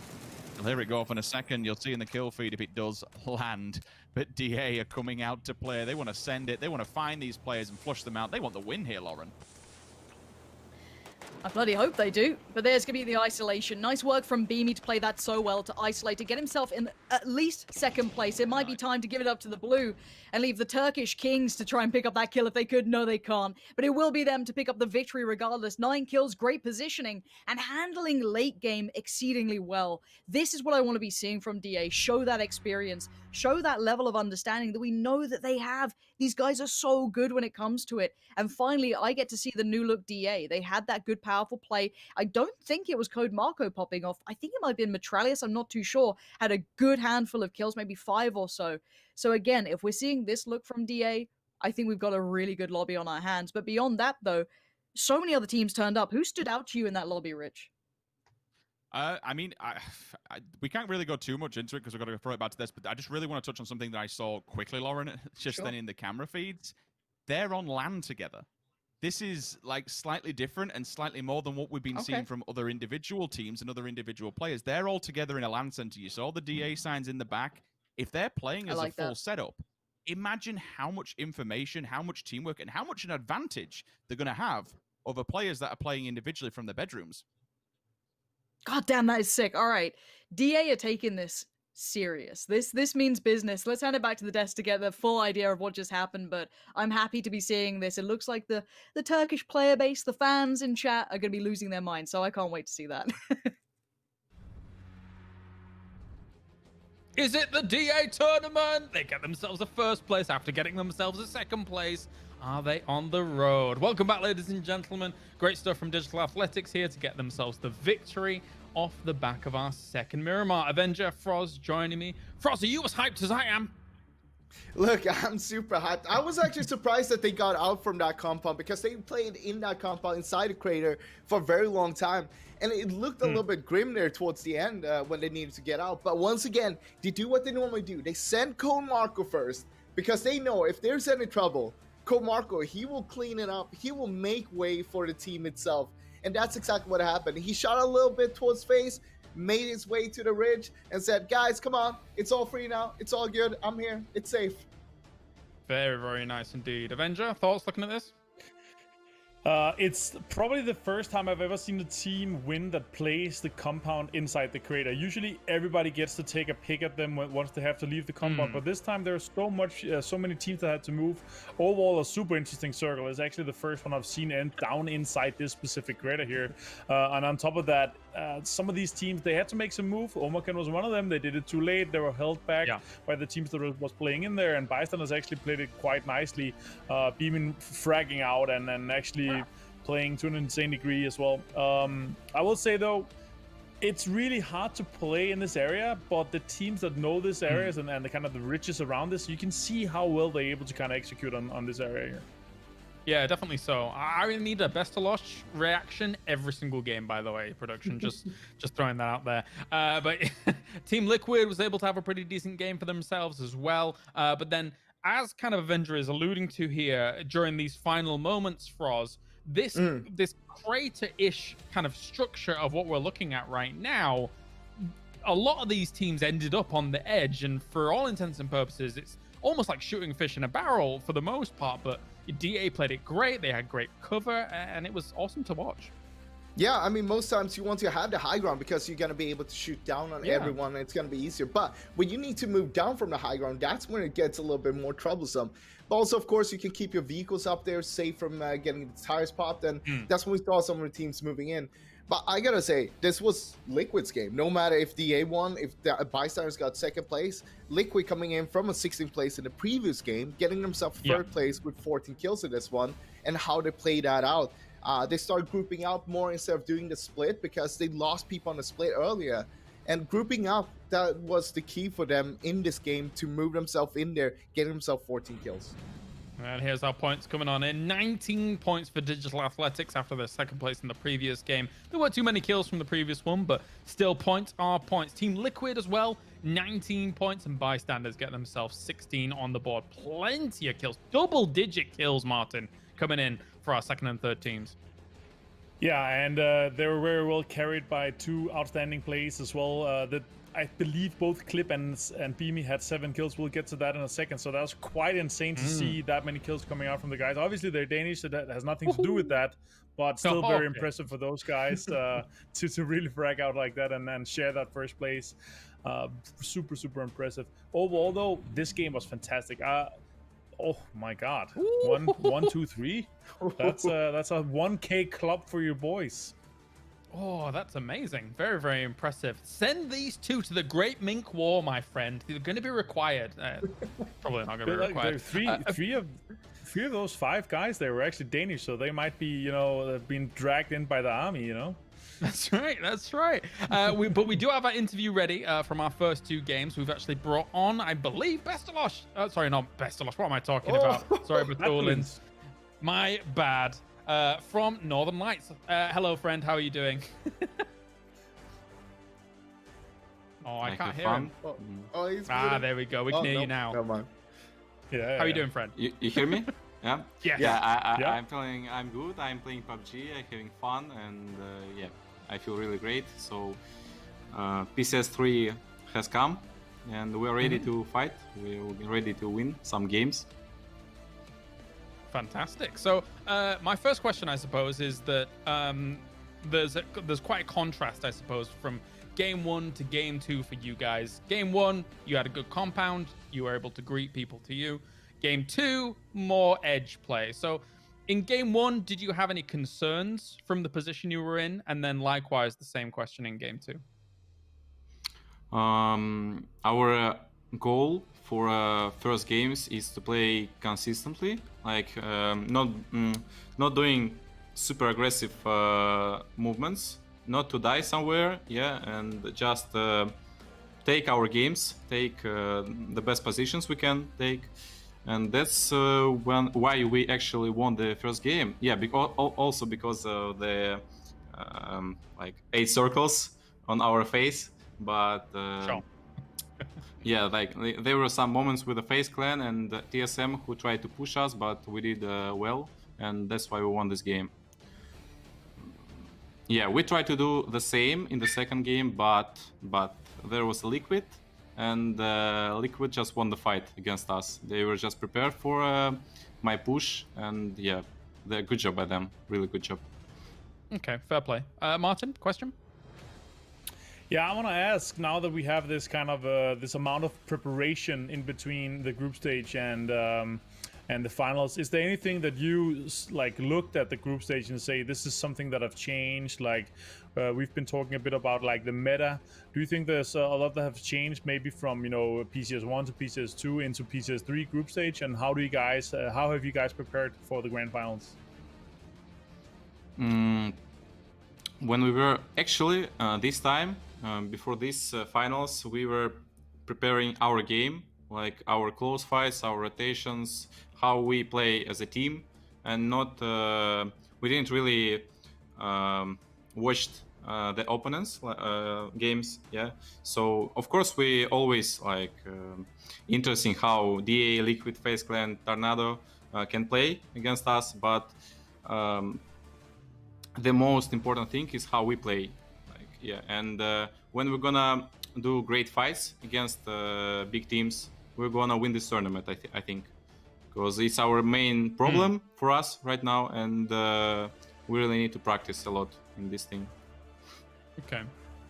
You'll hear it go off in a second. You'll see in the kill feed if it does land. But DA are coming out to play. They want to send it. They want to find these players and flush them out. They want the win here, Lauren. I bloody hope they do. But there's going to be the isolation. Nice work from Beamy to play that so well, to isolate, to get himself in at least second place. It might be time to give it up to the blue and leave the Turkish Kings to try and pick up that kill if they could. No, they can't. But it will be them to pick up the victory regardless. 9 kills, great positioning, and handling late game exceedingly well. This is what I want to be seeing from DA. Show that experience. Show that level of understanding that we know that they have. These guys are so good when it comes to it. And finally, I get to see the new look DA. They had that good, powerful play. I don't think it was Code Marco popping off. I think it might have been Metralius. I'm not too sure. Had a good handful of kills, maybe 5 or so. So again, if we're seeing this look from DA, I think we've got a really good lobby on our hands. But beyond that, though, so many other teams turned up. Who stood out to you in that lobby, Rich? I mean, we can't really go too much into it because we've got to throw it back to this, but I just really want to touch on something that I saw quickly, Lauren, just then in the camera feeds. They're on LAN together. This is like slightly different and slightly more than what we've been seeing from other individual teams and other individual players. They're all together in a LAN center. You saw the DA signs in the back. If they're playing as a full setup, imagine how much information, how much teamwork, and how much an advantage they're going to have over players that are playing individually from their bedrooms. God damn, that is sick. All right. DA are taking this serious. This means business. Let's hand it back to the desk to get the full idea of what just happened, but I'm happy to be seeing this. It looks like the Turkish player base, the fans in chat are going to be losing their minds, so I can't wait to see that. Is it the DA tournament? They get themselves a first place after getting themselves a second place. Are they on the road? Welcome back, ladies and gentlemen. Great stuff from Digital Athletics here to get themselves the victory off the back of our second Miramar. Avenger, Froz joining me. Froz, are you as hyped as I am? Look, I'm super hyped. I was actually surprised that they got out from that compound because they played in that compound inside a crater for a very long time. And it looked a little bit grim there towards the end when they needed to get out. But once again, they do what they normally do. They send Code Marco first because they know if there's any trouble, Code Marco, he will clean it up. He will make way for the team itself. And that's exactly what happened. He shot a little bit towards face, made his way to the ridge, and said, guys, come on. It's all free now. It's all good. I'm here. It's safe. Very, very nice indeed. Avenger, thoughts looking at this? It's probably the first time I've ever seen a team win that plays the compound inside the crater. Usually everybody gets to take a pick at them once they have to leave the compound, but this time there's so many teams that had to move. Overall, a super interesting circle. It's actually the first one I've seen end down inside this specific crater here. And on top of that, some of these teams, they had to make some move. Omakan was one of them. They did it too late. They were held back by the teams that was playing in there, and Bystanders actually played it quite nicely, beaming, fragging out, and then actually playing to an insane degree as well. I will say though, it's really hard to play in this area, but the teams that know this areas and the kind of the riches around this, you can see how well they're able to kind of execute on this area here. Yeah, definitely so. I really need a best to loss reaction every single game, by the way, production. just throwing that out there. But Team Liquid was able to have a pretty decent game for themselves as well. But then, as kind of Avenger is alluding to here, during these final moments, Froz, this crater-ish kind of structure of what we're looking at right now, a lot of these teams ended up on the edge, and for all intents and purposes, it's almost like shooting fish in a barrel for the most part, but DA played it great. They had great cover, and it was awesome to watch. Yeah, I mean, most times you want to have the high ground because you're going to be able to shoot down on everyone and it's going to be easier. But when you need to move down from the high ground, that's when it gets a little bit more troublesome. But also, of course, you can keep your vehicles up there safe from getting the tires popped. And that's when we saw some of the teams moving in. But I got to say, this was Liquid's game. No matter if DA won, if the Bystanders got second place, Liquid coming in from a 16th place in the previous game, getting themselves third place with 14 kills in this one, and how they play that out. They started grouping out more instead of doing the split because they lost people on the split earlier. And grouping up, that was the key for them in this game to move themselves in there, getting themselves 14 kills. And here's our points coming on in. 19 points for Digital Athletics after their second place in the previous game. There weren't too many kills from the previous one, but still points are points. Team Liquid as well, 19 points, and Bystanders get themselves 16 on the board. Plenty of kills, double-digit kills, Martin, coming in for our second and third teams. Yeah, and they were very well carried by two outstanding plays as well. That I believe both Clip and Beamy had 7 kills. We'll get to that in a second. So that was quite insane to see that many kills coming out from the guys. Obviously, they're Danish, so that has nothing to do with that. But still very impressive for those guys to really frag out like that and share that first place. Super, super impressive. Overall, though, this game was fantastic. Oh my God! 1, 2, 3. That's a 1K club for your boys. Oh, that's amazing! Very, very impressive. Send these two to the Great Mink War, my friend. They're going to be required. Probably not going to be required. Three of those 5 guys, they were actually Danish, so they might be, being dragged in by the army. That's right. That's right. But we do have our interview ready from our first 2 games. We've actually brought on, I believe, Bestalosh. Sorry, not Bestalosh. What am I talking about? Sorry, Betulins. My bad. From Northern Lights. Hello, friend. How are you doing? I can't hear him. He's there we go. We can hear you now. Come on. Yeah. How are you doing, friend? You hear me? Yeah. Yeah. I'm feeling I'm good. I'm playing PUBG. I'm having fun, and I feel really great. So PCS3 has come, and we're ready to fight. We're ready to win some games. Fantastic. So my first question, I suppose, is that there's quite a contrast, I suppose, from game 1 to game 2 for you guys. Game 1, you had a good compound. You were able to greet people to you. Game 2, more edge play. So in game 1, did you have any concerns from the position you were in? And then likewise, the same question in game 2. Our goal for first games is to play consistently, like not doing super aggressive movements, not to die somewhere, and just take our games, take the best positions we can take. And that's why we actually won the first game. Yeah, also because of the 8 circles on our face. But sure. There were some moments with the FaZe clan and TSM who tried to push us, but we did well, and that's why we won this game. Yeah, we tried to do the same in the second game, but there was Liquid. And Liquid just won the fight against us. They were just prepared for my push, and good job by them. Really good job. Okay, fair play. Martin, question? Yeah, I want to ask, now that we have this kind of this amount of preparation in between the group stage and the finals, is there anything that you looked at the group stage and say this is something that have changed? We've been talking a bit about the meta. Do you think there's a lot that have changed, maybe from PCS1 to PCS2 into PCS3 group stage? And how have you guys prepared for the grand finals? When we were actually this time before these finals, we were preparing our game, like our close fights, our rotations, how we play as a team, and not we didn't really watched the opponents games. So of course we always interesting how DA, Liquid, FaZe Clan, Tornado can play against us, but the most important thing is how we play. And when we're gonna do great fights against big teams, we're gonna win this tournament, I think, because it's our main problem for us right now, and we really need to practice a lot in this team. Okay.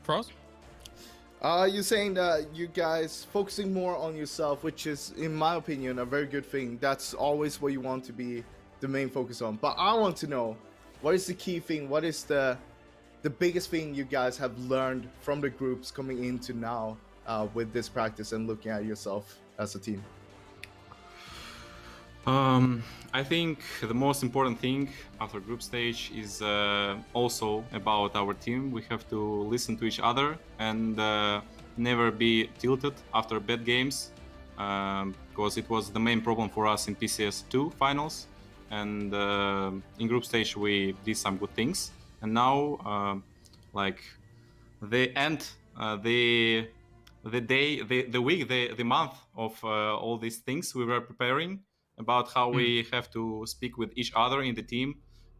Frost? You're saying that you guys focusing more on yourself, which is, in my opinion, a very good thing. That's always what you want to be the main focus on. But I want to know, what is the key thing? What is the biggest thing you guys have learned from the groups coming into now with this practice and looking at yourself as a team? I think the most important thing after group stage is also about our team. We have to listen to each other and never be tilted after bad games, because it was the main problem for us in PCS2 finals. And in group stage we did some good things. And now, like the end, the day, the week, the month of all these things we were preparing about how we have to speak with each other in the team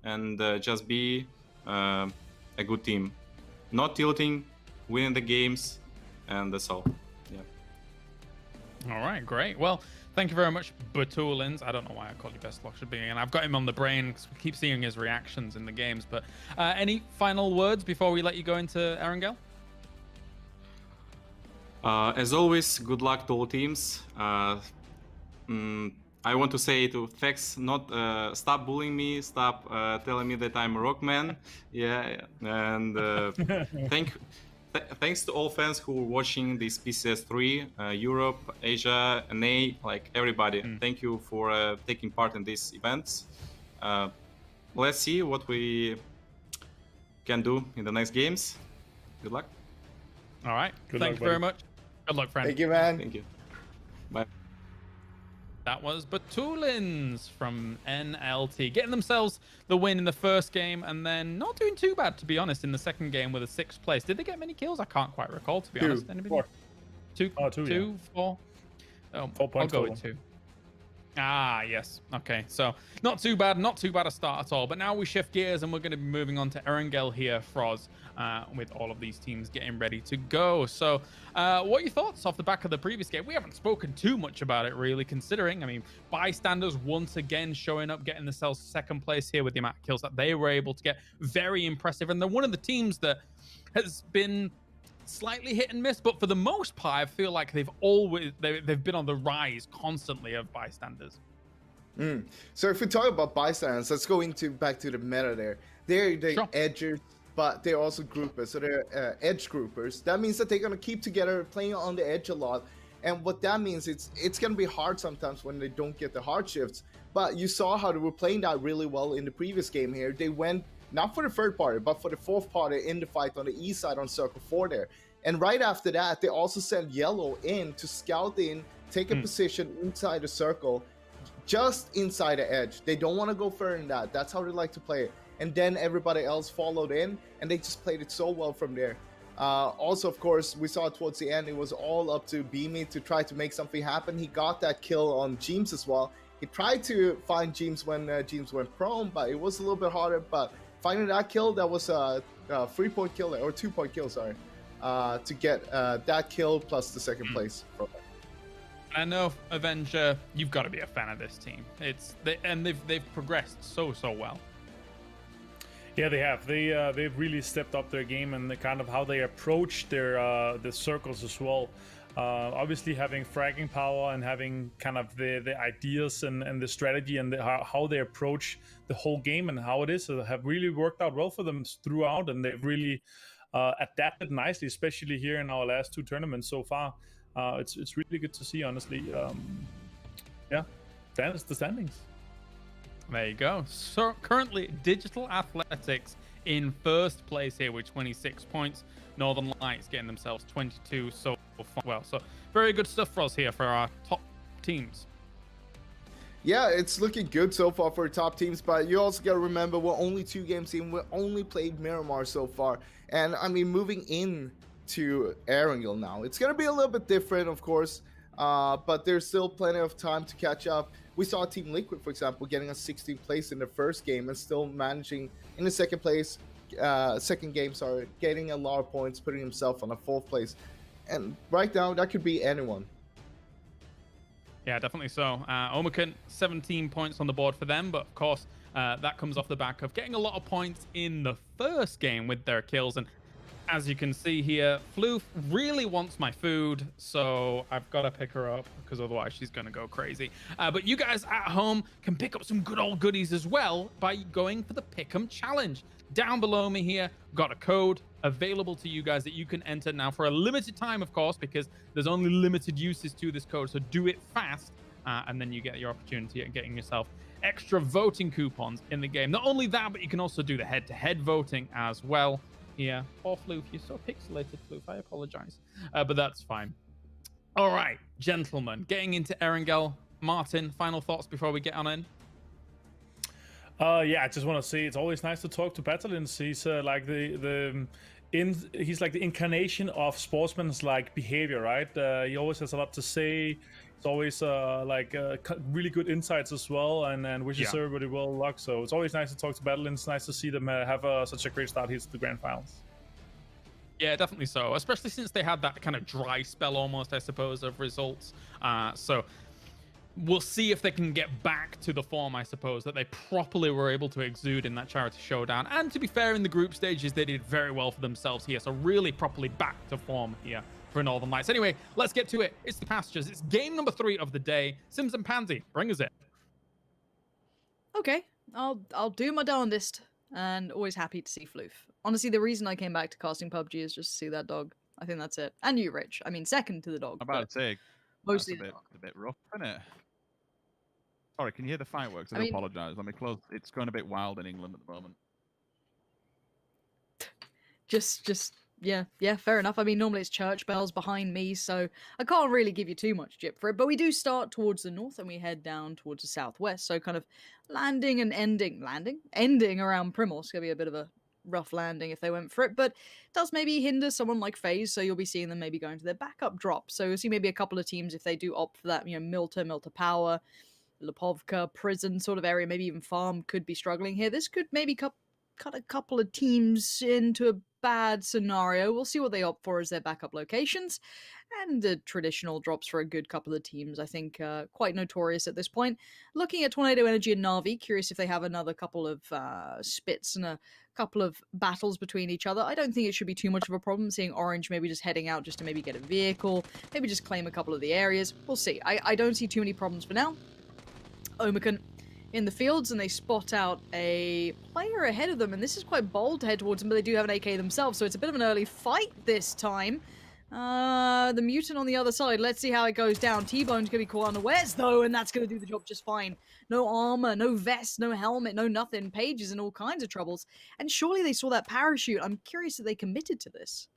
and just be a good team, not tilting, winning the games, and that's all. Yeah. All right, great. Well, thank you very much, Batulins. I don't know why I called you Best Lock should be, and I've got him on the brain because we keep seeing his reactions in the games. But any final words before we let you go into Erangel? As always, good luck to all teams. I want to say to thanks, not stop bullying me, stop telling me that I'm a rock man. Yeah, and thanks to all fans who are watching this PCS3 Europe, Asia, NA, like everybody. Thank you for taking part in these events. Let's see what we can do in the next games. Good luck. All right. Thank you very much. Good luck, friend. Thank you, man. Thank you. Bye. That was Batulins from NLT, getting themselves the win in the first game and then not doing too bad, to be honest, in the second game with a 6th place. Did they get many kills? I can't quite recall, to be honest. Anybody? 4. Two, yeah. 4. Oh, 4 points I'll go total. with 2. Ah, yes. Okay, so not too bad a start at all. But now we shift gears and we're going to be moving on to Erangel here, Froz, with all of these teams getting ready to go. So what are your thoughts off the back of the previous game? We haven't spoken too much about it, really, considering, I mean, bystanders once again showing up, getting themselves second place here with the amount of kills that they were able to get. Very impressive. And they're one of the teams that has been slightly hit and miss, but for the most part, I feel like they've been on the rise constantly of bystanders. So if we talk about bystanders, let's go back to the meta there. They're the edgers, but they're also groupers. So they're edge groupers. That means that they're gonna keep together, playing on the edge a lot. And what that means, it's gonna be hard sometimes when they don't get the hard shifts. But you saw how they were playing that really well in the previous game here. They went not for the third party, but for the fourth party in the fight on the east side on Circle 4 there. And right after that, they also sent Yellow in to scout in, take a position inside the circle, just inside the edge. They don't want to go further than that. That's how they like to play it. And then everybody else followed in, and they just played it so well from there. Also, of course, we saw towards the end, it was all up to Beamy to try to make something happen. He got that kill on James as well. He tried to find James when James went prone, but it was a little bit harder. But finding that kill, that was a 3-point kill, or 2-point kill, sorry, to get that kill plus the second place. I know, Avenger, you've got to be a fan of this team. They've progressed so well. Yeah, they have. They've really stepped up their game and the kind of how they approach their the circles as well. Obviously, having fragging power and having kind of the ideas and the strategy and how they approach the whole game and how it is have really worked out well for them throughout, and they've really adapted nicely, especially here in our last 2 tournaments so far. It's really good to see, honestly. Yeah, that is the standings. There you go. So currently, Digital Athletics in first place here with 26 points. Northern Lights getting themselves 22 so far. Well, so very good stuff for us here for our top teams. Yeah, it's looking good so far for top teams, but you also got to remember we're only 2 games in. We only played Miramar so far. And I mean, moving in to Erangel now, it's going to be a little bit different, of course, but there's still plenty of time to catch up. We saw Team Liquid, for example, getting a 16th place in the first game and still managing in the second game, getting a lot of points, putting himself on a 4th place. And right now, that could be anyone. Yeah, definitely so. Omicron, 17 points on the board for them, but of course, that comes off the back of getting a lot of points in the first game with their kills. And as you can see here, Floof really wants my food, so I've got to pick her up because otherwise she's going to go crazy. But you guys at home can pick up some good old goodies as well by going for the Pick'em Challenge. Down below me here, got a code available to you guys that you can enter now for a limited time, of course, because there's only limited uses to this code, so do it fast, and then you get your opportunity at getting yourself extra voting coupons in the game. Not only that, but you can also do the head-to-head voting as well. Here, poor Floof, you're so pixelated, Floof, I apologize, but that's fine. All right, gentlemen, getting into Erangel. Martin, final thoughts before we get on in? Yeah, I just want to say it's always nice to talk to Battalions. He's like he's like the incarnation of sportsman's like behavior, right? He always has a lot to say. It's always really good insights as well, and wishes everybody well luck. So it's always nice to talk to Battalions. Nice to see them have such a great start here to the grand finals. Yeah, definitely so. Especially since they had that kind of dry spell almost, I suppose, of results. So we'll see if they can get back to the form, I suppose, that they properly were able to exude in that Charity Showdown. And to be fair, in the group stages, they did very well for themselves here. So really properly back to form here for Northern Lights. Anyway, let's get to it. It's the Pastures. It's game number 3 of the day. Sims and Pansy, bring us in. Okay, I'll do my darndest, and always happy to see Floof. Honestly, the reason I came back to casting PUBG is just to see that dog. I think that's it. And you, Rich. I mean, second to the dog. I'm about to say, mostly that's a bit rough, isn't it? Sorry, can you hear the fireworks? I apologize. Let me close. It's going a bit wild in England at the moment. Yeah, fair enough. I mean, normally it's church bells behind me, so I can't really give you too much jip for it. But we do start towards the north and we head down towards the southwest. So kind of landing and ending around Primorsk. It's going to be a bit of a rough landing if they went for it, but it does maybe hinder someone like FaZe, so you'll be seeing them maybe going to their backup drop. So you'll see maybe a couple of teams if they do opt for that, Milta Power, Lipovka, Prison sort of area, maybe even Farm could be struggling here. This could maybe cut a couple of teams into a bad scenario. We'll see what they opt for as their backup locations, and the traditional drops for a good couple of teams, I think, quite notorious at this point. Looking at Tornado Energy and Na'Vi, curious if they have another couple of spits and a couple of battles between each other. I don't think it should be too much of a problem, seeing Orange maybe just heading out just to maybe get a vehicle, maybe just claim a couple of the areas. We'll see. I don't see too many problems for now. Omicron in the fields, and they spot out a player ahead of them, and this is quite bold to head towards them, but they do have an AK themselves, so it's a bit of an early fight this time. The Mutant on the other side, let's see how it goes down. T-Bone's gonna be caught unawares though, and that's gonna do the job just fine. No armor, no vest, no helmet, no nothing. Paige is in all kinds of troubles, and surely they saw that parachute. I'm curious if they committed to this.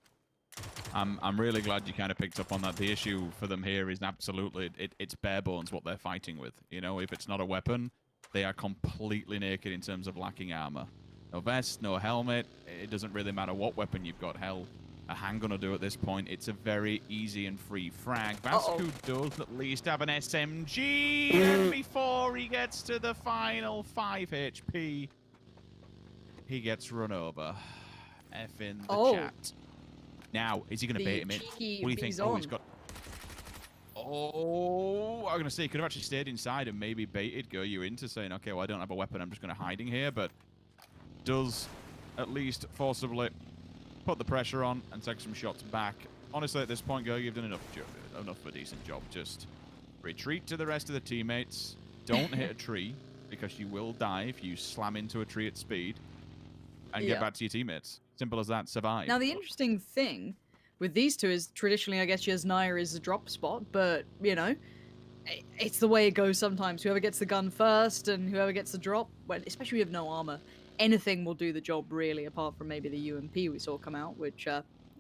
I'm really glad you kind of picked up on that. The issue for them here is absolutely, it's bare bones what they're fighting with. If it's not a weapon, they are completely naked in terms of lacking armor. No vest, no helmet. It doesn't really matter what weapon you've got. Hell, a handgun will do at this point. It's a very easy and free frag. Vasco does at least have an SMG. And before he gets to the final 5 HP, he gets run over. F in the chat. Now, is he going to bait him in? What do you think? Oh, he's got... Oh, I'm going to say he could have actually stayed inside and maybe baited Goyu into saying, okay, well, I don't have a weapon, I'm just going to hiding here, but does at least forcibly put the pressure on and take some shots back. Honestly, at this point, Goyu, you've done enough of a decent job. Just retreat to the rest of the teammates. Don't hit a tree, because you will die if you slam into a tree at speed, and get back to your teammates. Simple as that. Survive. Now, the interesting thing with these two is traditionally, I guess, Yasnaya is a drop spot, but, it's the way it goes sometimes. Whoever gets the gun first and whoever gets the drop, well, especially if you have no armor, anything will do the job, really, apart from maybe the UMP we saw come out, which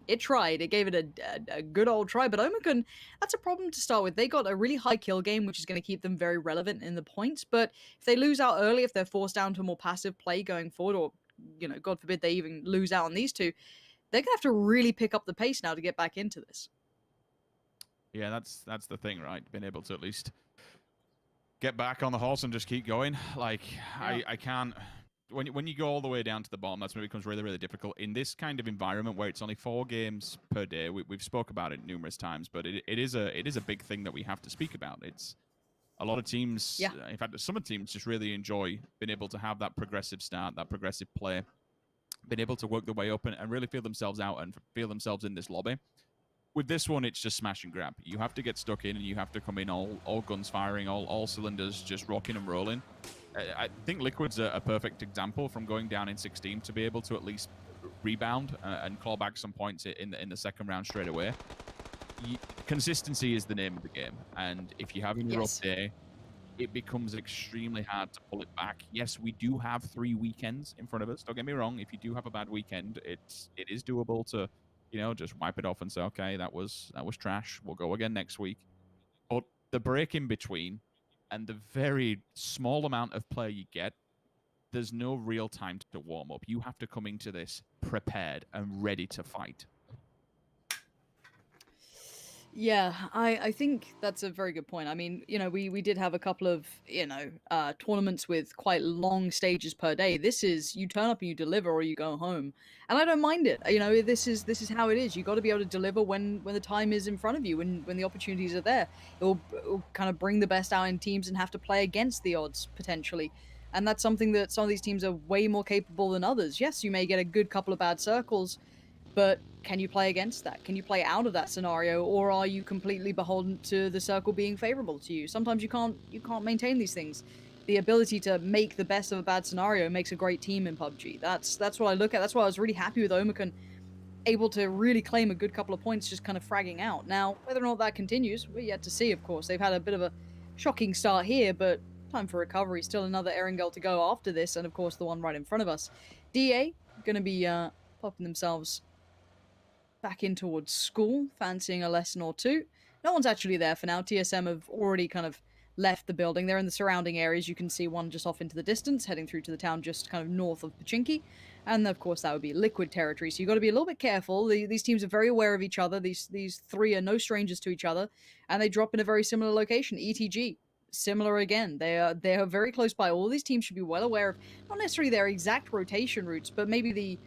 it tried. It gave it a good old try, but Omicron, that's a problem to start with. They got a really high kill game, which is going to keep them very relevant in the points, but if they lose out early, if they're forced down to a more passive play going forward, or God forbid they even lose out on these two, they're going to have to really pick up the pace now to get back into this. Yeah, that's the thing, right? Being able to at least get back on the horse and just keep going. Like, I can't... When you go all the way down to the bottom, that's when it becomes really, really difficult. In this kind of environment where it's only 4 games per day, we've spoke about it numerous times, but it is a big thing that we have to speak about. It's A lot of teams, Yeah. in fact, some of the teams just really enjoy being able to have that progressive start, that progressive play, being able to work their way up and really feel themselves out and feel themselves in this lobby. With this one, it's just smash and grab. You have to get stuck in and you have to come in all guns firing, all cylinders just rocking and rolling. I think Liquid's a perfect example from going down in 16 to be able to at least rebound and claw back some points in the second round straight away. Consistency is the name of the game, and if you're having a rough day, it becomes extremely hard to pull it back. Yes, we do have 3 weekends in front of us. Don't get me wrong. If you do have a bad weekend, it is doable to, just wipe it off and say, okay, that was trash. We'll go again next week. But the break in between and the very small amount of play you get, there's no real time to warm up. You have to come into this prepared and ready to fight. Yeah, I think that's a very good point. I mean, we did have a couple of, tournaments with quite long stages per day. This is you turn up and you deliver or you go home. And I don't mind it. This is how it is. You got to be able to deliver when the time is in front of you, when the opportunities are there. It will kind of bring the best out in teams and have to play against the odds potentially. And that's something that some of these teams are way more capable than others. Yes, you may get a good couple of bad circles, but can you play against that? Can you play out of that scenario, or are you completely beholden to the circle being favorable to you? Sometimes you can't maintain these things. The ability to make the best of a bad scenario makes a great team in PUBG. That's what I look at. That's why I was really happy with Omicron able to really claim a good couple of points just kind of fragging out. Now, whether or not that continues, we're yet to see, of course. They've had a bit of a shocking start here, but time for recovery. Still another Erangel to go after this, and of course the one right in front of us. DA going to be popping themselves back in towards school, fancying a lesson or two. No one's actually there for now. TSM have already kind of left the building. They're in the surrounding areas. You can see one just off into the distance, heading through to the town just kind of north of Pachinki. And of course, that would be Liquid territory. So you've got to be a little bit careful. These teams are very aware of each other. These three are no strangers to each other. And they drop in a very similar location, ETG. Similar again. They are very close by. All these teams should be well aware of, not necessarily their exact rotation routes, but maybe the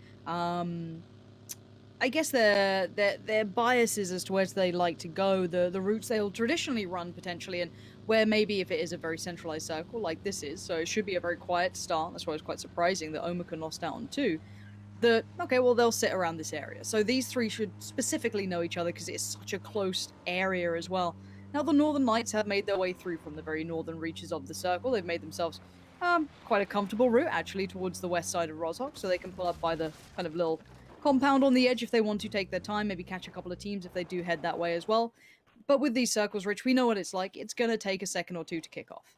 I guess their biases as to where they like to go, the routes they'll traditionally run potentially, and where maybe if it is a very centralized circle like this is, so it should be a very quiet start. That's why it's quite surprising that Omicron lost out on 2. Okay, well, they'll sit around this area. So these 3 should specifically know each other because it's such a close area as well. Now the Northern Knights have made their way through from the very northern reaches of the circle. They've made themselves quite a comfortable route actually towards the west side of Rozhok, so they can pull up by the kind of little compound on the edge if they want to take their time, maybe catch a couple of teams if they do head that way as well. But with these circles, Rich, we know what it's like. It's going to take a second or two to kick off.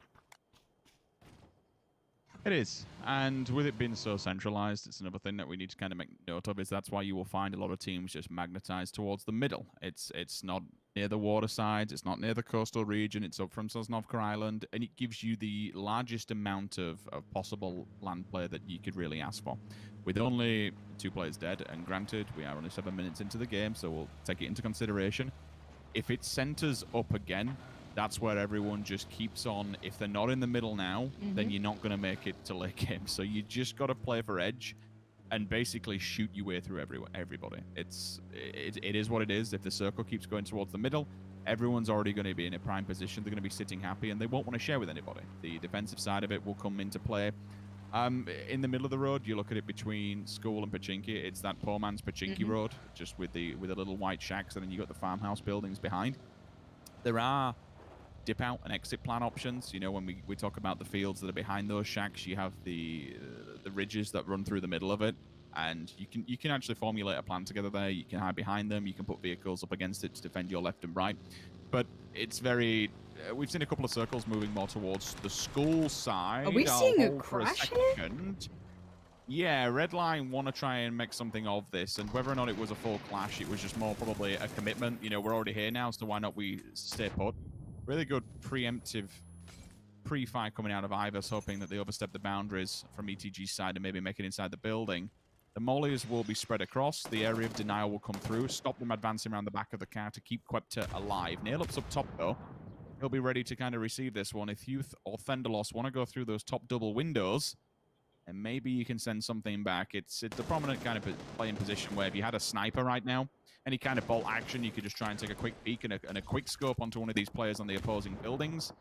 It is, and with it being so centralized, it's another thing that we need to kind of make note of, is that's why you will find a lot of teams just magnetized towards the middle. It's not near the water sides, it's not near the coastal region, it's up from Sosnovka Island, and it gives you the largest amount of possible land play that you could really ask for. With only 2 players dead, and granted, we are only 7 minutes into the game, so we'll take it into consideration. If it centers up again, that's where everyone just keeps on. If they're not in the middle now, then you're not going to make it to late game. So you just got to play for edge and basically shoot your way through everybody. It is what it is. If the circle keeps going towards the middle, everyone's already going to be in a prime position. They're going to be sitting happy, and they won't want to share with anybody. The defensive side of it will come into play. In the middle of the road, you look at it between school and Pachinki. It's that poor man's Pachinki road, just with the little white shacks, and then you got the farmhouse buildings behind. There are dip out and exit plan options. When we talk about the fields that are behind those shacks, you have the ridges that run through the middle of it, and you can actually formulate a plan together there. You can hide behind them. You can put vehicles up against it to defend your left and right. But it's very. We've seen a couple of circles moving more towards the school side. Are we seeing a crash here? Yeah, Redline want to try and make something of this, and whether or not it was a full clash, it was just more probably a commitment. We're already here now, so why not we stay put? Really good preemptive pre-fight coming out of Ivers, hoping that they overstep the boundaries from ETG's side and maybe make it inside the building. The mollies will be spread across. The area of denial will come through, stop them advancing around the back of the car to keep Quepta alive. Nailup's up top, though. He'll be ready to kind of receive this one. If Youth or Thendalos want to go through those top double windows, and maybe you can send something back. It's a prominent kind of playing position where if you had a sniper right now, any kind of bolt action, you could just try and take a quick peek and a quick scope onto one of these players on the opposing buildings.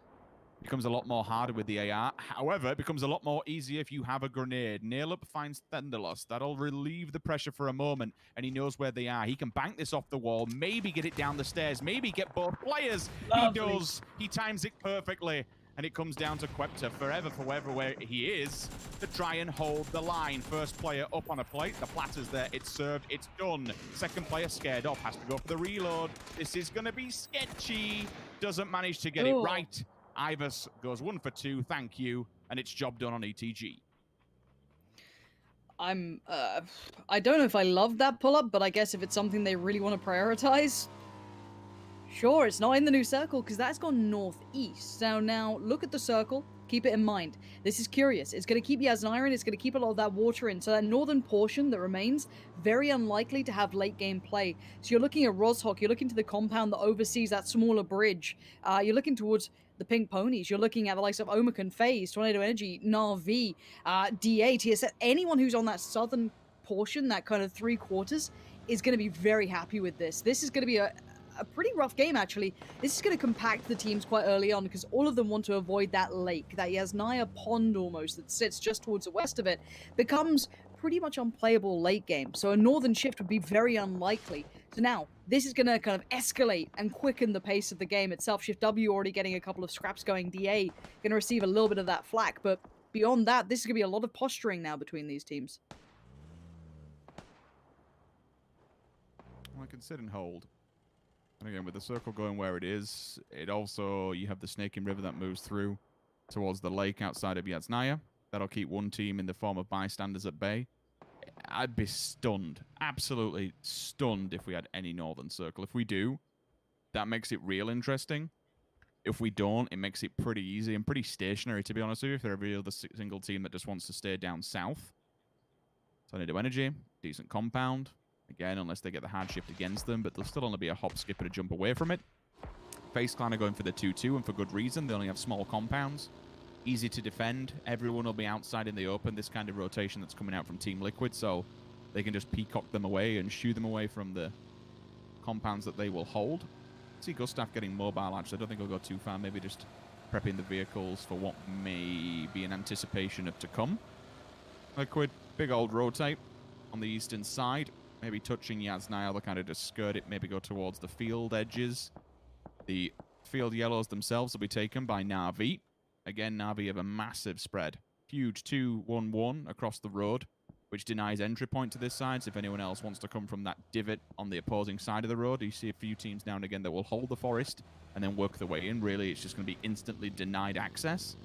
becomes a lot more harder with the AR. However, it becomes a lot more easier if you have a grenade. Nail-up finds Thunderlust. That'll relieve the pressure for a moment, and he knows where they are. He can bank this off the wall, maybe get it down the stairs, maybe get both players. Lovely. He does. He times it perfectly, and it comes down to Quepta forever for where he is to try and hold the line. First player up on a plate. The platter's there. It's served. It's done. Second player scared off. Has to go for the reload. This is going to be sketchy. Doesn't manage to get it right. Ivers goes 1 for 2, thank you, and it's job done on ETG. I don't know if I love that pull-up, but I guess if it's something they really want to prioritize, sure, it's not in the new circle, because that's gone northeast. So now, look at the circle, keep it in mind. This is curious. It's going to keep Yasnaya in, it's going to keep a lot of that water in, so that northern portion that remains, very unlikely to have late game play. So you're looking at Rozhok, you're looking to the compound that oversees that smaller bridge, you're looking towards the Pink Ponies, you're looking at the likes of Omicron, FaZe, Tornado Energy, Na'Vi, DA, TSS, anyone who's on that southern portion, that kind of 3/4, is going to be very happy with this. This is going to be a pretty rough game, actually. This is going to compact the teams quite early on, because all of them want to avoid that lake, that Yasnaya pond almost, that sits just towards the west of it, becomes pretty much unplayable late game. So a northern shift would be very unlikely. So now, this is going to kind of escalate and quicken the pace of the game itself. Shift W already getting a couple of scraps going. DA going to receive a little bit of that flak, but beyond that, this is going to be a lot of posturing now between these teams. Well, I can sit and hold. And again, with the circle going where it is, it also, you have the Snaking River that moves through towards the lake outside of Yasnaya. That'll keep one team in the form of bystanders at bay. I'd be stunned, absolutely stunned, if we had any northern circle. If we do, that makes it real interesting. If we don't, it makes it pretty easy and pretty stationary, to be honest with you, if they're every other single team that just wants to stay down south. Tornado Energy, decent compound. Again, unless they get the hard shift against them, but they'll still only be a hop, skip, and a jump away from it. FaZe Clan are going for the 2-2, and for good reason. They only have small compounds. Easy to defend. Everyone will be outside in the open, this kind of rotation that's coming out from Team Liquid, so they can just peacock them away and shoo them away from the compounds that they will hold. See Gustav getting mobile, actually. I don't think he'll go too far. Maybe just prepping the vehicles for what may be an anticipation of to come. Liquid, big old rotate on the eastern side. Maybe touching Yasnaya, they'll kind of just skirt it, maybe go towards the field edges. The field yellows themselves will be taken by Na'Vi. Again, Na'Vi have a massive spread. Huge 2-1-1 across the road, which denies entry point to this side. So if anyone else wants to come from that divot on the opposing side of the road, you see a few teams now and again that will hold the forest and then work their way in. Really, it's just going to be instantly denied access.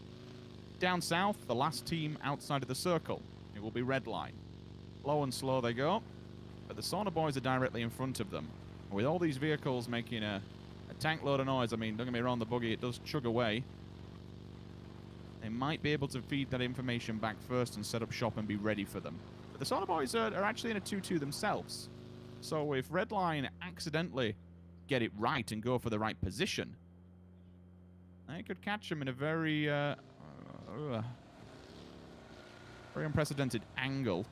Down south, the last team outside of the circle. It will be Redline. Low and slow they go, but the Sauna Boys are directly in front of them. With all these vehicles making a tank load of noise, I mean, don't get me wrong, the buggy, it does chug away. They might be able to feed that information back first and set up shop and be ready for them. But the Sauna Boys are actually in a 2-2 themselves. So if Redline accidentally get it right and go for the right position, they could catch them in a very unprecedented angle.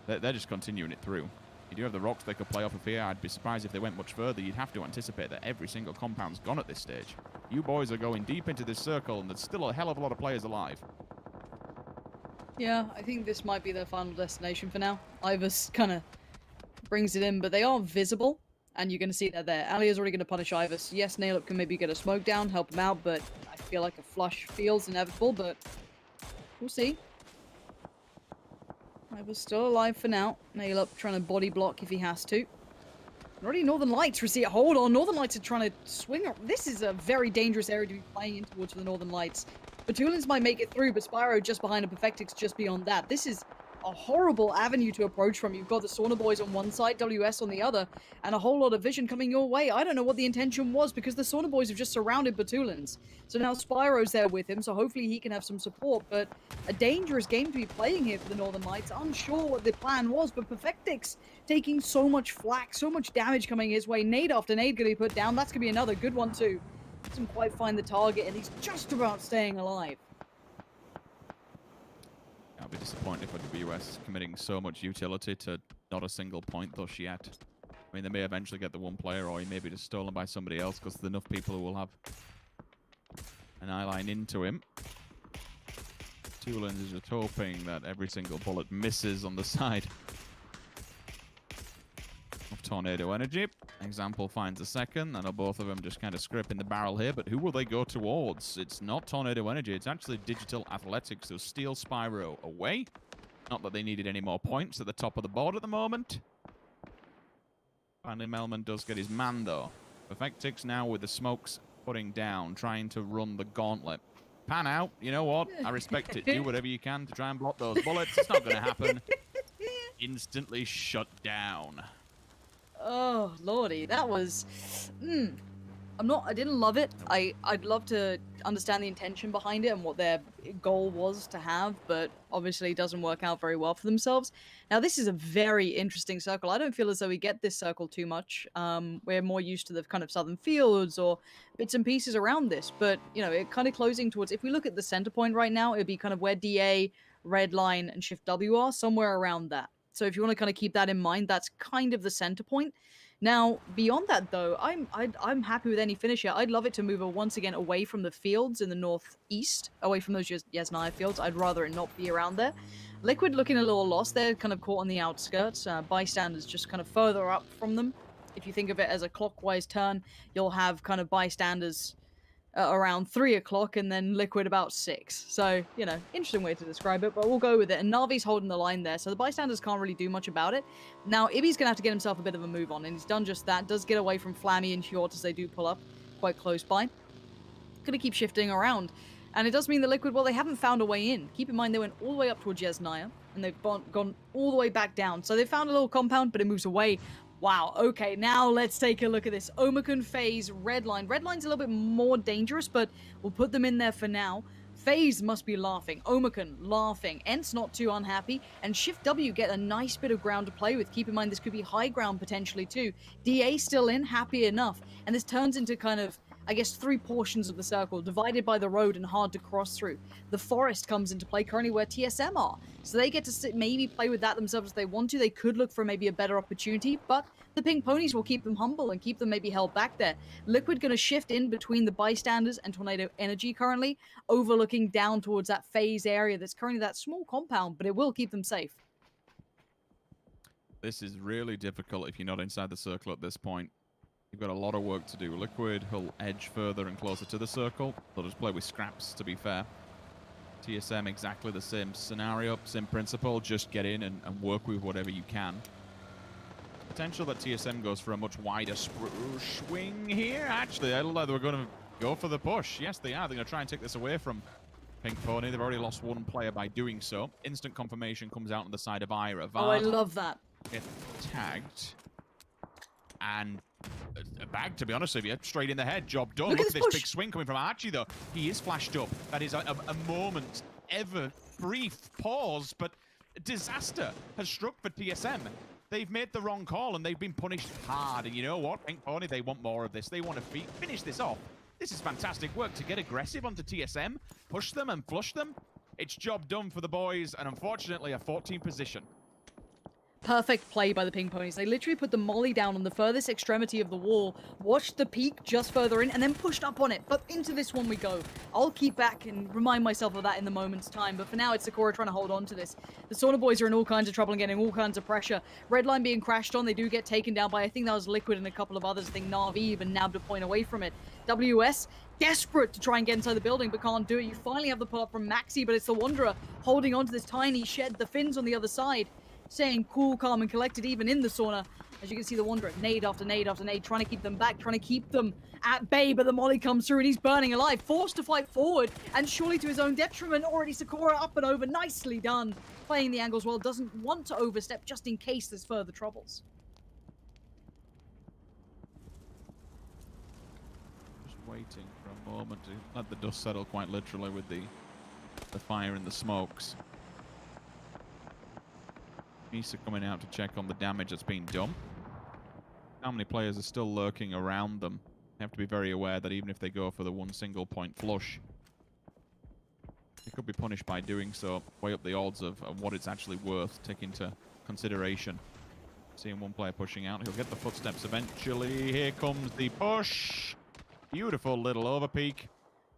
They're just continuing it through. You do have the rocks they could play off of here. I'd be surprised if they went much further. You'd have to anticipate that every single compound's gone at this stage. You boys are going deep into this circle, and there's still a hell of a lot of players alive. Yeah, I think this might be their final destination for now. Ivers kind of brings it in, but they are visible, and you're going to see that there. Alia's already going to punish Ivers. Yes, Nail-Up can maybe get a smoke down, help him out, but I feel like a flush feels inevitable, but we'll see. Ivers still alive for now. Nail-Up trying to body block if he has to. Already Northern Lights receive. Hold on, Northern Lights are trying to swing. This is a very dangerous area to be playing in towards for the Northern Lights. Batulins might make it through, but Spyro just behind and Perfectix just beyond that. This is a horrible avenue to approach from. You've got the Sauna Boys on one side, WS on the other, and a whole lot of vision coming your way. I don't know what the intention was, because the Sauna Boys have just surrounded Batulins. So now Spyro's there with him, so hopefully he can have some support, but a dangerous game to be playing here for the Northern Lights. Unsure what the plan was, but Perfectix taking so much flak, so much damage coming his way. Nade after nade going to be put down. That's going to be another good one too. Doesn't quite find the target, and he's just about staying alive. I'll be disappointed for WS committing so much utility to not a single point thus yet. I mean, they may eventually get the one player, or he may be just stolen by somebody else, because there's enough people who will have an eye line into him. Tulins is just hoping that every single bullet misses on the side of Tornado Energy. Example finds a second. I know both of them just kind of scraping the barrel here, but who will they go towards? It's not Tornado Energy, it's actually Digital Athletics. So steal Spyro away. Not that they needed any more points at the top of the board at the moment. Finally, Melman does get his man, though. Perfectix now with the smokes putting down, trying to run the gauntlet. Pan out. You know what? I respect it. Do whatever you can to try and block those bullets. It's not going to happen. Instantly shut down. Oh, lordy, that was... I didn't love it. I'd love to understand the intention behind it and what their goal was to have, but obviously it doesn't work out very well for themselves. Now, this is a very interesting circle. I don't feel as though we get this circle too much. We're more used to the kind of southern fields or bits and pieces around this, but, you know, it kind of closing towards... If we look at the center point right now, it'd be kind of where DA, Redline, and Shift W are, somewhere around that. So if you want to kind of keep that in mind, that's kind of the center point. Now, beyond that, though, I'm happy with any finish here. I'd love it to move once again away from the fields in the northeast, away from those Yasnaya fields. I'd rather it not be around there. Liquid looking a little lost there, kind of caught on the outskirts. Bystanders just kind of further up from them. If you think of it as a clockwise turn, you'll have kind of bystanders around 3 o'clock and then Liquid about 6. So, you know, interesting way to describe it, but we'll go with it. And Navi's holding the line there, so the bystanders can't really do much about it. Now, Ibby's going to have to get himself a bit of a move on, and he's done just that. Does get away from Flammy and Hjort as they do pull up quite close by. Going to keep shifting around. And it does mean the Liquid, well, they haven't found a way in. Keep in mind, they went all the way up towards Yasnaya, and they've gone all the way back down. So they found a little compound, but it moves away. Wow, okay, now let's take a look at this. Omicron, FaZe, Redline. Redline's a little bit more dangerous, but we'll put them in there for now. FaZe must be laughing. Omicron laughing. Ent's not too unhappy. And Shift W get a nice bit of ground to play with. Keep in mind, this could be high ground potentially too. DA still in, happy enough. And this turns into kind of, I guess, 3 portions of the circle, divided by the road and hard to cross through. The forest comes into play currently where TSM are. So they get to maybe play with that themselves if they want to. They could look for maybe a better opportunity, but the Pink Ponies will keep them humble and keep them maybe held back there. Liquid going to shift in between the bystanders and Tornado Energy currently, overlooking down towards that FaZe area that's currently that small compound, but it will keep them safe. This is really difficult if you're not inside the circle at this point. You've got a lot of work to do. Liquid will edge further and closer to the circle. They'll just play with scraps, to be fair. TSM, exactly the same scenario, same principle. Just get in and work with whatever you can. Potential that TSM goes for a much wider swing here. Actually, I look like they're going to go for the push. Yes, they are. They're going to try and take this away from Pink Pony. They've already lost 1 player by doing so. Instant confirmation comes out on the side of Ira. Oh, I love that. Get tagged. And a bag, to be honest with you, straight in the head. Job done. Look at this big swing coming from Archie, though. He is flashed up. That is a moment, ever brief pause, but disaster has struck for TSM. They've made the wrong call, and they've been punished hard. And you know what? Pink Pony, they want more of this. They want to finish this off. This is fantastic work to get aggressive onto TSM, push them and flush them. It's job done for the boys, and unfortunately, a 14 position. Perfect play by the Pink Ponies. They literally put the molly down on the furthest extremity of the wall, watched the peak just further in, and then pushed up on it. But into this one we go. I'll keep back and remind myself of that in the moment's time. But for now, it's Sakura trying to hold on to this. The Sauna boys are in all kinds of trouble and getting all kinds of pressure. Redline being crashed on. They do get taken down by, I think that was Liquid and a couple of others. I think Na'Vi even nabbed a point away from it. WS desperate to try and get inside the building, but can't do it. You finally have the pull up from Maxi, but it's the Wanderer holding on to this tiny shed. The Finns on the other side, staying cool, calm, and collected even in the sauna. As you can see, the Wanderer, nade after nade after nade, trying to keep them back, trying to keep them at bay, but the molly comes through and he's burning alive, forced to fight forward, and surely to his own detriment. Already Sakura up and over, nicely done. Playing the angles well, doesn't want to overstep just in case there's further troubles. Just waiting for a moment to let the dust settle, quite literally, with the fire and the smokes. Misa coming out to check on the damage that's been done. How many players are still lurking around them? They have to be very aware that even if they go for the 1 single point flush, they could be punished by doing so. Weigh up the odds of what it's actually worth, take into consideration. Seeing 1 player pushing out, he'll get the footsteps eventually. Here comes the push. Beautiful little overpeak.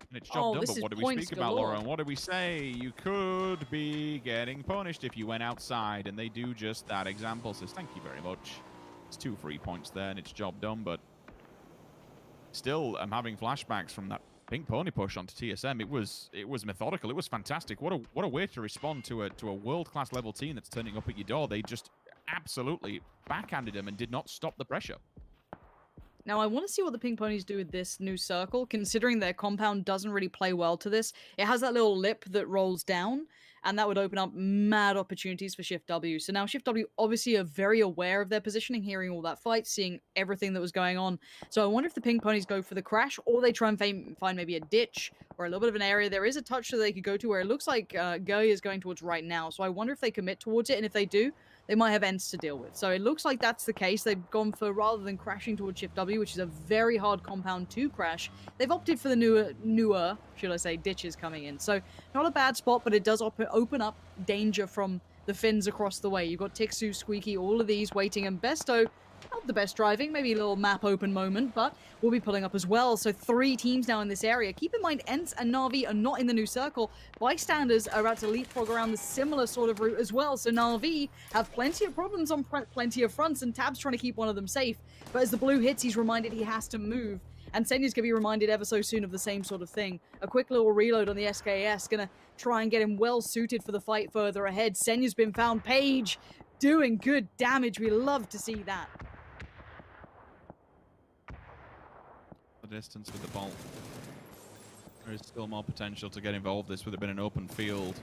And it's job done, this but is what do we points speak about, galore. Lauren? What do we say? You could be getting punished if you went outside, and they do just that. Example says, thank you very much. It's 2 free points there, and it's job done, but still, I'm having flashbacks from that Pink Pony push onto TSM. It was methodical. It was fantastic. What a way to respond to a world-class level team that's turning up at your door. They just absolutely backhanded them and did not stop the pressure. Now, I want to see what the Pink Ponies do with this new circle, considering their compound doesn't really play well to this. It has that little lip that rolls down, and that would open up mad opportunities for Shift W. So now Shift W obviously are very aware of their positioning, hearing all that fight, seeing everything that was going on. So I wonder if the Pink Ponies go for the crash, or they try and find maybe a ditch or a little bit of an area. There is a touch that they could go to where it looks like Gurley is going towards right now. So I wonder if they commit towards it, and if they do, they might have ends to deal with. So it looks like that's the case. They've gone for, rather than crashing towards Shift W, which is a very hard compound to crash, they've opted for the newer, should I say, ditches coming in. So not a bad spot, but it does open up danger from the Finns across the way. You've got Tixu, Squeaky, all of these waiting, and Besto, not the best driving, maybe a little map open moment, but we'll be pulling up as well. So 3 teams now in this area. Keep in mind, Ents and Na'Vi are not in the new circle. Bystanders are about to leapfrog around the similar sort of route as well. So Na'Vi have plenty of problems on plenty of fronts, and Tab's trying to keep one of them safe. But as the blue hits, he's reminded he has to move. And Senya's going to be reminded ever so soon of the same sort of thing. A quick little reload on the SKS, going to try and get him well suited for the fight further ahead. Senya's been found. Page doing good damage. We love to see that. The distance with the bolt. There is still more potential to get involved. This would have been an open field.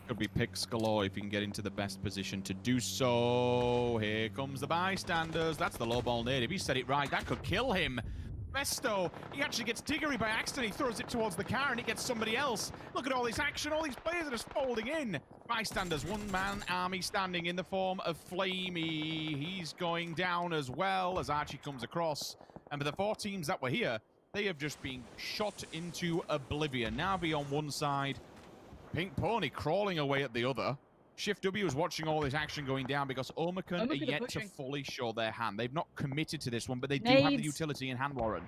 Could be picks galore if you can get into the best position to do so. Here comes the bystanders. That's the low ball nade. If he said it right, that could kill him. Besto, he actually gets Diggory by accident. He throws it towards the car and it gets somebody else. Look at all this action. All these players are just folding in. Bystanders, one-man army standing in the form of Flamey. He's going down as well as Archie comes across. And for the 4 teams that were here, they have just been shot into oblivion. Na'Vi on one side, Pink Pony crawling away at the other. Shift W is watching all this action going down because Omicron are yet to fully show their hand. They've not committed to this one, but they do have the utility in hand, Warren.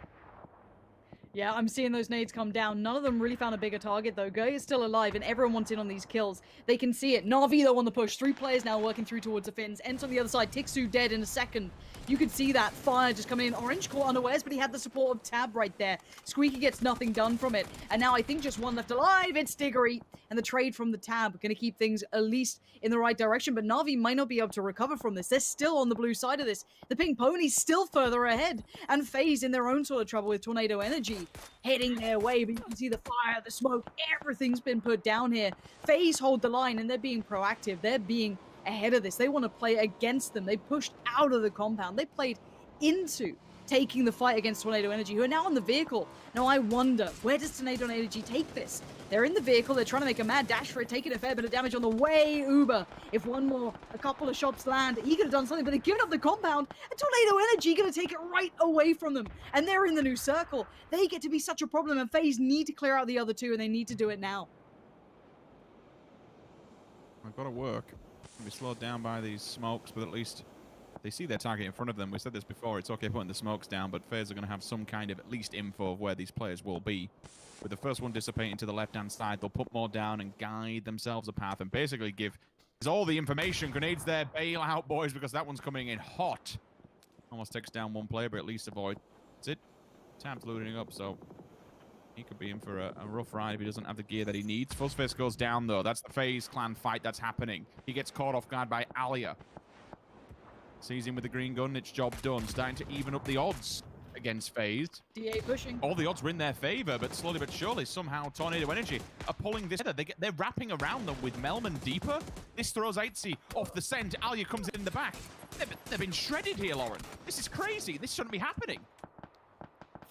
Yeah, I'm seeing those nades come down. None of them really found a bigger target, though. Gurley is still alive, and everyone wants in on these kills. They can see it. Na'Vi, though, on the push. 3 players now working through towards the Finns. Ents on the other side. Tixu dead in a second. You could see that fire just coming in. Orange caught unawares, but he had the support of Tab right there. Squeaky gets nothing done from it. And now I think just one left alive. It's Diggory. And the trade from the Tab going to keep things at least in the right direction. But Na'Vi might not be able to recover from this. They're still on the blue side of this. The Pink Pony's still further ahead. And FaZe in their own sort of trouble with Tornado Energy heading their way. But you can see the fire, the smoke, everything's been put down here. FaZe hold the line and they're being proactive. They're being ahead of this. They want to play against them. They pushed out of the compound. They played into taking the fight against Tornado Energy, who are now on the vehicle. Now I wonder, where does Tornado Energy take this? They're in the vehicle. They're trying to make a mad dash for it, taking a fair bit of damage on the way. Uber, if a couple of shots land, he could have done something, but they've given up the compound, and Tornado Energy going to take it right away from them. And they're in the new circle. They get to be such a problem, and FaZe need to clear out the other 2, and they need to do it now. I've got to work. Be slowed down by these smokes, but at least they see their target in front of them. We said this before, it's okay putting the smokes down, but FaZe are going to have some kind of at least info of where these players will be. With the first one dissipating to the left-hand side, they'll put more down and guide themselves a path and basically give all the information. Grenades there, bail out, boys, because that one's coming in hot. Almost takes down one player, but at least avoid. That's it. Tab's looting up, so he could be in for a rough ride if he doesn't have the gear that he needs. Fuzzfist goes down, though. That's the FaZe clan fight that's happening. He gets caught off guard by Alia. Sees him with the green gun. It's job done. Starting to even up the odds against FaZe. DA pushing. All the odds were in their favor, but slowly but surely, somehow Tornado Energy are pulling this together. They're wrapping around them with Melman deeper. This throws Aitzi off the scent. Alia comes in the back. They've been shredded here, Lauren. This is crazy. This shouldn't be happening.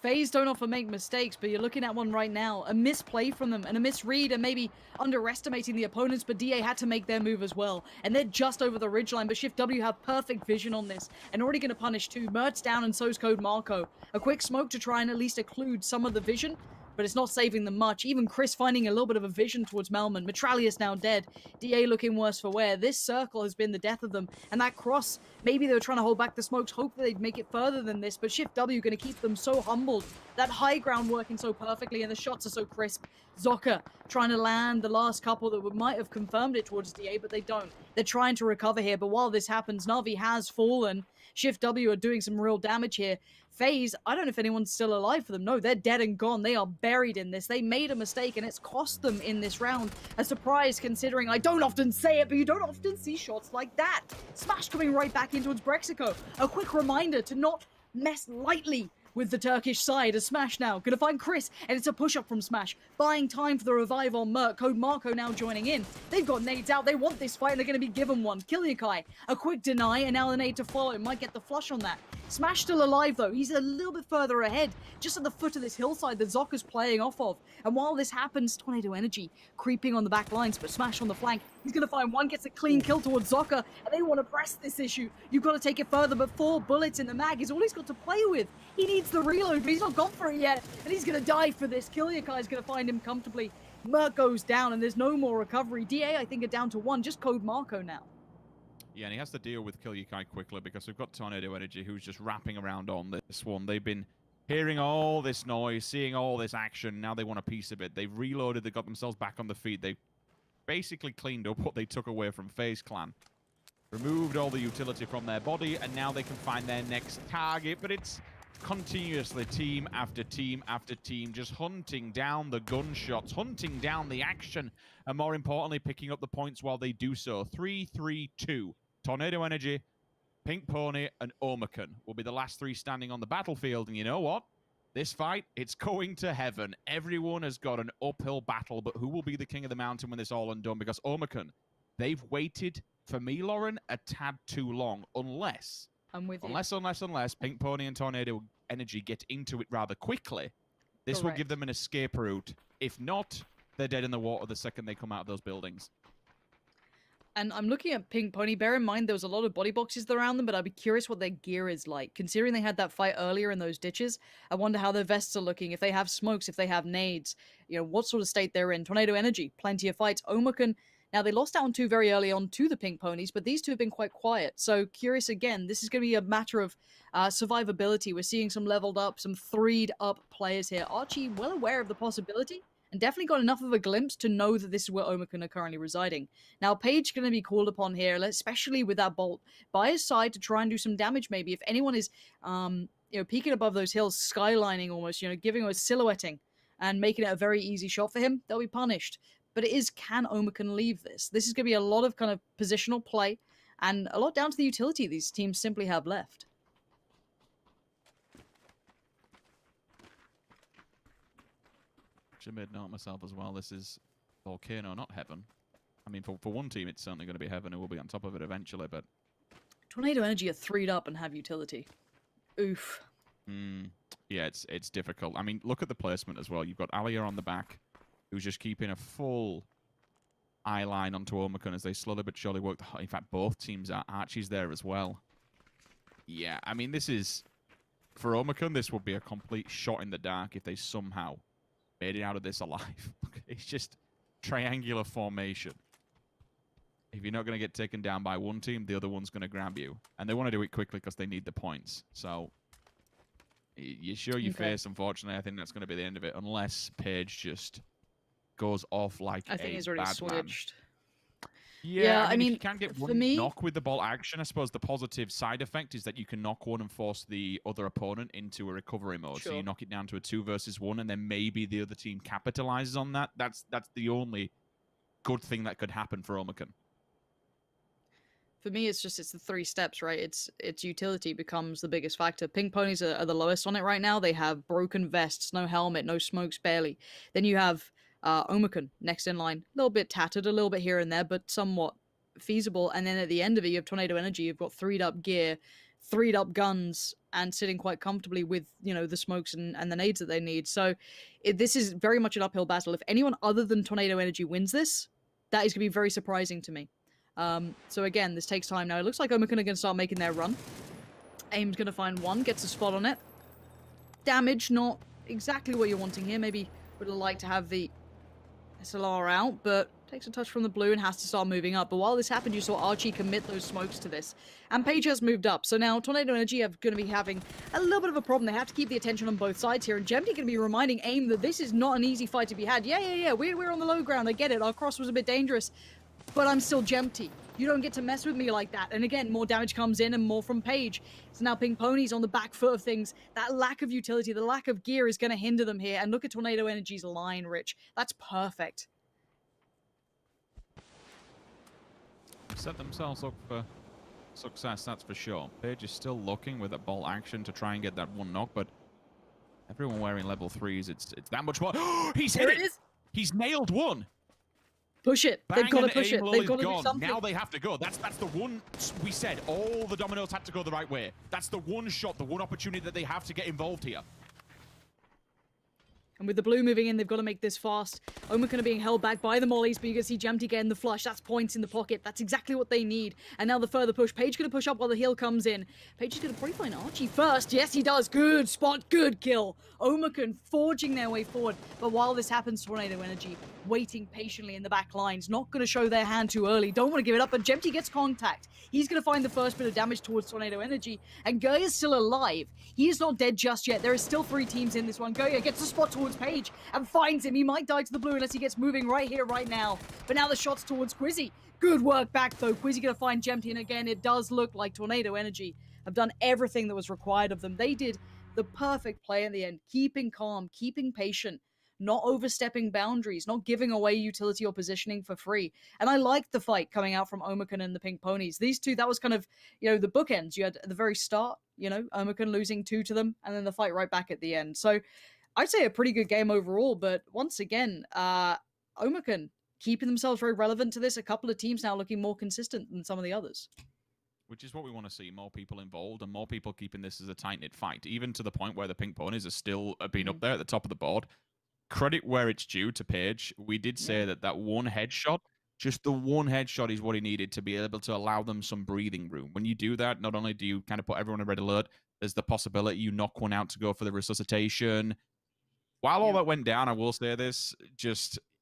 FaZe don't often make mistakes, but you're looking at one right now. A misplay from them and a misread and maybe underestimating the opponents, but DA had to make their move as well. And they're just over the ridgeline, but Shift W have perfect vision on this and already going to punish 2. Mert's down and so's Code Marco. A quick smoke to try and at least occlude some of the vision. but it's not saving them much. Even Chris finding a little bit of a vision towards Melman. Metralius now dead. DA looking worse for wear. This circle has been the death of them. And that cross, maybe they were trying to hold back the smokes, hope that they'd make it further than this, but Shift W going to keep them so humbled. That high ground working so perfectly, and the shots are so crisp. Zoka trying to land the last couple that might have confirmed it towards DA, but they don't. They're trying to recover here, but while this happens, Navi has fallen. Shift W are doing some real damage here. FaZe, I don't know if anyone's still alive for them. No, they're dead and gone. They are buried in this. They made a mistake, and it's cost them in this round. A surprise, considering I don't often say it, but you don't often see shots like that. Smash coming right back in towards Brexico. A quick reminder to not mess lightly with the Turkish side. As Smash now gonna find Chris, and it's a push-up from Smash, buying time for the revive on Merc. Code Marco now joining in. They've got nades out. They want this fight, and they're gonna be given one. Kilyakai, a quick deny, and now the nade to follow. Might get the flush on that. Smash still alive though. He's a little bit further ahead, just at the foot of this hillside that Zoka's playing off of. And while this happens, Tornado Energy creeping on the back lines, but Smash on the flank. He's gonna find one, gets a clean kill towards Zoka, and they want to press this issue. You've got to take it further, but 4 bullets in the mag is all he's got to play with. He needs the reload, but he's not gone for it yet, and he's gonna die for this. Kilyakai's gonna find him comfortably. Merc goes down, and there's no more recovery. DA, I think, are down to 1, just Code Marco now. Yeah, and he has to deal with Kilyakai quickly because we've got Tornado Energy who's just wrapping around on this one. They've been hearing all this noise, seeing all this action. Now they want a piece of it. They've reloaded. They got themselves back on the feet. They basically cleaned up what they took away from FaZe Clan. Removed all the utility from their body, and now they can find their next target. But it's continuously team after team after team just hunting down the gunshots, hunting down the action, and more importantly, picking up the points while they do so. 3-3-2. Tornado Energy, Pink Pony, and Omicron will be the last 3 standing on the battlefield. And you know what? This fight, it's going to heaven. Everyone has got an uphill battle, but who will be the king of the mountain when this all undone? Because Omicron, they've waited for me, Lauren, a tad too long. Unless Pink Pony and Tornado Energy get into it rather quickly, this will give them an escape route. If not, they're dead in the water the second they come out of those buildings. And I'm looking at Pink Pony. Bear in mind, there was a lot of body boxes around them, but I'd be curious what their gear is like. Considering they had that fight earlier in those ditches, I wonder how their vests are looking, if they have smokes, if they have nades, you know, what sort of state they're in. Tornado Energy, plenty of fights. Omicron, now they lost down 2 very early on to the Pink Ponies, but these 2 have been quite quiet. So curious again, this is going to be a matter of survivability. We're seeing some leveled up, some 3'd up players here. Archie, well aware of the possibility, and definitely got enough of a glimpse to know that this is where Omicron are currently residing. Now, Paige going to be called upon here, especially with that bolt by his side to try and do some damage maybe. If anyone is, you know, peeking above those hills, skylining almost, you know, giving him a silhouetting and making it a very easy shot for him, they'll be punished. But it is, can Omicron leave this? This is going to be a lot of kind of positional play and a lot down to the utility these teams simply have left. I made note myself as well. This is Volcano, not Heaven. I mean, for one team, it's certainly going to be Heaven, who will be on top of it eventually, but... Tornado Energy are 3'd up and have utility. Oof. Yeah, it's difficult. I mean, look at the placement as well. You've got Alia on the back, who's just keeping a full eye line onto Omicron as they slowly but surely work. In fact, both teams are. Archie's there as well. Yeah, I mean, this is... For Omicron, this would be a complete shot in the dark if they somehow made it out of this alive. It's just triangular formation. If you're not going to get taken down by one team, the other one's going to grab you. And they want to do it quickly because they need the points. So, you show your face, unfortunately. I think that's going to be the end of it. Unless Paige just goes off like I think he's already switched. Yeah, I mean, if you can get one knock with the bolt action, I suppose the positive side effect is that you can knock one and force the other opponent into a recovery mode. Sure. So you knock it down to a 2 versus 1, and then maybe the other team capitalizes on that. That's the only good thing that could happen for Omicron. For me, it's the 3 steps, right? Its utility becomes the biggest factor. Pink Ponies are the lowest on it right now. They have broken vests, no helmet, no smokes, barely. Then you have Omicron next in line, a little bit tattered, a little bit here and there, but somewhat feasible. And then at the end of it, you have Tornado Energy. You've got 3'd up gear, 3'd up guns, and sitting quite comfortably with, you know, the smokes and the nades that they need. So this is very much an uphill battle. If anyone other than Tornado Energy wins this, that is going to be very surprising to me. So again, this takes time now. It looks like Omicron are going to start making their run. Aim's going to find one, gets a spot on it. Damage, not exactly what you're wanting here. Maybe Would have liked to have the SLR out, but takes a touch from the blue and has to start moving up. But while this happened, you saw Archie commit those smokes to this. And Page has moved up. So now Tornado Energy are going to be having a little bit of a problem. They have to keep the attention on both sides here. And Gemty going to be reminding AIM that this is not an easy fight to be had. Yeah. We're on the low ground. I get it. Our cross was a bit dangerous. But I'm still Gemty. You don't get to mess with me like that. And again, more damage comes in and more from Page. So now Pink Pony's on the back foot of things. That lack of utility, the lack of gear is going to hinder them here. And look at Tornado Energy's line, Rich. That's perfect. Set themselves up for success, that's for sure. Page is still looking with a bolt action to try and get that one knock, but everyone wearing level 3s, it's that much more. He's hit it! He's nailed one! Push it. They've got to push it. They've got to do something. Now they have to go. That's the one we said. All the dominoes had to go the right way. That's the one shot, the one opportunity that they have to get involved here. And with the blue moving in, they've got to make this fast. Omicron are being held back by the mollies, but you can see Gemty getting the flush. That's points in the pocket. That's exactly what they need. And now the further push. Page going to push up while the heal comes in. Page is going to probably find Archie first. Yes, he does. Good spot. Good kill. Omicron forging their way forward. But while this happens, Tornado Energy waiting patiently in the back lines. Not going to show their hand too early. Don't want to give it up, but Gemty gets contact. He's going to find the first bit of damage towards Tornado Energy. And Goya is still alive. He is not dead just yet. There is still 3 teams in this one. Goya gets a spot towards Page and finds him. He might die to the blue unless he gets moving right here, right now. But now the shot's towards Quizzy. Good work back, though. Quizzy going to find Gemty, and again, it does look like Tornado Energy have done everything that was required of them. They did the perfect play in the end, keeping calm, keeping patient, not overstepping boundaries, not giving away utility or positioning for free. And I liked the fight coming out from Omicron and the Pink Ponies. These two, that was kind of, the bookends. You had at the very start, Omicron losing 2 to them, and then the fight right back at the end. So I'd say a pretty good game overall, but once again, Omicron keeping themselves very relevant to this. A couple of teams now looking more consistent than some of the others. Which is what we want to see, more people involved and more people keeping this as a tight-knit fight, even to the point where the Pink Ponies are still being up there at the top of the board. Credit where it's due to Page. We did say that one headshot, just the one headshot is what he needed to be able to allow them some breathing room. When you do that, not only do you kind of put everyone on red alert, there's the possibility you knock one out to go for the resuscitation. While all that went down, I will say this,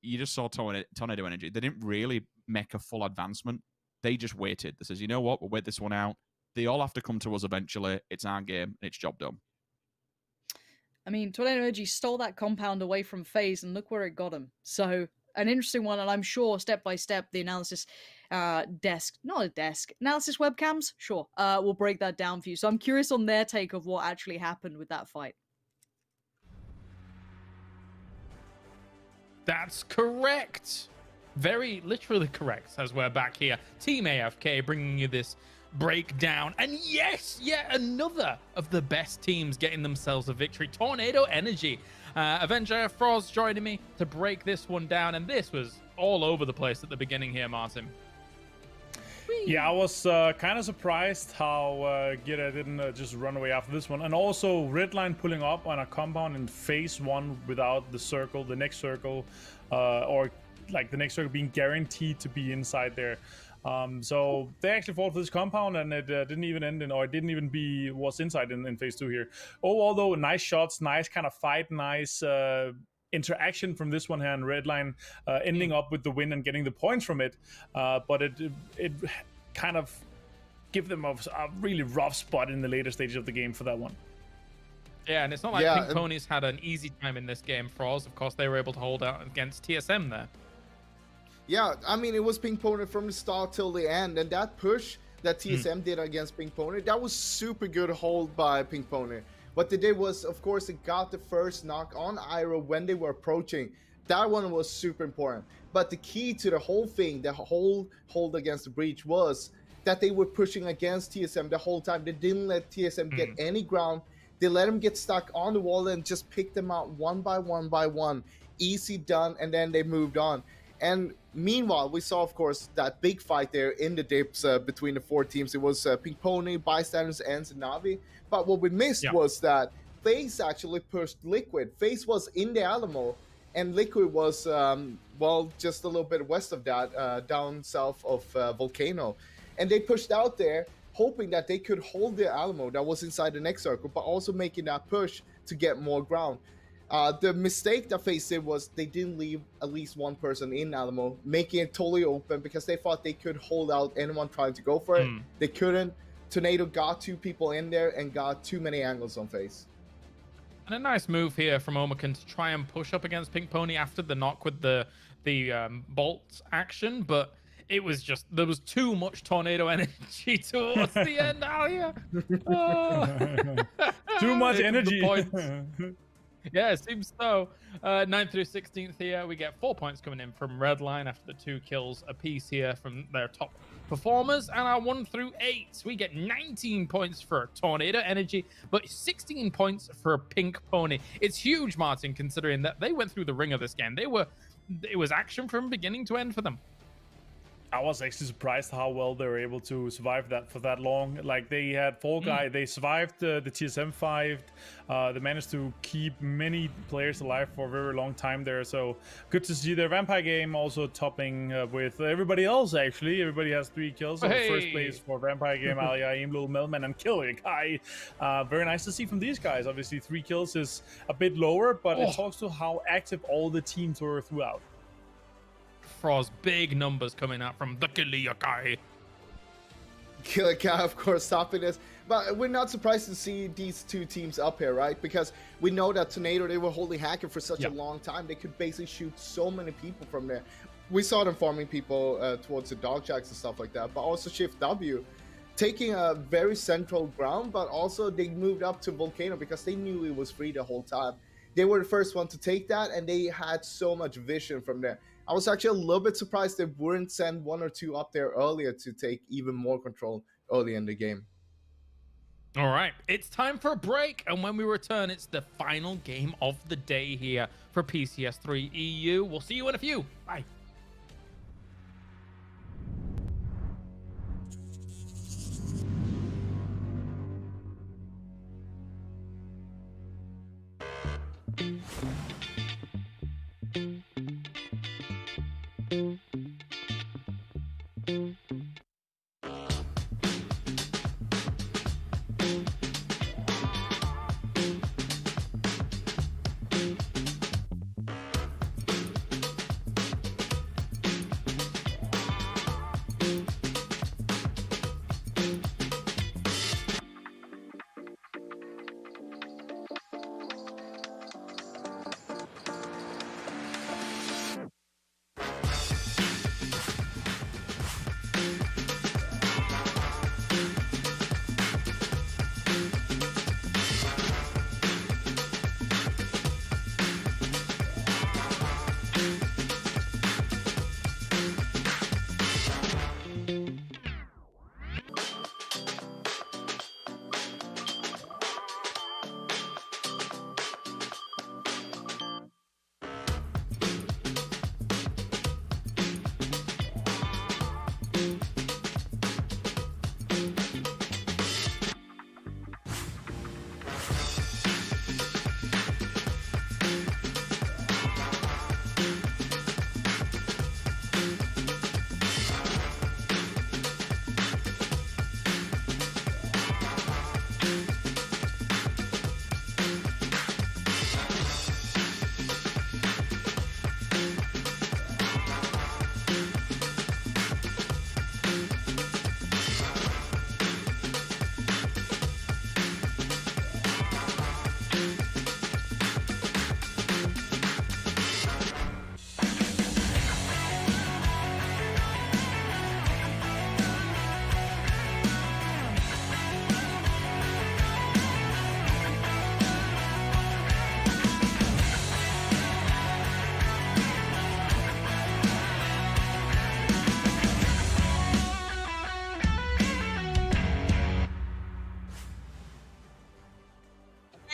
you just saw Tornado Energy. They didn't really make a full advancement. They just waited. They says, you know what, we'll wait this one out. They all have to come to us eventually. It's our game, and it's job done. I mean, Tornado Energy stole that compound away from FaZe, and look where it got him. So, an interesting one, and I'm sure step by step, the analysis analysis webcams, sure, will break that down for you. So I'm curious on their take of what actually happened with that fight. That's correct. Very literally correct, as we're back here. Team AFK bringing you this breakdown. And yes, yet another of the best teams getting themselves a victory. Tornado Energy. Avenger Froz joining me to break this one down. And this was all over the place at the beginning here, Martin. Yeah, I was kind of surprised how Gira didn't just run away after this one. And also Redline pulling up on a compound in phase 1 without the circle, the next circle, or like the next circle being guaranteed to be inside there. So they actually fought for this compound, and it didn't even end or it didn't even was inside in phase 2 here. Overall though, nice shots, nice kind of fight, nice interaction from this one here, and Redline ending up with the win and getting the points from it. But it kind of give them a really rough spot in the later stages of the game for that one. Yeah, and it's not like Pink Ponies had an easy time in this game. Froz, of course, they were able to hold out against TSM there. Yeah, I mean, it was Pink Pony from the start till the end, and that push that TSM did against Pink Pony, that was super good hold by Pink Pony. What they did was, of course, they got the first knock on Iroh when they were approaching. That one was super important. But the key to the whole thing, the whole hold against the breach, was that they were pushing against TSM the whole time. They didn't let TSM get any ground. They let them get stuck on the wall and just pick them out one by one by one. Easy done, and then they moved on. And meanwhile, we saw, of course, that big fight there in the dips between the 4 teams. It was Pink Pony, Bystanders, and Navi. But what we missed was that FaZe actually pushed Liquid. FaZe was in the Alamo, and Liquid was, just a little bit west of that, down south of Volcano. And they pushed out there, hoping that they could hold the Alamo that was inside the next circle, but also making that push to get more ground. The mistake that FaZe did was they didn't leave at least one person in Alamo, making it totally open because they thought they could hold out anyone trying to go for it. They couldn't. Tornado got 2 people in there and got too many angles on FaZe. And a nice move here from Omakan to try and push up against Pink Pony after the knock with the bolt action, but it was just, there was too much tornado energy towards the end, Alia. Oh. Too much energy. Yeah, it seems so. 9th through 16th here, we get 4 points coming in from Redline after the 2 kills apiece here from their top performers. And our 1 through 8, we get 19 points for Tornado Energy, but 16 points for Pink Pony. It's huge, Martin, considering that they went through the ring of this game. It was action from beginning to end for them. I was actually surprised how well they were able to survive that for that long. Like, they had 4 guys, they survived the TSM 5. They managed to keep many players alive for a very long time there. So good to see their Vampire game also topping with everybody else, actually. Everybody has 3 kills. So first place for Vampire game, Alia, Aim, Little Melman, and Killing Guy. Very nice to see from these guys. Obviously, 3 kills is a bit lower, but it talks to how active all the teams were throughout. Frost, big numbers coming out from the Killer Guy. Killer Guy, of course, stopping this. But we're not surprised to see these 2 teams up here, right? Because we know that Tornado, they were holding Hacker for such a long time. They could basically shoot so many people from there. We saw them farming people towards the dog jacks and stuff like that. But also Shift W, taking a very central ground, but also they moved up to Volcano because they knew it was free the whole time. They were the first one to take that, and they had so much vision from there. I was actually a little bit surprised they wouldn't send 1 or 2 up there earlier to take even more control early in the game. All right, it's time for a break, and when we return, it's the final game of the day here for PCS3 EU. We'll see you in a few. Bye.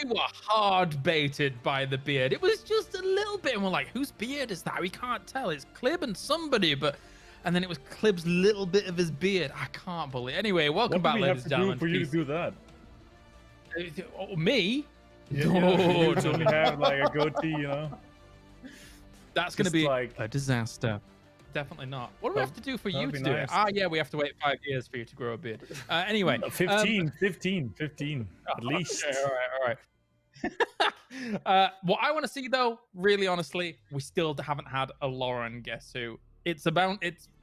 We were hard baited by the beard. It was just a little bit, and we're like, whose beard is that? We can't tell. It's Clib and somebody, and then it was Clib's little bit of his beard. I can't believe. Anyway, welcome back, ladies and gentlemen. What do we have to do for you to do that? Oh, me? Yeah, you just only have like a goatee, you know. That's going to be like a disaster. Definitely not. What do we have to do for you to do it? Ah, yeah, we have to wait 5 years for you to grow a beard. Anyway. 15 at least. Okay, all right. What I want to see, though, really honestly, we still haven't had a Lauren Guess Who. It's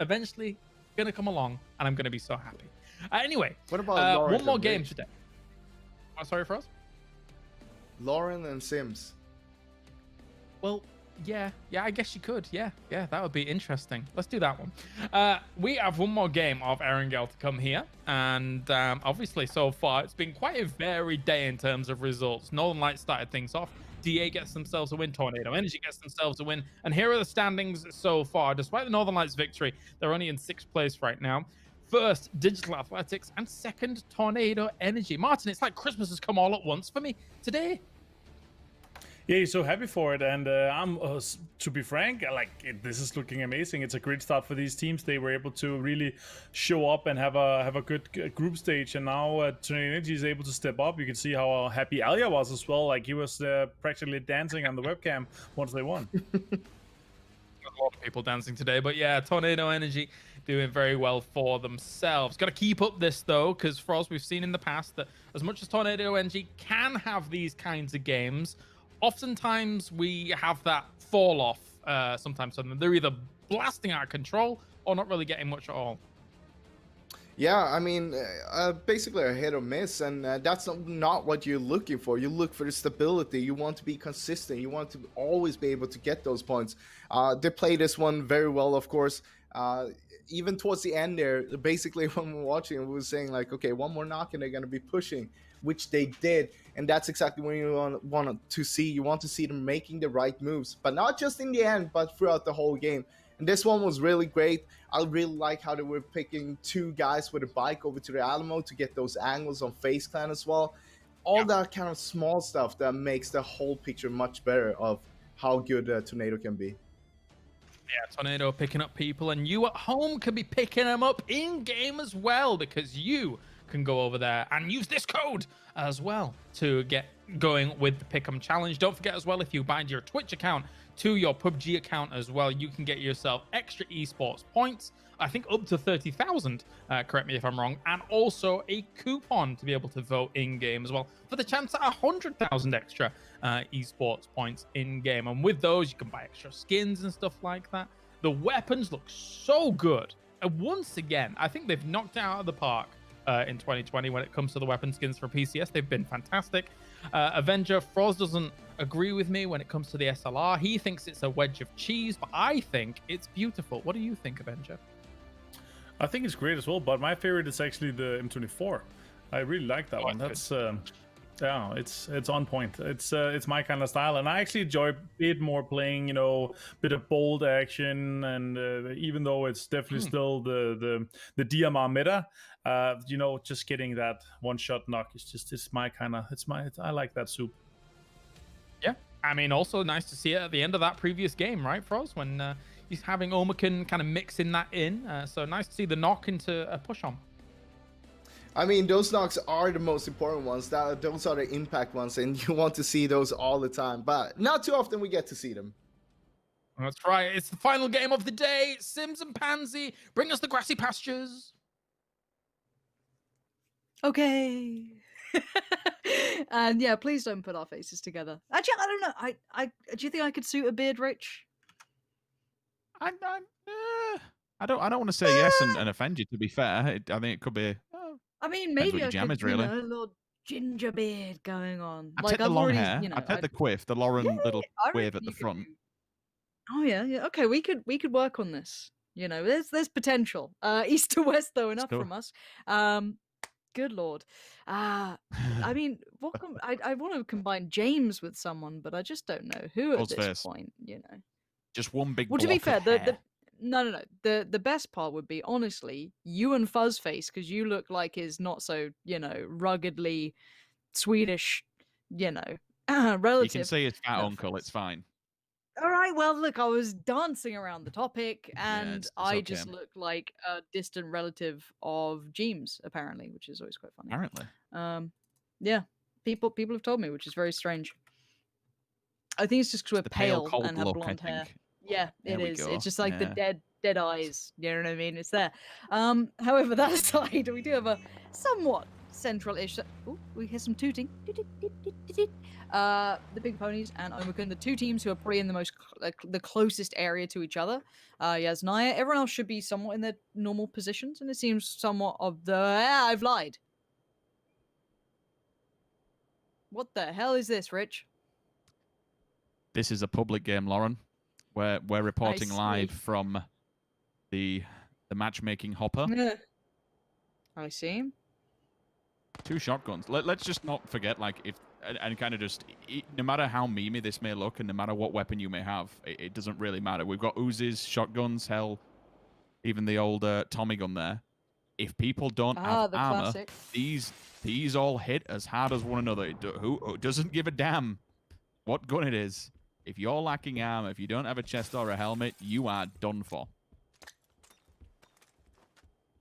eventually gonna come along, and I'm gonna be so happy. Anyway, what about Lauren one more and game Rich? today? Oh, sorry, Frost? Lauren and Sims. Well, yeah, I guess you could. Yeah, that would be interesting. Let's do that one. We have one more game of Erangel to come here, and obviously so far it's been quite a varied day in terms of results. Northern Lights started things off. DA gets themselves a win. Tornado Energy gets themselves a win. And here are the standings so far. Despite the Northern Lights victory, they're only in 6th place right now. First, Digital Athletics, and second, Tornado Energy. Martin, it's like Christmas has come all at once for me today. Yeah, so happy for it, and I'm to be frank, this is looking amazing. It's a great start for these teams. They were able to really show up and have a good group stage, and now Tornado Energy is able to step up. You can see how happy Alia was as well. Like he was practically dancing on the webcam once they won. A lot of people dancing today, but yeah, Tornado Energy doing very well for themselves. Got to keep up this though, because for us, we've seen in the past that as much as Tornado Energy can have these kinds of games, oftentimes we have that fall off sometimes. They're either blasting out of control or not really getting much at all. Yeah, I mean, basically a hit or miss, and that's not what you're looking for. You look for the stability. You want to be consistent. You want to always be able to get those points. They play this one very well, of course. Even towards the end there, basically when we were watching, we were saying like, okay, one more knock and they're going to be pushing, which they did. And that's exactly what you want to see. You want to see them making the right moves, but not just in the end, but throughout the whole game. And this one was really great. I really like how they were picking 2 guys with a bike over to the Alamo to get those angles on Face Clan as well. All that kind of small stuff that makes the whole picture much better of how good Tornado can be. Yeah, Tornado picking up people, and you at home can be picking them up in-game as well, because you can go over there and use this code as well to get going with the Pick'em Challenge. Don't forget as well, if you bind your Twitch account to your PUBG account as well, you can get yourself extra esports points, I think up to 30,000, correct me if I'm wrong, and also a coupon to be able to vote in-game as well for the chance at 100,000 extra esports points in-game. And with those, you can buy extra skins and stuff like that. The weapons look so good. And once again, I think they've knocked it out of the park in 2020 when it comes to the weapon skins for PCS. They've been fantastic. Avenger Froz doesn't agree with me when it comes to the SLR. He thinks it's a wedge of cheese, but I think it's beautiful. What do you think, Avenger? I think it's great as well, but my favorite is actually the M24. I really like that one. That's yeah, it's on point. It's my kind of style, and I actually enjoy a bit more playing, bit of bold action, and even though it's definitely still the DMR meta, just getting that one-shot knock it's my kind of I like that soup. Yeah, I mean, also nice to see it at the end of that previous game, right, Froz? When he's having Omakan kind of mixing that in, so nice to see the knock into a push on. I mean, those knocks are the most important ones. Those are the impact ones, and you want to see those all the time. But not too often we get to see them. That's right. It's the final game of the day. Sims and Pansy, bring us the grassy pastures. Okay. And yeah, please don't put our faces together. Actually, I don't know. I do you think I could suit a beard, Rich? I don't want to say yes and offend you. To be fair, I think it could be. I mean, maybe I could, really. a little ginger beard going on. I'd take the long hair. I'd take the quiff, the Lauren little wave at the front. Oh yeah. Okay, we could work on this. There's potential. East to west though, enough from us. Good lord. I mean, I want to combine James with someone, but I just don't know who at this point. Just one big. Well, to be fair, No. The best part would be, honestly, you and Fuzzface, because you look like his not so, ruggedly Swedish, relative. You can say his fat uncle. It's fine. All right. Well, look, I was dancing around the topic, and it's I okay. just look like a distant relative of James, apparently, which is always quite funny. Apparently. Yeah. People have told me, which is very strange. I think it's just because we're pale and have blonde hair. Yeah, it is. It's just like the dead eyes. You know what I mean? It's there. However, that aside, we do have a somewhat central-ish. Oh, we hear some tooting. The Big Ponies and Omicron, the two teams who are probably in the most the closest area to each other. Yasnaya, everyone else should be somewhat in their normal positions, and it seems somewhat of the. I've lied. What the hell is this, Rich? This is a public game, Lauren. We're reporting live from the matchmaking hopper. I see. 2 shotguns. Let's just not forget, like, and kind of just, no matter how memey this may look, and no matter what weapon you may have, it doesn't really matter. We've got Uzis, shotguns, hell, even the old Tommy gun there. If people don't have armor, classic. these all hit as hard as one another. Who doesn't give a damn what gun it is? If you're lacking armor, if you don't have a chest or a helmet, you are done for.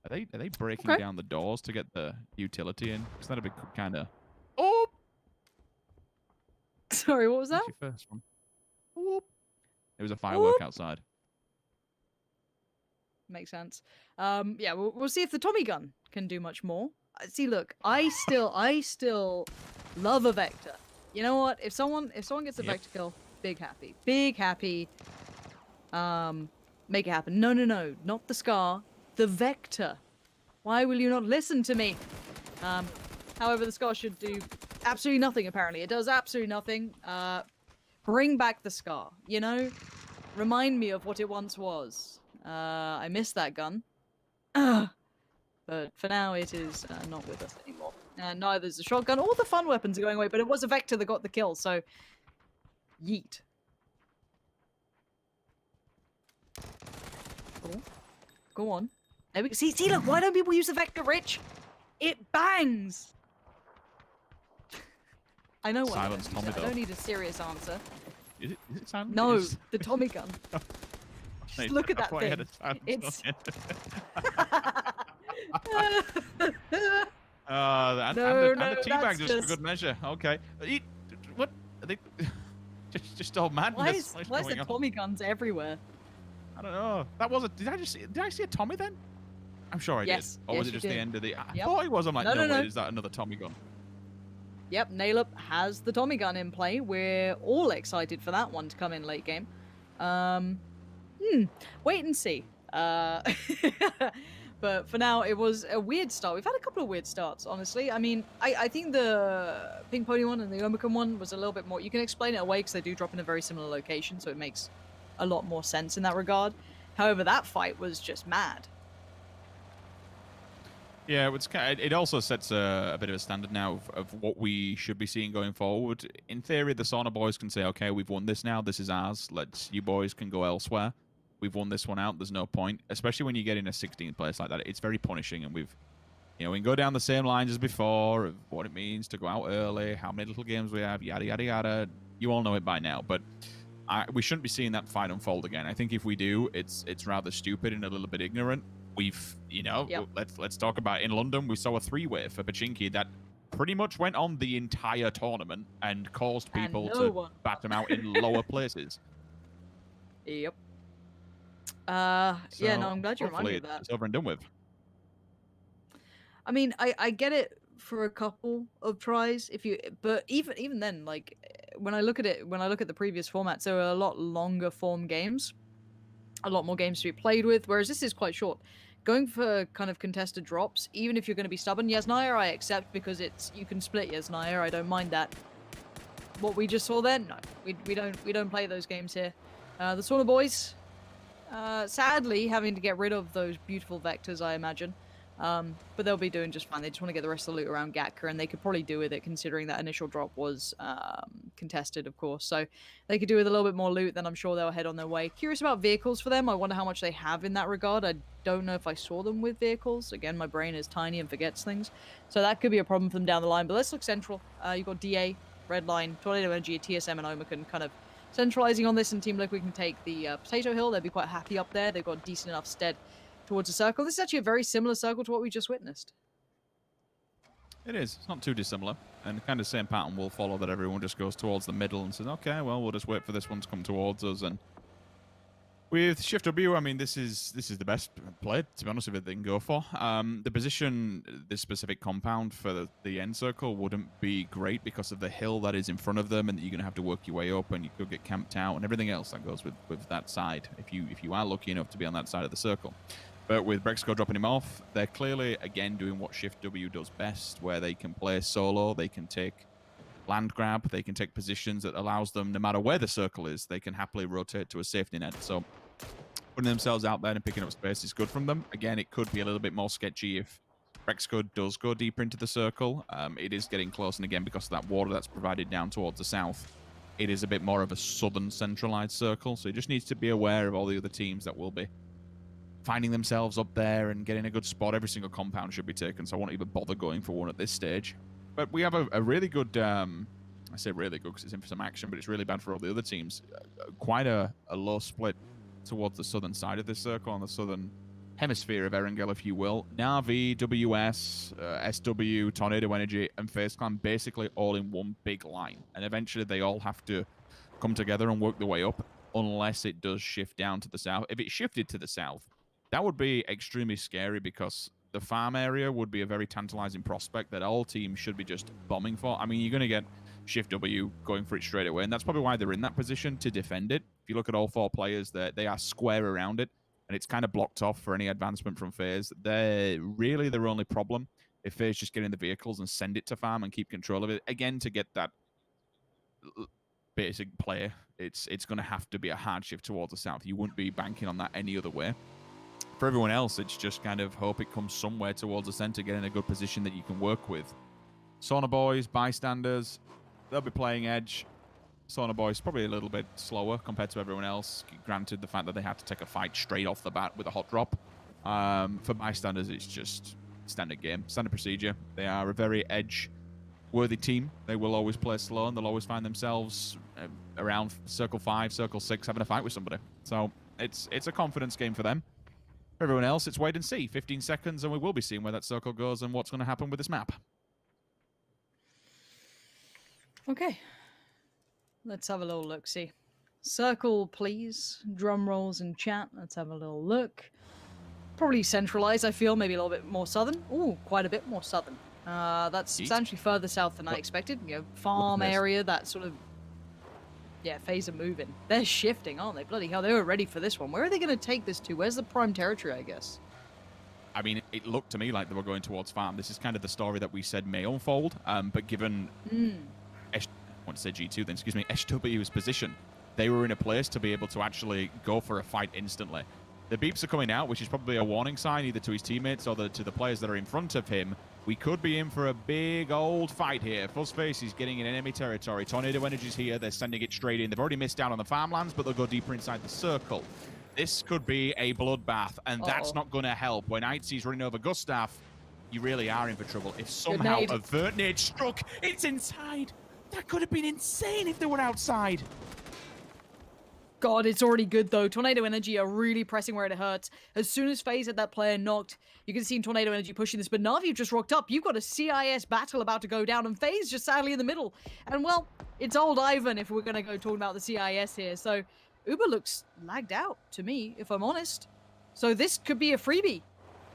Are they breaking down the doors to get the utility in? Because that'd be kind of. Oh! Sorry, what was that? Your first one. Oh. It was a firework outside. Makes sense. Yeah, we'll see if the Tommy gun can do much more. See, look, I still love a Vector. You know what? If someone gets a Vector kill, big happy. Make it happen. No, not the Scar. The Vector. Why will you not listen to me? However, the Scar should do absolutely nothing, apparently. It does absolutely nothing. Bring back the Scar, you know? Remind me of what it once was. I miss that gun. But for now, it is not with us anymore. Neither is the shotgun. All the fun weapons are going away, but it was a Vector that got the kill, so... Yeet. Oh. Go on. There we go. See, look, why don't people use the Vector, Rich? It bangs! I know what Silence Tommy, I don't need a serious answer. Is it silent? No, the Tommy gun. Just look at that thing. It's... No, and the teabag that's just for good measure. Okay. What? Are they... just all madness. Why is the Tommy guns everywhere? I don't know. That was a... Did I see a Tommy then? I'm sure I did. Or was it just the end of the... I thought it was. I'm like, no, wait, is that another Tommy gun? Yep, Nailup has the Tommy gun in play. We're all excited for that one to come in late game. Wait and see. But for now, it was a weird start. We've had a couple of weird starts, honestly. I mean, I think the Pink Pony one and the Omicron one was a little bit more... You can explain it away because they do drop in a very similar location, so it makes a lot more sense in that regard. However, that fight was just mad. Yeah, it also sets a bit of a standard now of what we should be seeing going forward. In theory, the Sauna boys can say, okay, we've won this now. This is ours. You boys can go elsewhere. We've won this one out. There's no point. Especially when you get in a 16th place like that. It's very punishing, and we can go down the same lines as before of what it means to go out early, how many little games we have, yada, yada, yada. You all know it by now, but we shouldn't be seeing that fight unfold again. I think if we do, it's rather stupid and a little bit ignorant. We've, let's talk about in London, we saw a 3-way for Pachinki that pretty much went on the entire tournament and caused people to bat them out in lower places. Yep. Yeah, no, I'm glad you reminded me of that. It's over and done with. I mean, I get it for a couple of tries, but even then, like, when I look at the previous formats, there are a lot longer form games, a lot more games to be played with, whereas this is quite short. Going for kind of contested drops, even if you're going to be stubborn, Yasnaya I accept because you can split Yasnaya. I don't mind that. What we just saw then, no, we don't play those games here. The Sauna boys, sadly having to get rid of those beautiful vectors, I imagine. But they'll be doing just fine. They just want to get the rest of the loot around Gatka, and they could probably do with it considering that initial drop was contested, of course. So they could do with a little bit more loot, then I'm sure they'll head on their way. Curious about vehicles for them. I wonder how much they have in that regard. I don't know if I saw them with vehicles. Again, my brain is tiny and forgets things. So that could be a problem for them down the line. But let's look central. You've got DA, Redline, Tornado Energy, TSM, and Omicron kind of centralizing on this, and Team Liquid can take the Potato Hill. They'll be quite happy up there. They've got decent enough stead towards a circle. This is actually a very similar circle to what we just witnessed. It is. It's not too dissimilar. And kind of same pattern will follow, that everyone just goes towards the middle and says, okay, well, we'll just wait for this one to come towards us. And With Shift W, I mean, this is the best play, to be honest with it, they can go for. The position, this specific compound for the end circle wouldn't be great because of the hill that is in front of them, and you're going to have to work your way up, and you could get camped out, and everything else that goes with that side, if you are lucky enough to be on that side of the circle. But with Brexco dropping him off, they're clearly, again, doing what Shift W does best, where they can play solo, they can take land grab, they can take positions that allows them, no matter where the circle is, they can happily rotate to a safety net. So putting themselves out there and picking up space is good from them. Again, it could be a little bit more sketchy if Brexco does go deeper into the circle. It is getting close, and again, because of that water that's provided down towards the south, it is a bit more of a southern centralized circle. So he just needs to be aware of all the other teams that will be finding themselves up there and getting a good spot. Every single compound should be taken, so I won't even bother going for one at this stage. But we have a really good, I say really good because it's in for some action, but it's really bad for all the other teams. Quite a low split towards the southern side of this circle, on the southern hemisphere of Erangel, if you will. Na'Vi, WS, SW, Tornado Energy, and FaZe Clan basically all in one big line. And eventually they all have to come together and work their way up, unless it does shift down to the south. If it shifted to the south, that would be extremely scary because the farm area would be a very tantalizing prospect that all teams should be just bombing for. I mean, you're going to get Shift W going for it straight away, and that's probably why they're in that position to defend it. If you look at all four players, they are square around it, and it's kind of blocked off for any advancement from FaZe. They're really their only problem. If FaZe just get in the vehicles and send it to farm and keep control of it, again, to get that basic play, it's going to have to be a hard shift towards the south. You wouldn't be banking on that any other way. For everyone else, it's just kind of hope it comes somewhere towards the center, get in a good position that you can work with. Sauna Boys, bystanders, they'll be playing edge. Sauna Boys probably a little bit slower compared to everyone else, granted the fact that they had to take a fight straight off the bat with a hot drop. For bystanders, it's just standard game, standard procedure. They are a very edge-worthy team. They will always play slow, and they'll always find themselves around Circle 5, Circle 6, having a fight with somebody. So it's a confidence game for them. For everyone else, it's wait and see. 15 seconds, and we will be seeing where that circle goes and what's going to happen with this map. Okay. Let's have a little look-see. Circle, please. Drum rolls in chat. Let's have a little look. Probably centralized, I feel. Maybe a little bit more southern. Ooh, quite a bit more southern. That's substantially further south than I expected. You know, farm area, that sort of... Yeah, FaZe are moving. They're shifting, aren't they? Bloody hell, they were ready for this one. Where are they going to take this to? Where's the prime territory, I guess? I mean, it looked to me like they were going towards farm. This is kind of the story that we said may unfold, but given... I want to say G2 then, excuse me, SW's position, they were in a place to be able to actually go for a fight instantly. The beeps are coming out, which is probably a warning sign either to his teammates or to the players that are in front of him. We could be in for a big old fight here. Fuzzface is getting in enemy territory. Tornado Energy's here. They're sending it straight in. They've already missed out on the farmlands, but they'll go deeper inside the circle. This could be a bloodbath, and that's not going to help. When Itzy's running over Gustav, you really are in for trouble. If somehow a vert nade struck, it's inside. That could have been insane if they were outside. God, it's already good, though. Tornado Energy are really pressing where it hurts. As soon as FaZe had that player knocked, you can see Tornado Energy pushing this. But Na'Vi just rocked up. You've got a CIS battle about to go down, and FaZe just sadly in the middle. And, well, it's old Ivan if we're going to go talking about the CIS here. So, Uber looks lagged out to me, if I'm honest. So this could be a freebie.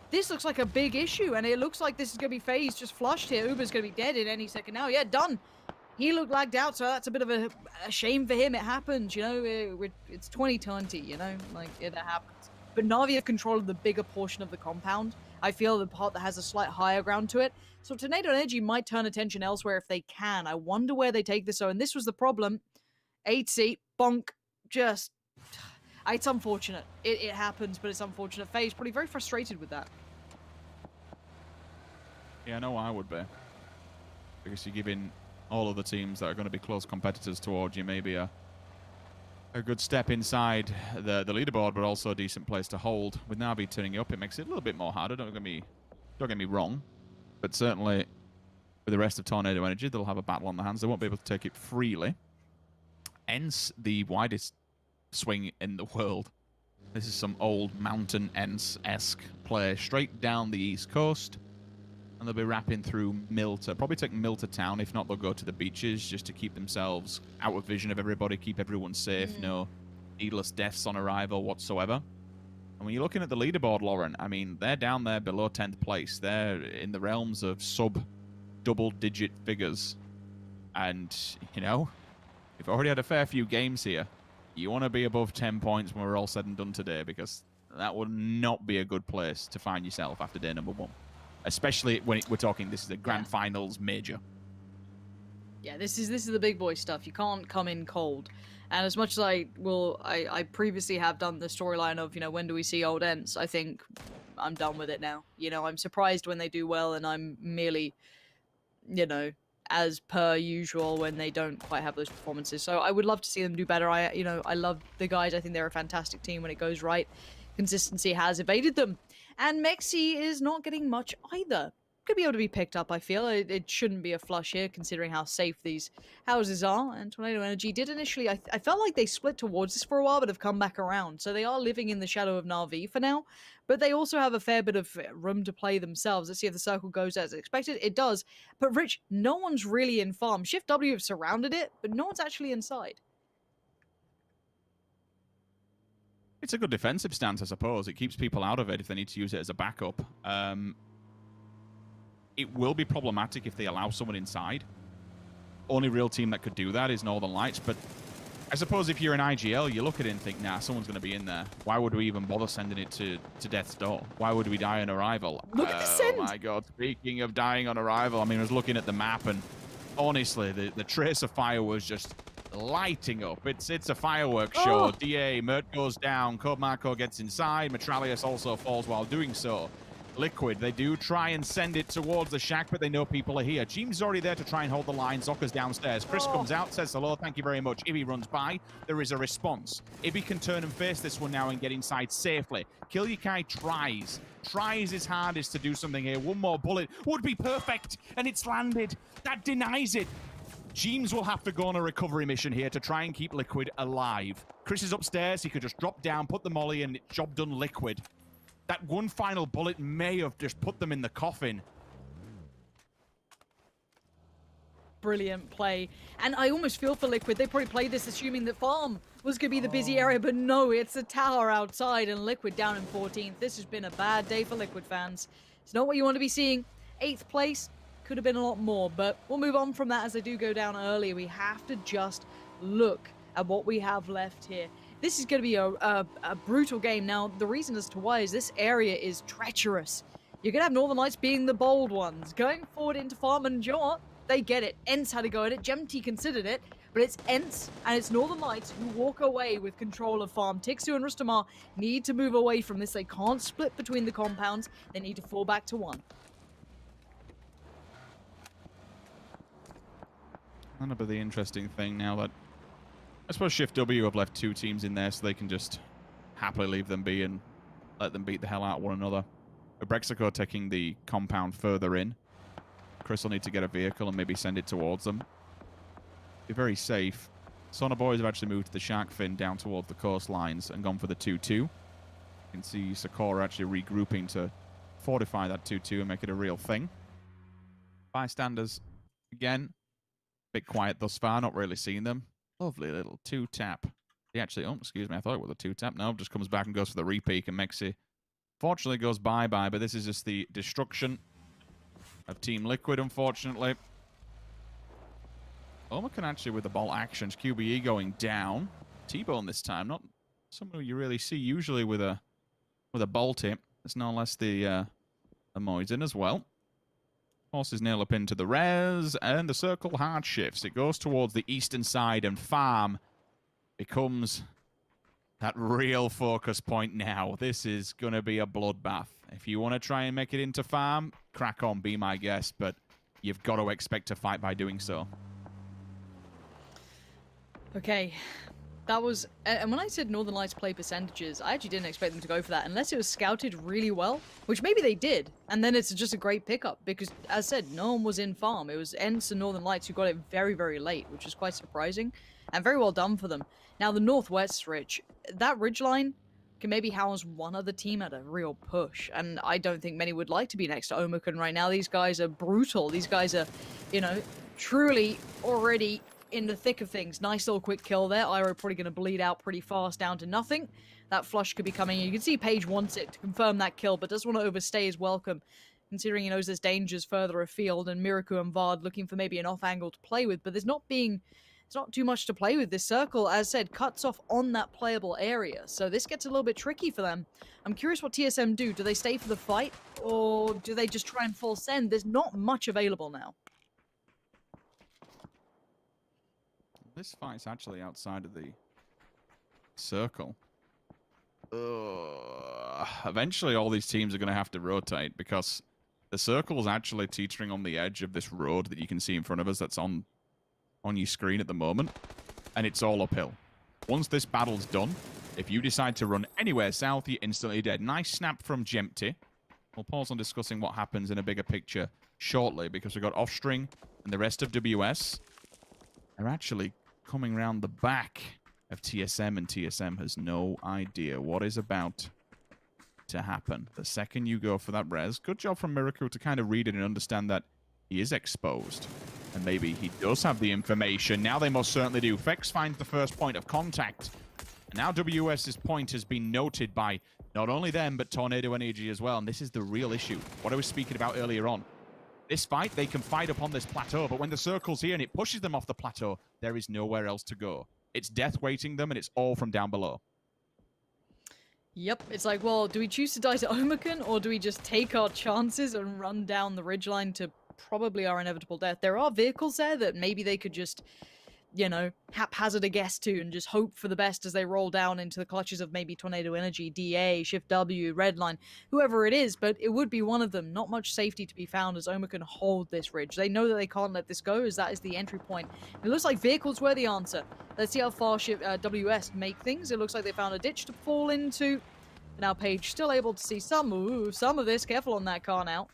This looks like a big issue, and it looks like this is going to be FaZe just flushed here. Uber's going to be dead in any second now. Yeah, done. He looked lagged out, so that's a bit of a shame for him. It happens, you know. It's 2020, you know, like it happens. But Na'Vi have control of the bigger portion of the compound. I feel the part that has a slight higher ground to it. So Tornado Energy might turn attention elsewhere if they can. I wonder where they take this. So, and this was the problem. 8-seat, bonk, just... It's unfortunate. It happens, but it's unfortunate. FaZe probably very frustrated with that. Yeah, I know I would be. Because you're giving all of the teams that are going to be close competitors towards you maybe a good step inside the leaderboard, but also a decent place to hold. With Na'Vi turning up, it makes it a little bit more harder. Don't get me wrong, but certainly with the rest of Tornado Energy, they'll have a battle on their hands. They won't be able to take it freely. Ents, the widest swing in the world. This is some old Mountain Ents-esque play straight down the east coast. And they'll be wrapping through Milta. Probably take Milta town. If not, they'll go to the beaches just to keep themselves out of vision of everybody, keep everyone safe. No needless deaths on arrival whatsoever. And when you're looking at the leaderboard, Lauren, I mean, they're down there below 10th place. They're in the realms of sub-double-digit figures. And, you know, we've already had a fair few games here. You want to be above 10 points when we're all said and done today, because that would not be a good place to find yourself after day number 1. Especially when we're talking, this is a grand finals major. Yeah, this is the big boy stuff. You can't come in cold. And as much as I previously have done the storyline of, you know, when do we see old Ents, I think I'm done with it now. You know, I'm surprised when they do well, and I'm merely, you know, as per usual when they don't quite have those performances. So I would love to see them do better. I love the guys. I think they're a fantastic team when it goes right. Consistency has evaded them. And Mexi is not getting much either. Could be able to be picked up, I feel. It shouldn't be a flush here, considering how safe these houses are. And Tornado Energy did initially... I felt like they split towards this for a while, but have come back around. So they are living in the shadow of Na'Vi for now. But they also have a fair bit of room to play themselves. Let's see if the circle goes as expected. It does. But Rich, no one's really in farm. Shift W have surrounded it, but no one's actually inside. It's a good defensive stance, I suppose. It keeps people out of it if they need to use it as a backup. It will be problematic if they allow someone inside. Only real team that could do that is Northern Lights, but I suppose if you're an IGL, you look at it and think, nah, someone's going to be in there. Why would we even bother sending it to death's door? Why would we die on arrival? Look at the send! Oh my god, speaking of dying on arrival, I mean, I was looking at the map, and honestly, the trace of fire was just lighting up. It's a fireworks show. DA, Mert goes down, Code Marco gets inside, Metralius also falls while doing so. Liquid, they do try and send it towards the shack, but they know people are here. James already there to try and hold the line. Zocker's downstairs. Chris comes out, says hello, thank you very much. Ibby runs by. There is a response. Ibby can turn and face this one now and get inside safely. Kilyakai tries his hardest to do something here. One more bullet would be perfect, and it's landed. That denies it. James will have to go on a recovery mission here to try and keep Liquid alive. Chris is upstairs. He could just drop down, put the molly, and job done, Liquid. That one final bullet may have just put them in the coffin. Brilliant play. And I almost feel for Liquid. They probably played this assuming that farm was going to be the busy area, but no, it's a tower outside and Liquid down in 14th. This has been a bad day for Liquid fans. It's not what you want to be seeing. 8th place could have been a lot more, but we'll move on from that as they do go down early. We have to just look at what we have left here. This is going to be a brutal game. Now, the reason as to why is this area is treacherous. You're going to have Northern Lights being the bold ones, going forward into farm, and you know what? They get it. Ents had to go at it. Gemty considered it, but it's Ents and it's Northern Lights who walk away with control of farm. Tixu and Rustamar need to move away from this. They can't split between the compounds. They need to fall back to one. That'll be the interesting thing now that I suppose Shift W have left 2 teams in there so they can just happily leave them be and let them beat the hell out of one another. Brexaco taking the compound further in. Chris will need to get a vehicle and maybe send it towards them. Be very safe. Sona Boys have actually moved the shark fin down towards the coastlines and gone for the 2-2. You can see Sakura actually regrouping to fortify that 2-2 and make it a real thing. Bystanders, again, a bit quiet thus far, not really seeing them. Lovely little 2-tap. He actually, oh, excuse me, I thought it was a 2-tap. No, just comes back and goes for the repeak, and Mexi fortunately goes bye-bye, but this is just the destruction of Team Liquid, unfortunately. Omakan actually with the bolt actions. QBE going down. T-Bone this time, not someone you really see usually with a bolt hit. It's no less the Moisin as well. Horses nail up into the res, and the circle hard shifts. It goes towards the eastern side, and farm becomes that real focus point now. This is going to be a bloodbath. If you want to try and make it into farm, crack on, be my guest, but you've got to expect to fight by doing so. Okay. That was, and when I said Northern Lights play percentages, I actually didn't expect them to go for that unless it was scouted really well, which maybe they did, and then it's just a great pickup because, as said, no one was in farm. It was Ents and Northern Lights who got it very, very late, which is quite surprising, and very well done for them. Now, the Northwest Ridge, that ridgeline can maybe house one other team at a real push, and I don't think many would like to be next to Omakan right now. These guys are brutal. These guys are, you know, truly already in the thick of things. Nice little quick kill there. Iroh probably going to bleed out pretty fast down to nothing. That flush could be coming in. You can see Paige wants it to confirm that kill, but doesn't want to overstay his welcome, considering he knows there's dangers further afield, and Miraku and Vard looking for maybe an off angle to play with, but there's not too much to play with. This circle, as said, cuts off on that playable area, so this gets a little bit tricky for them. I'm curious what TSM do. Do they stay for the fight, or do they just try and full send? There's not much available now. This fight's actually outside of the circle. Eventually, all these teams are going to have to rotate because the circle's actually teetering on the edge of this road that you can see in front of us that's on your screen at the moment, and it's all uphill. Once this battle's done, if you decide to run anywhere south, you're instantly dead. Nice snap from Jempty. We'll pause on discussing what happens in a bigger picture shortly, because we've got Offstring and the rest of WS. They're actually coming round the back of TSM, and TSM has no idea what is about to happen. The second you go for that res, good job from Miracle to kind of read it and understand that he is exposed. And maybe he does have the information. Now they most certainly do. Fex finds the first point of contact. And now WS's point has been noted by not only them, but Tornado Energy as well. And this is the real issue. What I was speaking about earlier on. This fight, they can fight upon this plateau, but when the circle's here and it pushes them off the plateau, there is nowhere else to go. It's death waiting them, and it's all from down below. Yep, it's like, well, do we choose to die to Omicron, or do we just take our chances and run down the ridgeline to probably our inevitable death? There are vehicles there that maybe they could just, you know, haphazard a guess to and just hope for the best as they roll down into the clutches of maybe Tornado Energy, DA, Shift W, Redline, whoever it is, but it would be one of them. Not much safety to be found as Omicron hold this ridge. They know that they can't let this go, as that is the entry point. It looks like vehicles were the answer. Let's see how far WS make things. It looks like they found a ditch to fall into. Now Paige still able to see some of this. Careful on that car now.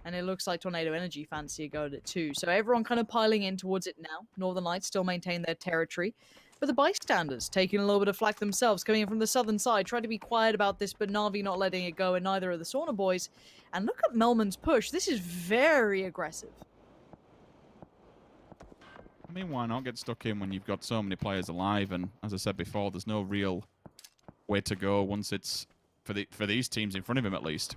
And it looks like Tornado Energy fancy a go at it too. So everyone kind of piling in towards it now. Northern Lights still maintain their territory. But the bystanders taking a little bit of flak themselves, coming in from the southern side, trying to be quiet about this, but Na'Vi not letting it go, and neither are the Sauna boys. And look at Melman's push. This is very aggressive. I mean, why not get stuck in when you've got so many players alive? And as I said before, there's no real way to go once it's for these teams in front of him, at least.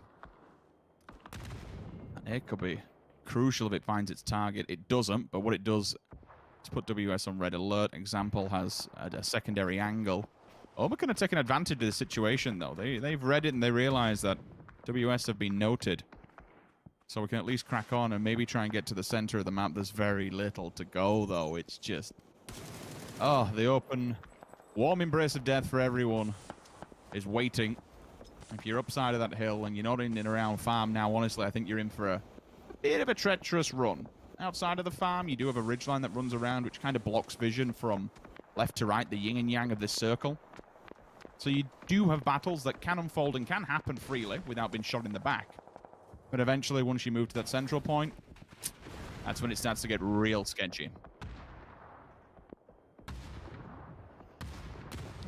It could be crucial if it finds its target. It doesn't, but what it does is put WS on red alert. Example has a secondary angle. Omicron are taking advantage of the situation, though. They've read it and they realize that WS have been noted. So we can at least crack on and maybe try and get to the center of the map. There's very little to go, though. It's just... oh, the open, warm embrace of death for everyone is waiting. If you're upside of that hill and you're not in and around farm now, honestly, I think you're in for a bit of a treacherous run. Outside of the farm, you do have a ridgeline that runs around, which kind of blocks vision from left to right, the yin and yang of this circle. So you do have battles that can unfold and can happen freely without being shot in the back. But eventually, once you move to that central point, that's when it starts to get real sketchy.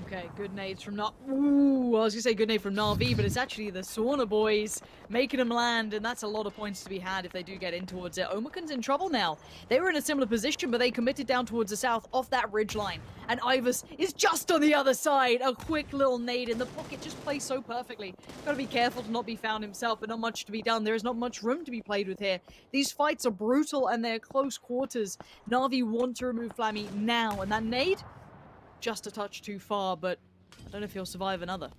Okay, good nades from Ooh, I was going to say good nade from Na'Vi, but it's actually the Sauna boys making them land, and that's a lot of points to be had if they do get in towards it. Omicron's in trouble now. They were in a similar position, but they committed down towards the south off that ridgeline. And Ivers is just on the other side. A quick little nade in the pocket, just plays so perfectly. Got to be careful to not be found himself, but not much to be done. There is not much room to be played with here. These fights are brutal, and they're close quarters. Na'Vi want to remove Flammy now, and that nade... just a touch too far, but I don't know if he'll survive another.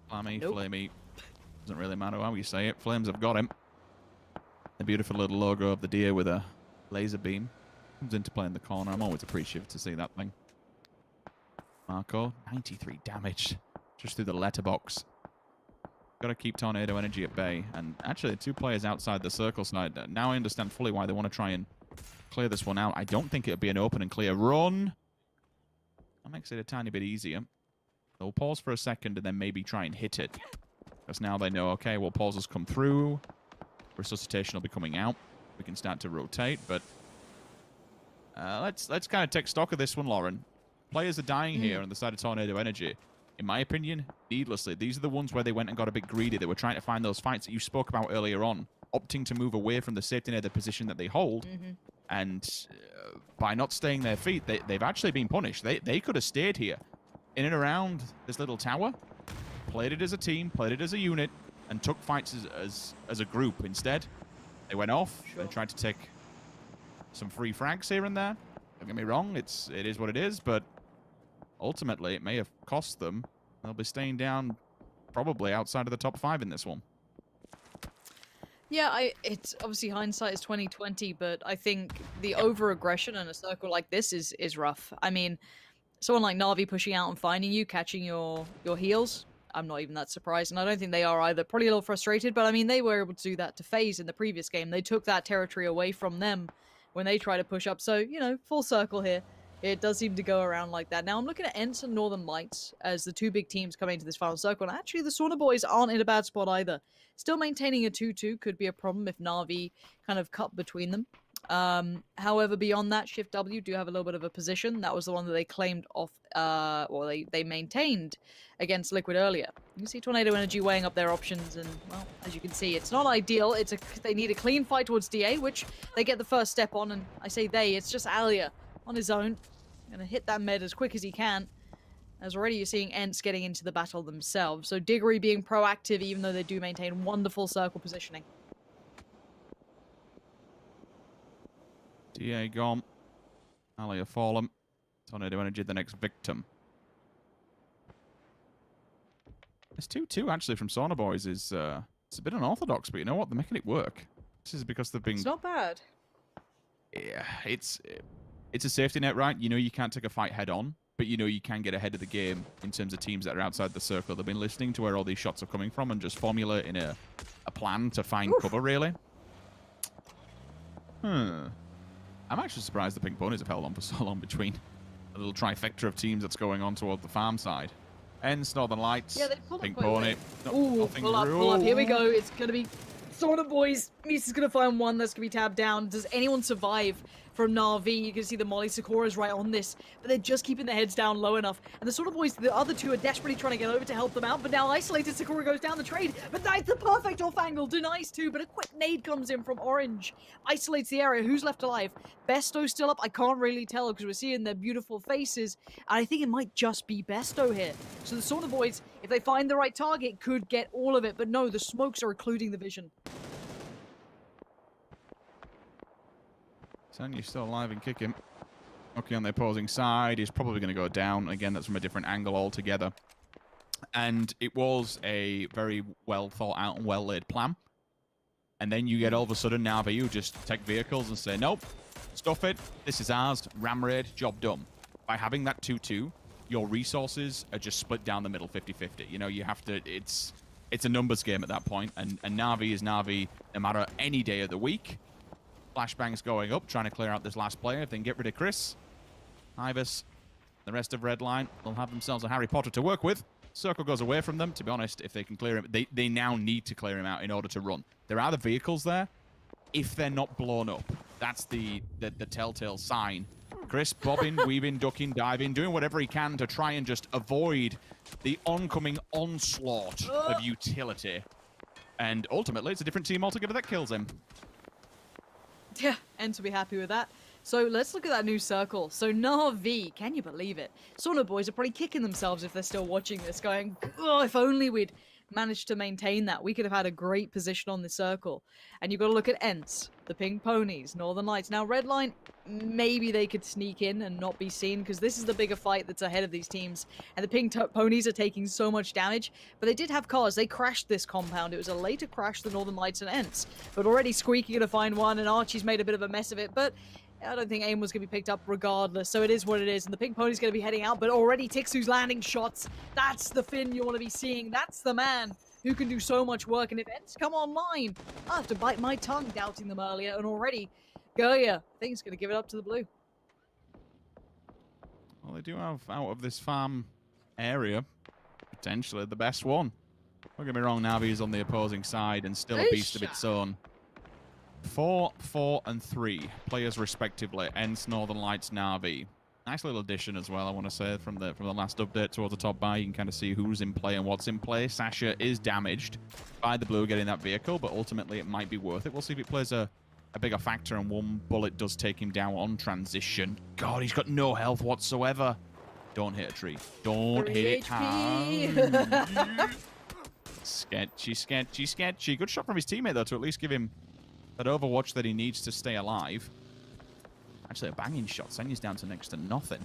Flammy, nope. Flamey. Doesn't really matter how you say it. Flames have got him. The beautiful little logo of the deer with a laser beam. Comes into play in the corner. I'm always appreciative to see that thing. Marco, 93 damage. Just through the letterbox. Got to keep Tornado Energy at bay. And actually, 2 players outside the circle side. Now I understand fully why they want to try and clear this one out. I don't think it'll be an open and clear run. That makes it a tiny bit easier. They'll pause for a second and then maybe try and hit it. Because now they know, okay, well, pause has come through. Resuscitation will be coming out. We can start to rotate, but let's kind of take stock of this one, Lauren. Players are dying here on the side of Tornado Energy. In my opinion, needlessly. These are the ones where they went and got a bit greedy. They were trying to find those fights that you spoke about earlier on. opting to move away from the safety net, the position that they hold. And by not staying their feet, they've actually been punished. They could have stayed here in and around this little tower, played it as a team, played it as a unit, and took fights as a group. Instead, they went off. They tried to take some free frags here and there. Don't get me wrong, it is what it is, but ultimately it may have cost them. They'll be staying down probably outside of the top 5 in this one. Yeah, it's obviously hindsight is 2020, but I think the over-aggression in a circle like this is rough. I mean, someone like Na'Vi pushing out and finding you, catching your heals, I'm not even that surprised, and I don't think they are either. Probably a little frustrated, but I mean, they were able to do that to FaZe in the previous game. They took that territory away from them when they try to push up, so, you know, full circle here. It does seem to go around like that. Now, I'm looking at Ents and Northern Lights as the two big teams coming into this final circle, and actually the Sauna Boys aren't in a bad spot either. Still maintaining a 2-2 could be a problem if Na'Vi kind of cut between them. However, beyond that, Shift W do have a little bit of a position. That was the one that they claimed off, well, they maintained against Liquid earlier. You can see Tornado Energy weighing up their options, and, well, as you can see, it's not ideal. They need a clean fight towards DA, which they get the first step on, and I say they, it's just Alia on his own. Gonna hit that med as quick as he can. As already you're seeing Ents getting into the battle themselves. So Diggory being proactive, even though they do maintain wonderful circle positioning. DA gone. Alia fallen. Tornado Energy the next victim. This 2-2 actually from Sauna Boys is it's a bit unorthodox, but you know what? They're making it work. This is because they've been... It's not bad. Yeah, it's a safety net, right? You know you can't take a fight head on, but you know you can get ahead of the game in terms of teams that are outside the circle. They've been listening to where all these shots are coming from and just formulating a plan to find cover, really. I'm actually surprised the Pink Ponies have held on for so long between a little trifecta of teams that's going on toward the farm side. Ends, Northern Lights, Yeah, they pulled Pink up quite a Pony. bit. Ooh, pull up. Here we go. It's going to be Sauna Boys. Misa's going to find one that's going to be tabbed down. Does anyone survive from Na'Vi? You can see the Molly Sakura's right on this, but they're just keeping their heads down low enough. And the Sauna Boys, the other two, are desperately trying to get over to help them out, but now isolated Sakura goes down the trade. But that's the perfect off angle. Denies too, but a quick nade comes in from Orange. Isolates the area. Who's left alive? Besto still up? I can't really tell because we're seeing their beautiful faces. And I think it might just be Besto here. So the Sauna Boys, if they find the right target, could get all of it. But no, the smokes are occluding the vision. Sanya's still alive and kicking. Okay, on the opposing side, he's probably going to go down. Again, that's from a different angle altogether. And it was a very well thought out and well laid plan. And then you get all of a sudden Na'Vi who just take vehicles and say, nope, stuff it, this is ours, ram raid, job done. By having that 2-2, your resources are just split down the middle 50-50. You know, you have to, it's a numbers game at that point. And Na'Vi is Na'Vi no matter any day of the week. Flashbangs going up, trying to clear out this last player. If they can get rid of Chris, Ivers, the rest of Redline, they'll have themselves a Harry Potter to work with. Circle goes away from them. To be honest, if they can clear him, they now need to clear him out in order to run. There are the vehicles there. If they're not blown up, that's the telltale sign. Chris bobbing, weaving, ducking, diving, doing whatever he can to try and just avoid the oncoming onslaught of utility. And ultimately, it's a different team altogether that kills him. Yeah, Ents will be happy with that. So let's look at that new circle. So Na'Vi, can you believe it? Sauna Boys are probably kicking themselves if they're still watching this, going, oh, if only we'd managed to maintain that. We could have had a great position on the circle. And you've got to look at Ents, the Pink Ponies, Northern Lights. Now, Redline, maybe they could sneak in and not be seen, because this is the bigger fight that's ahead of these teams. And the Pink Ponies are taking so much damage, but they did have cars. They crashed this compound. It was a later crash than Northern Lights and Ents. But already Squeaky gonna find one, and Archie's made a bit of a mess of it, but I don't think aim was going to be picked up regardless, so it is what it is. And the Pink Pony's going to be heading out, but already Tixu's landing shots. That's the Finn you want to be seeing. That's the man who can do so much work. And if Ents come online, I have to bite my tongue doubting them earlier. And already, Goya, I think he's going to give it up to the blue. Well, they do have, out of this farm area, potentially the best one. Don't get me wrong, Na'Vi is on the opposing side and still a beast of its own. 4, 4, and 3 players respectively. Ents, Northern Lights, Na'Vi. Nice little addition as well, I want to say, from the last update towards the top bar. You can kind of see who's in play and what's in play. Sasha is damaged by the blue getting that vehicle, but ultimately it might be worth it. We'll see if it plays a bigger factor, and one bullet does take him down on transition. God, he's got no health whatsoever. Don't hit a tree. Don't hit it. Sketchy, sketchy, sketchy. Good shot from his teammate, though, to at least give him that overwatch that he needs to stay alive. Actually, a banging shot. Senya's down to next to nothing.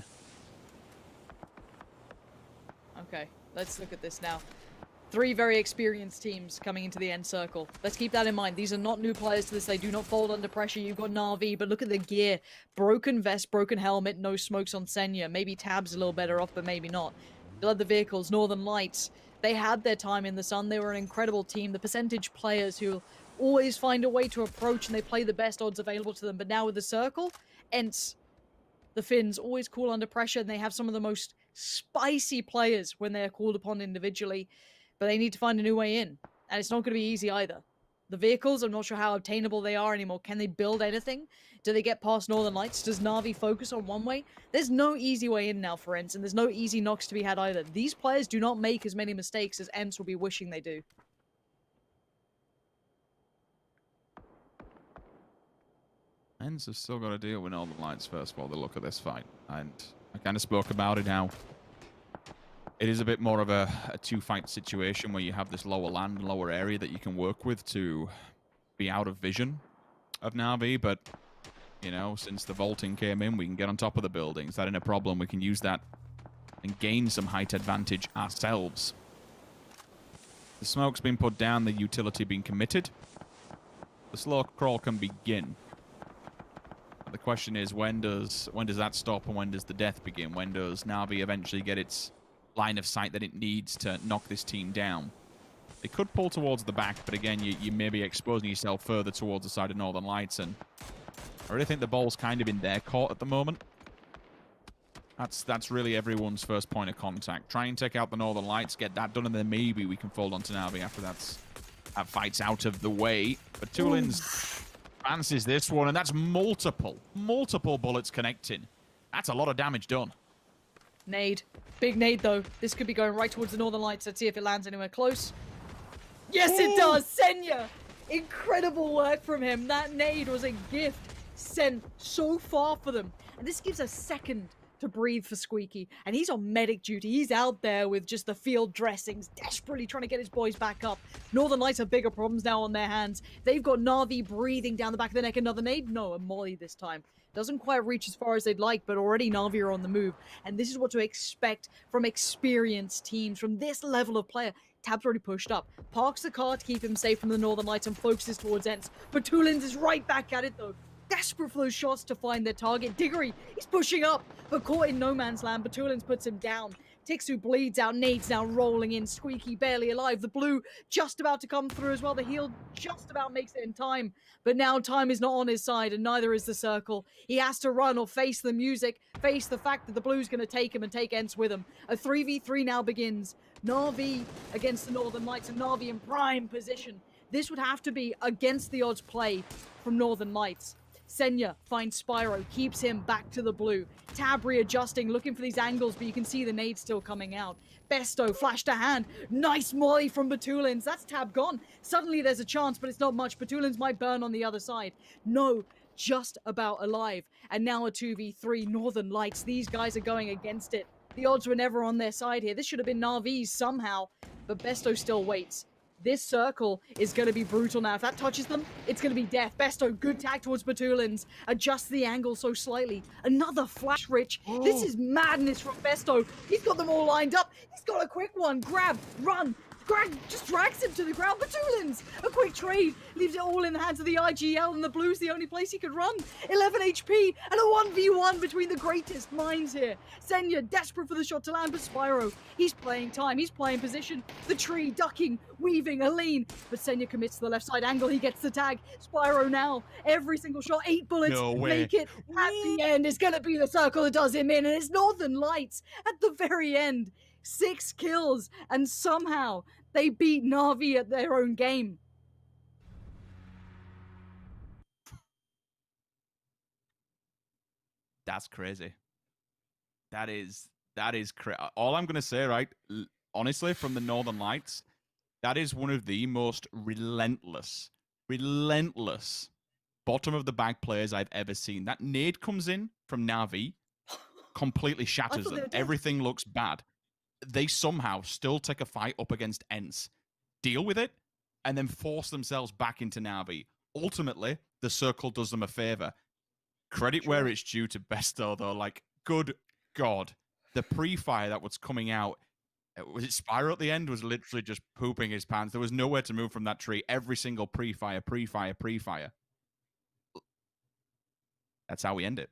Okay, let's look at this now. 3 very experienced teams coming into the end circle. Let's keep that in mind. These are not new players to this. They do not fold under pressure. You've got Na'Vi, but look at the gear. Broken vest, broken helmet, no smokes on Senya. Maybe Tab's a little better off, but maybe not. Still had the vehicles, Northern Lights. They had their time in the sun. They were an incredible team. The percentage players who always find a way to approach, and they play the best odds available to them. But now with the circle, Ents, the Finns, always cool under pressure, and they have some of the most spicy players when they are called upon individually. But they need to find a new way in. And it's not going to be easy either. The vehicles, I'm not sure how obtainable they are anymore. Can they build anything? Do they get past Northern Lights? Does Na'Vi focus on one way? There's no easy way in now for Ents, and there's no easy knocks to be had either. These players do not make as many mistakes as Ents will be wishing they do. Ents have still got to deal with Northern Lights first of all, the look of this fight. And I kind of spoke about it how it is a bit more of a two-fight situation where you have this lower land, lower area that you can work with to be out of vision of Na'Vi, but, you know, since the vaulting came in, we can get on top of the buildings. That ain't a problem. We can use that and gain some height advantage ourselves. The smoke's been put down, the utility been committed. The slow crawl can begin. But the question is, when does that stop and when does the death begin? When does Na'Vi eventually get its line of sight that it needs to knock this team down? They could pull towards the back, but again, you may be exposing yourself further towards the side of Northern Lights, and I really think the ball's kind of in their court at the moment. That's really everyone's first point of contact. Try and take out the Northern Lights, get that done, and then maybe we can fold onto Na'Vi after that fight's out of the way. But Tulin's fancies this one, and that's multiple bullets connecting. That's a lot of damage done. Nade. Big nade, though. This could be going right towards the Northern Lights. Let's see if it lands anywhere close. Yes, it does! Senya! Incredible work from him. That nade was a gift sent so far for them. And this gives a second to breathe for Squeaky. And he's on medic duty. He's out there with just the field dressings, desperately trying to get his boys back up. Northern Lights have bigger problems now on their hands. They've got Na'Vi breathing down the back of the neck. Another nade? No, a molly this time. Doesn't quite reach as far as they'd like, but already Na'Vi are on the move. And this is what to expect from experienced teams, from this level of player. Tab's already pushed up. Parks the car to keep him safe from the Northern Lights and focuses towards Ents. But Tulins is right back at it, though. Desperate for those shots to find their target. Diggory, he's pushing up, but caught in no man's land. Batulins puts him down. Tixu bleeds out. Nades now rolling in. Squeaky barely alive. The blue just about to come through as well. The heal just about makes it in time. But now time is not on his side, and neither is the circle. He has to run or face the music, face the fact that the blue's going to take him and take Ents with him. A 3v3 now begins. Na'Vi against the Northern Lights, and Na'Vi in prime position. This would have to be against the odds play from Northern Lights. Senya finds Spyro, keeps him back to the blue. Tab readjusting, looking for these angles, but you can see the nade still coming out. Besto, flash to hand. Nice molly from Batulins. That's Tab gone. Suddenly there's a chance, but it's not much. Batulins might burn on the other side. No, just about alive. And now a 2v3, Northern Lights. These guys are going against it. The odds were never on their side here. This should have been Na'Vi's somehow, but Besto still waits. This circle is going to be brutal now. If that touches them, it's going to be death. Besto, good tag towards Batulins. Adjusts the angle so slightly. Another flash, Rich. This is madness from Besto. He's got them all lined up. He's got a quick one. Grab, run. Greg just drags him to the ground. Batulins, a quick trade. Leaves it all in the hands of the IGL, and the blue's the only place he could run. 11 HP and a 1v1 between the greatest minds here. Senya desperate for the shot to land, but Spyro, he's playing time. He's playing position. The tree ducking, weaving, Aline. But Senya commits to the left side angle. He gets the tag. Spyro now, every single shot, 8 bullets. No way. Make it at the end. It's going to be the circle that does him in, and it's Northern Lights at the very end. 6 kills, and somehow they beat Na'Vi at their own game. That's crazy. That is all I'm gonna say, right? Honestly, from the Northern Lights, that is one of the most relentless bottom of the bag players I've ever seen. That nade comes in from Na'Vi, completely shatters them. Everything looks bad. They somehow still take a fight up against Ents, deal with it, and then force themselves back into Na'Vi. Ultimately, the circle does them a favor. Credit where it's due to Besto, though. Like, good God, the pre-fire that was coming out, was it Spyro at the end? Was literally just pooping his pants. There was nowhere to move from that tree. Every single pre-fire. That's how we end it.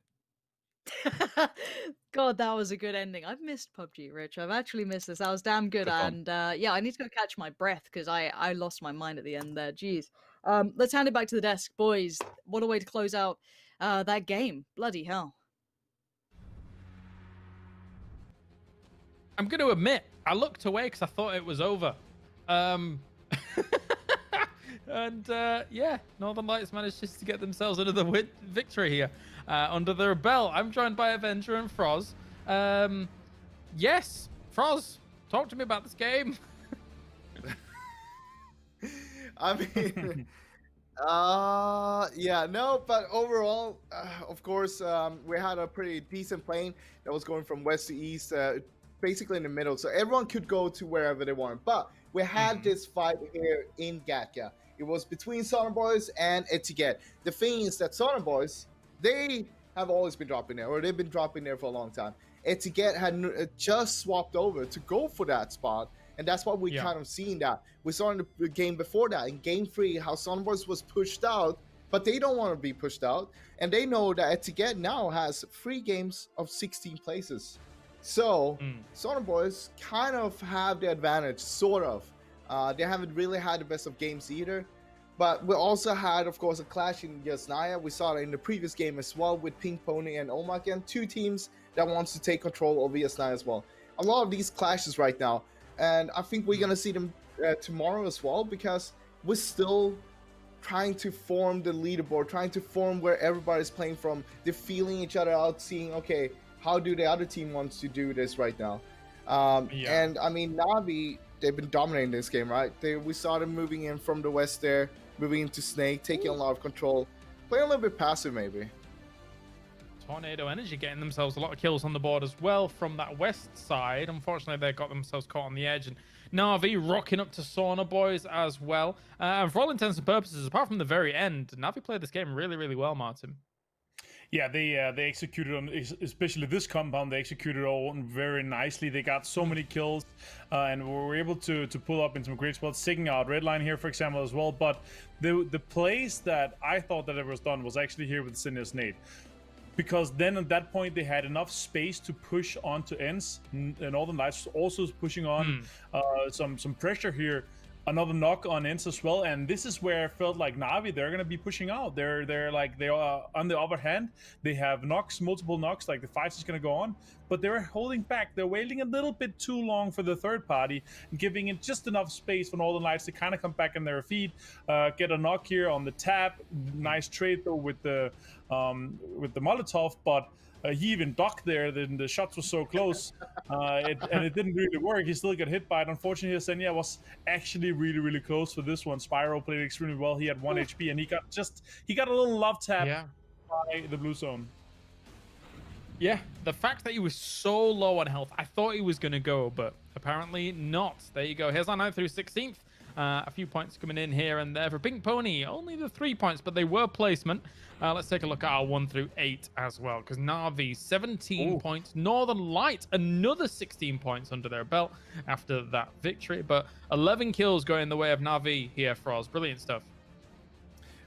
God, that was a good ending. I've missed PUBG, Rich. I've actually missed this. That was damn good. And yeah, I need to go catch my breath because I lost my mind at the end there. Jeez. Let's hand it back to the desk, boys. What a way to close out that game. Bloody hell. I'm going to admit, I looked away because I thought it was over. And yeah, Northern Lights managed just to get themselves another victory here under their belt. I'm joined by Avenger and Froz. Yes, Froz, talk to me about this game. I mean, yeah, no, but overall, of course, we had a pretty decent plane that was going from west to east, basically in the middle, so everyone could go to wherever they wanted. But we had this fight here in Gatka. It was between Sonar Boys and Etiquette. The thing is that Sonar Boys, they have always been dropping there, or they've been dropping there for a long time. Etiquette had just swapped over to go for that spot, and that's what we kind of seen that. We saw in the game before that, in Game 3, how Sonar Boys was pushed out, but they don't want to be pushed out, and they know that Etiquette now has 3 games of 16 places. So, Sonar Boys kind of have the advantage, sort of. They haven't really had the best of games either. But we also had, of course, a clash in Yasnaya. We saw it in the previous game as well with Pink Pony and Omaken, 2 teams that wants to take control over Yasnaya as well. A lot of these clashes right now, and I think we're going to see them tomorrow as well, because we're still trying to form the leaderboard, trying to form where everybody's playing from. They're feeling each other out, seeing, okay, how do the other team wants to do this right now? And I mean, Na'Vi, they've been dominating this game, right? We saw them moving in from the west there, moving into Snake, taking a lot of control, playing a little bit passive maybe. Tornado Energy getting themselves a lot of kills on the board as well from that west side. Unfortunately, they got themselves caught on the edge, and Na'Vi rocking up to Sonar Boys as well. And for all intents and purposes, apart from the very end, Na'Vi played this game really, really well, Martin. Yeah, they executed on, especially this compound, they executed all very nicely. They got so many kills, and were able to pull up in some great spots, taking out Redline here, for example, as well. But the place that I thought that it was done was actually here with Sinius Nade. Because then at that point they had enough space to push onto ends, and Northern Lights also pushing on some pressure here. Another knock on ends as well, and this is where I felt like Na'Vi, they're gonna be pushing out. They're like, they are on the other hand, they have knocks, multiple knocks, like the fight is gonna go on, but they're holding back. They're waiting a little bit too long for the third party, giving it just enough space for Northern Lights to kind of come back on their feet, get a knock here on the tap. Nice trade though with the Molotov, but he even ducked there. Then the shots were so close, and it didn't really work. He still got hit by it. Unfortunately, Senya was actually really, really close for this one. Spyro played extremely well. He had 1 HP, and he got a little love tap by the blue zone. Yeah, the fact that he was so low on health, I thought he was going to go, but apparently not. There you go. Here's our 9th through 16th. A few points coming in here and there for Pink Pony. Only the 3 points, but they were placement. Let's take a look at our 1 through 8 as well, because Na'Vi 17 points. Northern Light another 16 points under their belt after that victory, but 11 kills going the way of Na'Vi here, Froz. Brilliant stuff.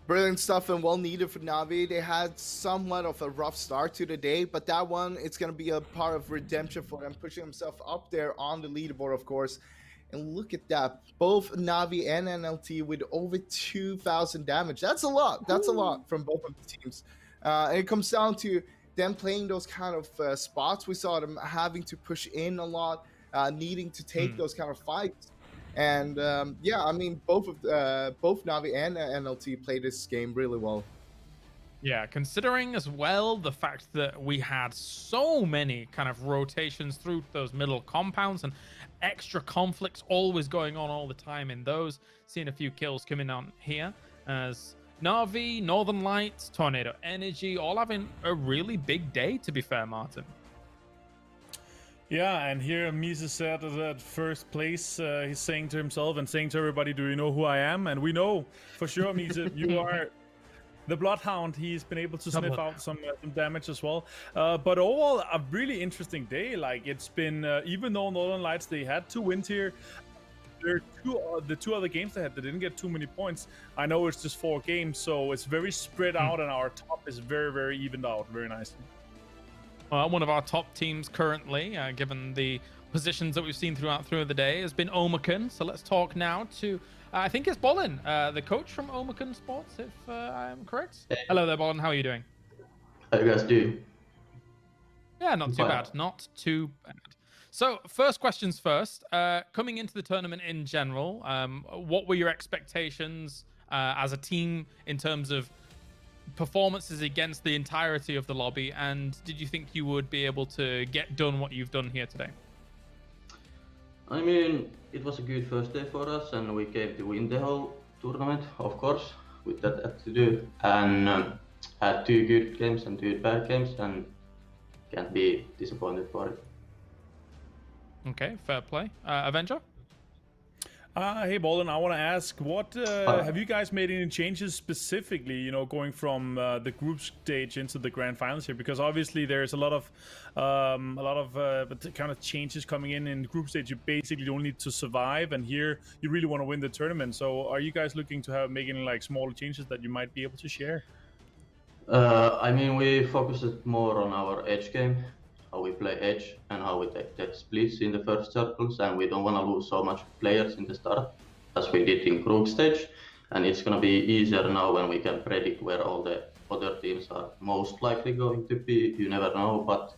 Brilliant stuff and well needed for Na'Vi. They had somewhat of a rough start to the day, but that one, it's going to be a part of redemption for them, pushing themselves up there on the leaderboard, of course. And look at that, both Na'Vi and NLT with over 2,000 damage. That's a lot. That's a lot from both of the teams. And it comes down to them playing those kind of spots. We saw them having to push in a lot, needing to take those kind of fights. And yeah, I mean, both Na'Vi and NLT played this game really well. Yeah, considering as well the fact that we had so many kind of rotations through those middle compounds and extra conflicts always going on all the time in those. Seeing a few kills coming on here as Na'Vi, Northern Lights, Tornado Energy, all having a really big day, to be fair, Martin. Yeah, and here Misa said at first place, he's saying to himself and saying to everybody, do you know who I am? And we know for sure, Misa, you are the Bloodhound. He's been able to sniff out some damage as well. But overall, a really interesting day. Like, it's been, even though Northern Lights, they had 2 wins here, there are the 2 other games they had, they didn't get too many points. I know it's just 4 games, so it's very spread out, and our top is very, very evened out very nicely. One of our top teams currently, given the positions that we've seen throughout the day, has been Omicron. So let's talk now to, I think it's Bolin, the coach from Omicron Sports, if I'm correct. Hey. Hello there, Bolin. How are you doing? How you guys do? Yeah, not too bad. Not too bad. So first questions first. Coming into the tournament in general, what were your expectations as a team in terms of performances against the entirety of the lobby, and did you think you would be able to get done what you've done here today? I mean, it was a good first day for us, and we came to win the whole tournament, of course, with that attitude, and had 2 good games and 2 bad games, and can't be disappointed for it. Okay, fair play. Avenger? Hey, Bolin, I want to ask, what have you guys made any changes specifically, you know, going from the group stage into the grand finals here? Because obviously there's a lot of kind of changes coming in group stage. You basically don't need to survive, and here you really want to win the tournament. So are you guys looking to have making like smaller changes that you might be able to share? I mean, we focused more on our edge game, how we play edge and how we take the splits in the first circles, and we don't want to lose so much players in the start as we did in group stage, and it's going to be easier now when we can predict where all the other teams are most likely going to be. You never know, but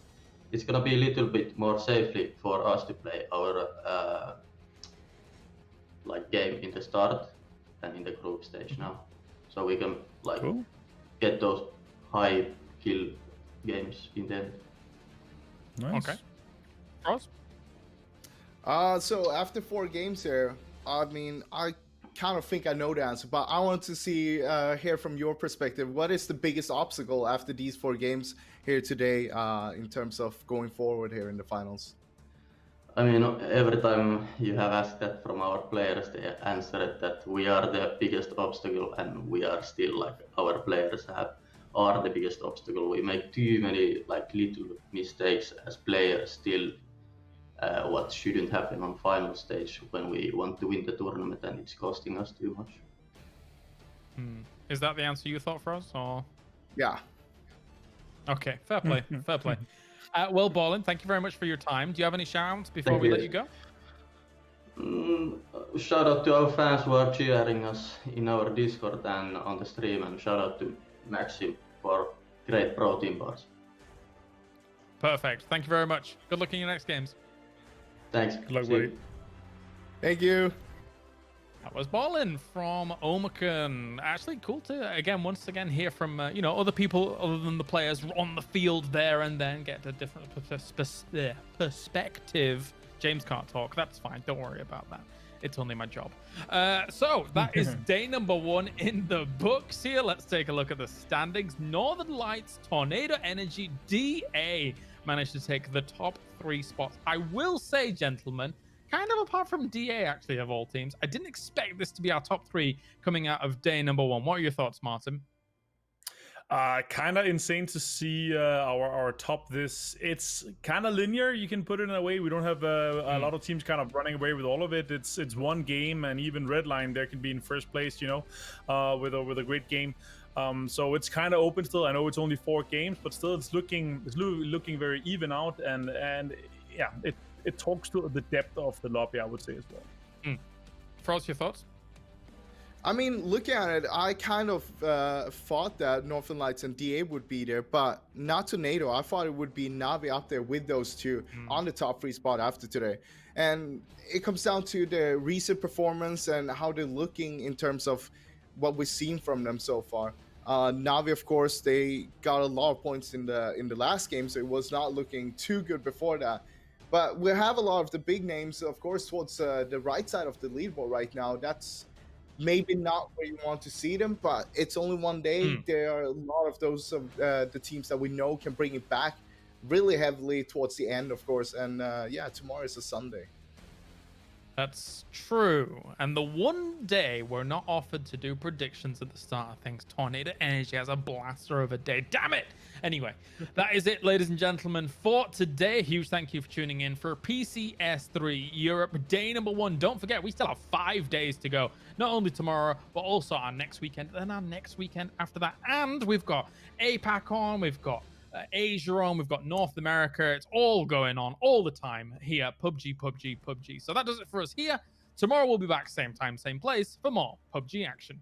it's going to be a little bit more safely for us to play our like game in the start than in the group stage now, so we can like get those high kill games in the end. Nice. Okay. Ross? So after 4 games here, I mean, I kind of think I know the answer, but I want to hear from your perspective. What is the biggest obstacle after these 4 games here today in terms of going forward here in the finals? I mean, every time you have asked that from our players, they answered that we are the biggest obstacle, and we are still like our players are the biggest obstacle. We make too many like little mistakes as players still, what shouldn't happen on final stage when we want to win the tournament, and it's costing us too much. Is that the answer you thought for us, or? Yeah. Okay, fair play, fair play. Well, Bolin, thank you very much for your time. Do you have any shout-outs before we let you go? Shout out to our fans who are cheering us in our Discord and on the stream, and shout out to Maxim for great protein bars. Perfect. Thank you very much. Good luck in your next games. Thanks. Good luck, buddy. Thank you. That was Bolin from Omicron. Actually, cool to once again hear from other people other than the players on the field there, and then get a different perspective. James can't talk. That's fine. Don't worry about that. It's only my job. So that is day number 1 in the books here. Let's take a look at the standings. Northern Lights, Tornado Energy, DA managed to take the top 3 spots. I will say, gentlemen, kind of apart from DA actually of all teams, I didn't expect this to be our top 3 coming out of day number 1. What are your thoughts, Martin? Kind of insane to see our top this. It's kind of linear, you can put it in a way. We don't have a lot of teams kind of running away with all of it. It's one game, and even Redline there can be in first place, with a great game. So it's kind of open still. I know it's only 4 games, but still it's looking very even out, and yeah, it talks to the depth of the lobby, I would say as well. Frost, your thoughts? I mean, looking at it, I kind of thought that Northern Lights and DA would be there, but not Tornado. I thought it would be Na'Vi up there with those 2 on the top 3 spot after today. And it comes down to the recent performance and how they're looking in terms of what we've seen from them so far. Navi, of course, they got a lot of points in the last game, so it was not looking too good before that. But we have a lot of the big names, of course, towards the right side of the leaderboard right now. That's maybe not where you want to see them, but it's only one day. There are a lot of those the teams that we know can bring it back really heavily towards the end, of course. And yeah, tomorrow is a Sunday. That's true. And the one day we're not offered to do predictions at the start of things, Tornado Energy has a blaster of a day. Damn it! Anyway, that is it, ladies and gentlemen, for today. A huge thank you for tuning in for PCS3 Europe day number 1. Don't forget, we still have 5 days to go. Not only tomorrow, but also our next weekend, then our next weekend after that. And we've got APAC on, we've got Asia on, we've got North America. It's all going on all the time here. PUBG. So that does it for us here. Tomorrow we'll be back same time, same place for more PUBG action.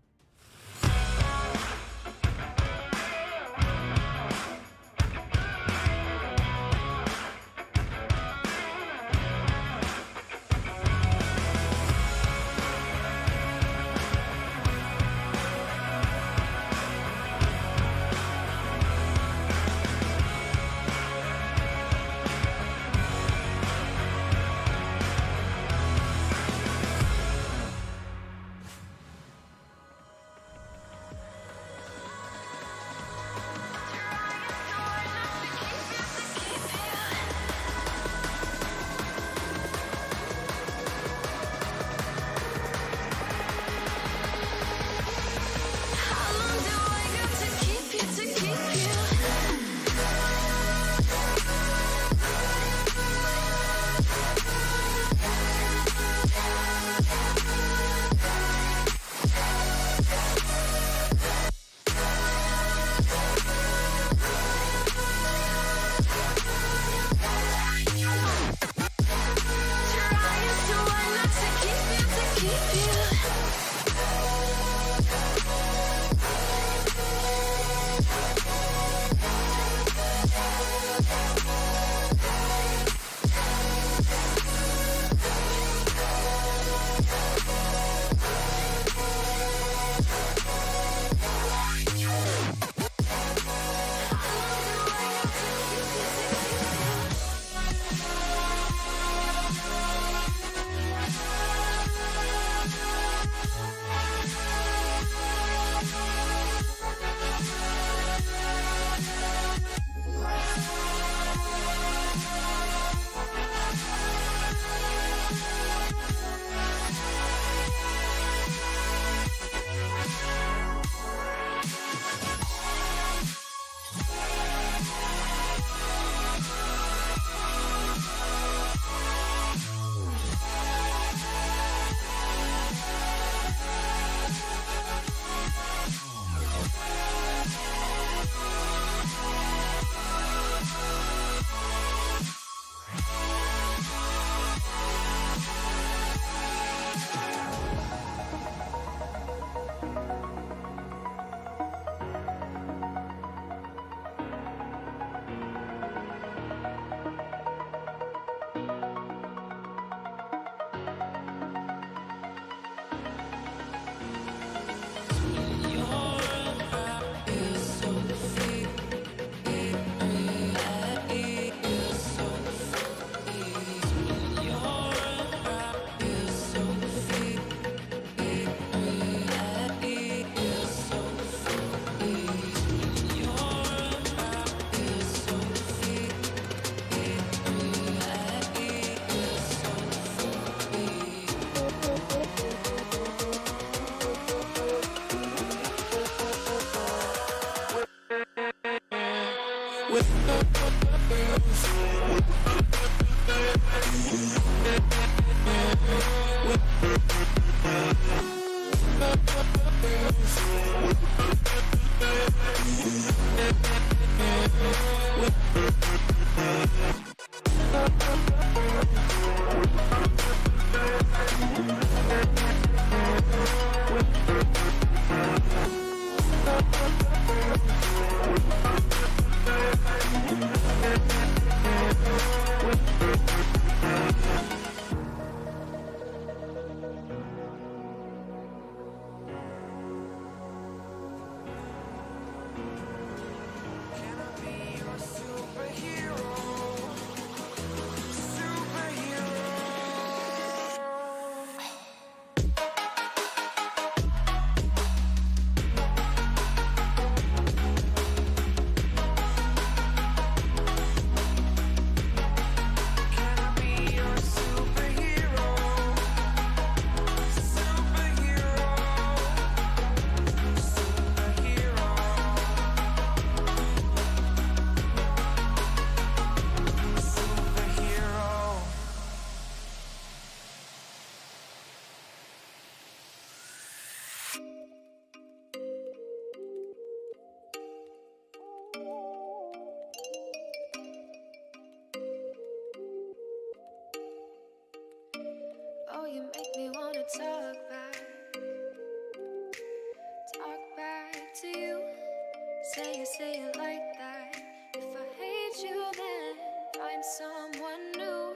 you say it like that? If I hate you, then find someone new.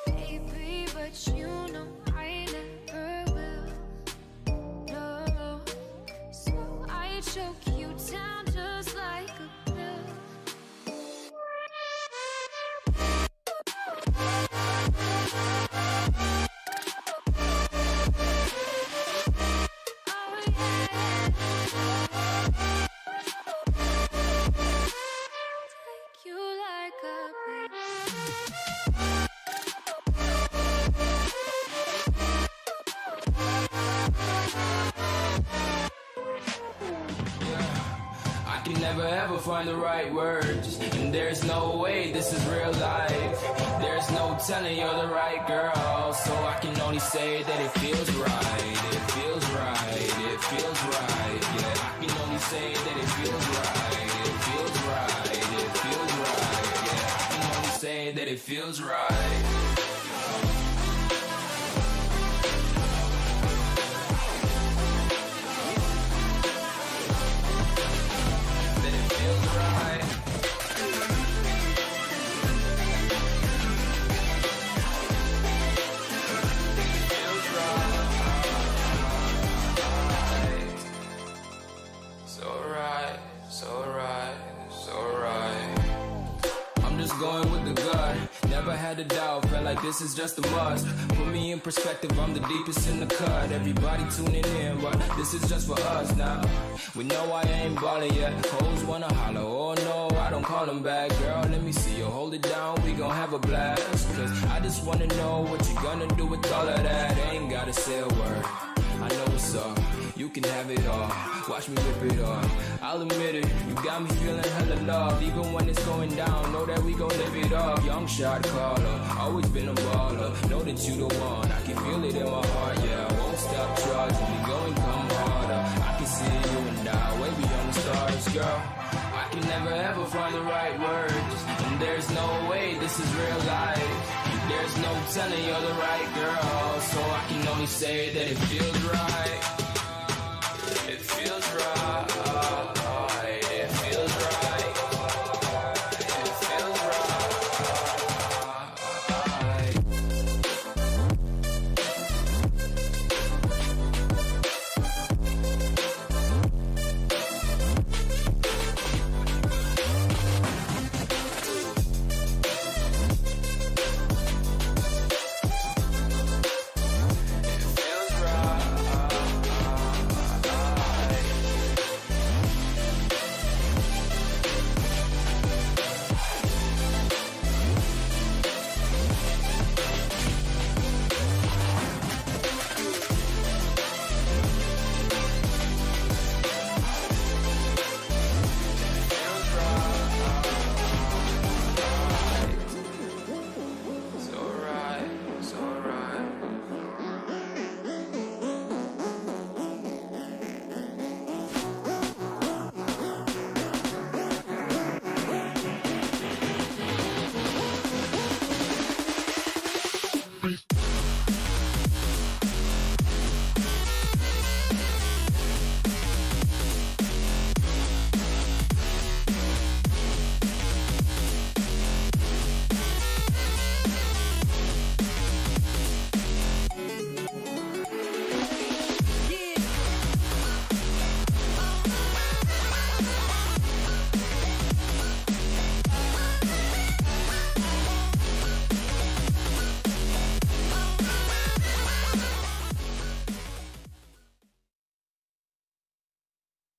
Baby, but you know I never will. No, so I choke you down just like a pill. You like a I can never ever find the right words, and there's no way this is real life. There's no telling you're the right girl, so I can only say that it feels right. It feels right. It feels right. Yeah, I can only say that it feels right. It feels right. It feels right. Yeah, I can only say that it feels right. Going with the gut, never had a doubt, felt like this is just a must. Put me in perspective, I'm the deepest in the cut. Everybody tuning in, but this is just for us now. We know I ain't ballin' yet, hoes wanna holler, oh no, I don't call them back. Girl, let me see you hold it down, we gon' have a blast. Cause I just wanna know what you gonna do with all of that. Ain't gotta say a word, I know what's up. You can have it all, watch me rip it off. I'll admit it, you got me feeling hella loved. Even when it's going down, know that we gon' live it up. Young shot caller, always been a baller. Know that you the one, I can feel it in my heart. Yeah, I won't stop charging, we going come harder. I can see you and I, way beyond the stars, girl. I can never ever find the right words, and there's no way this is real life. There's no telling you're the right girl, so I can only say that it feels right. It feels right.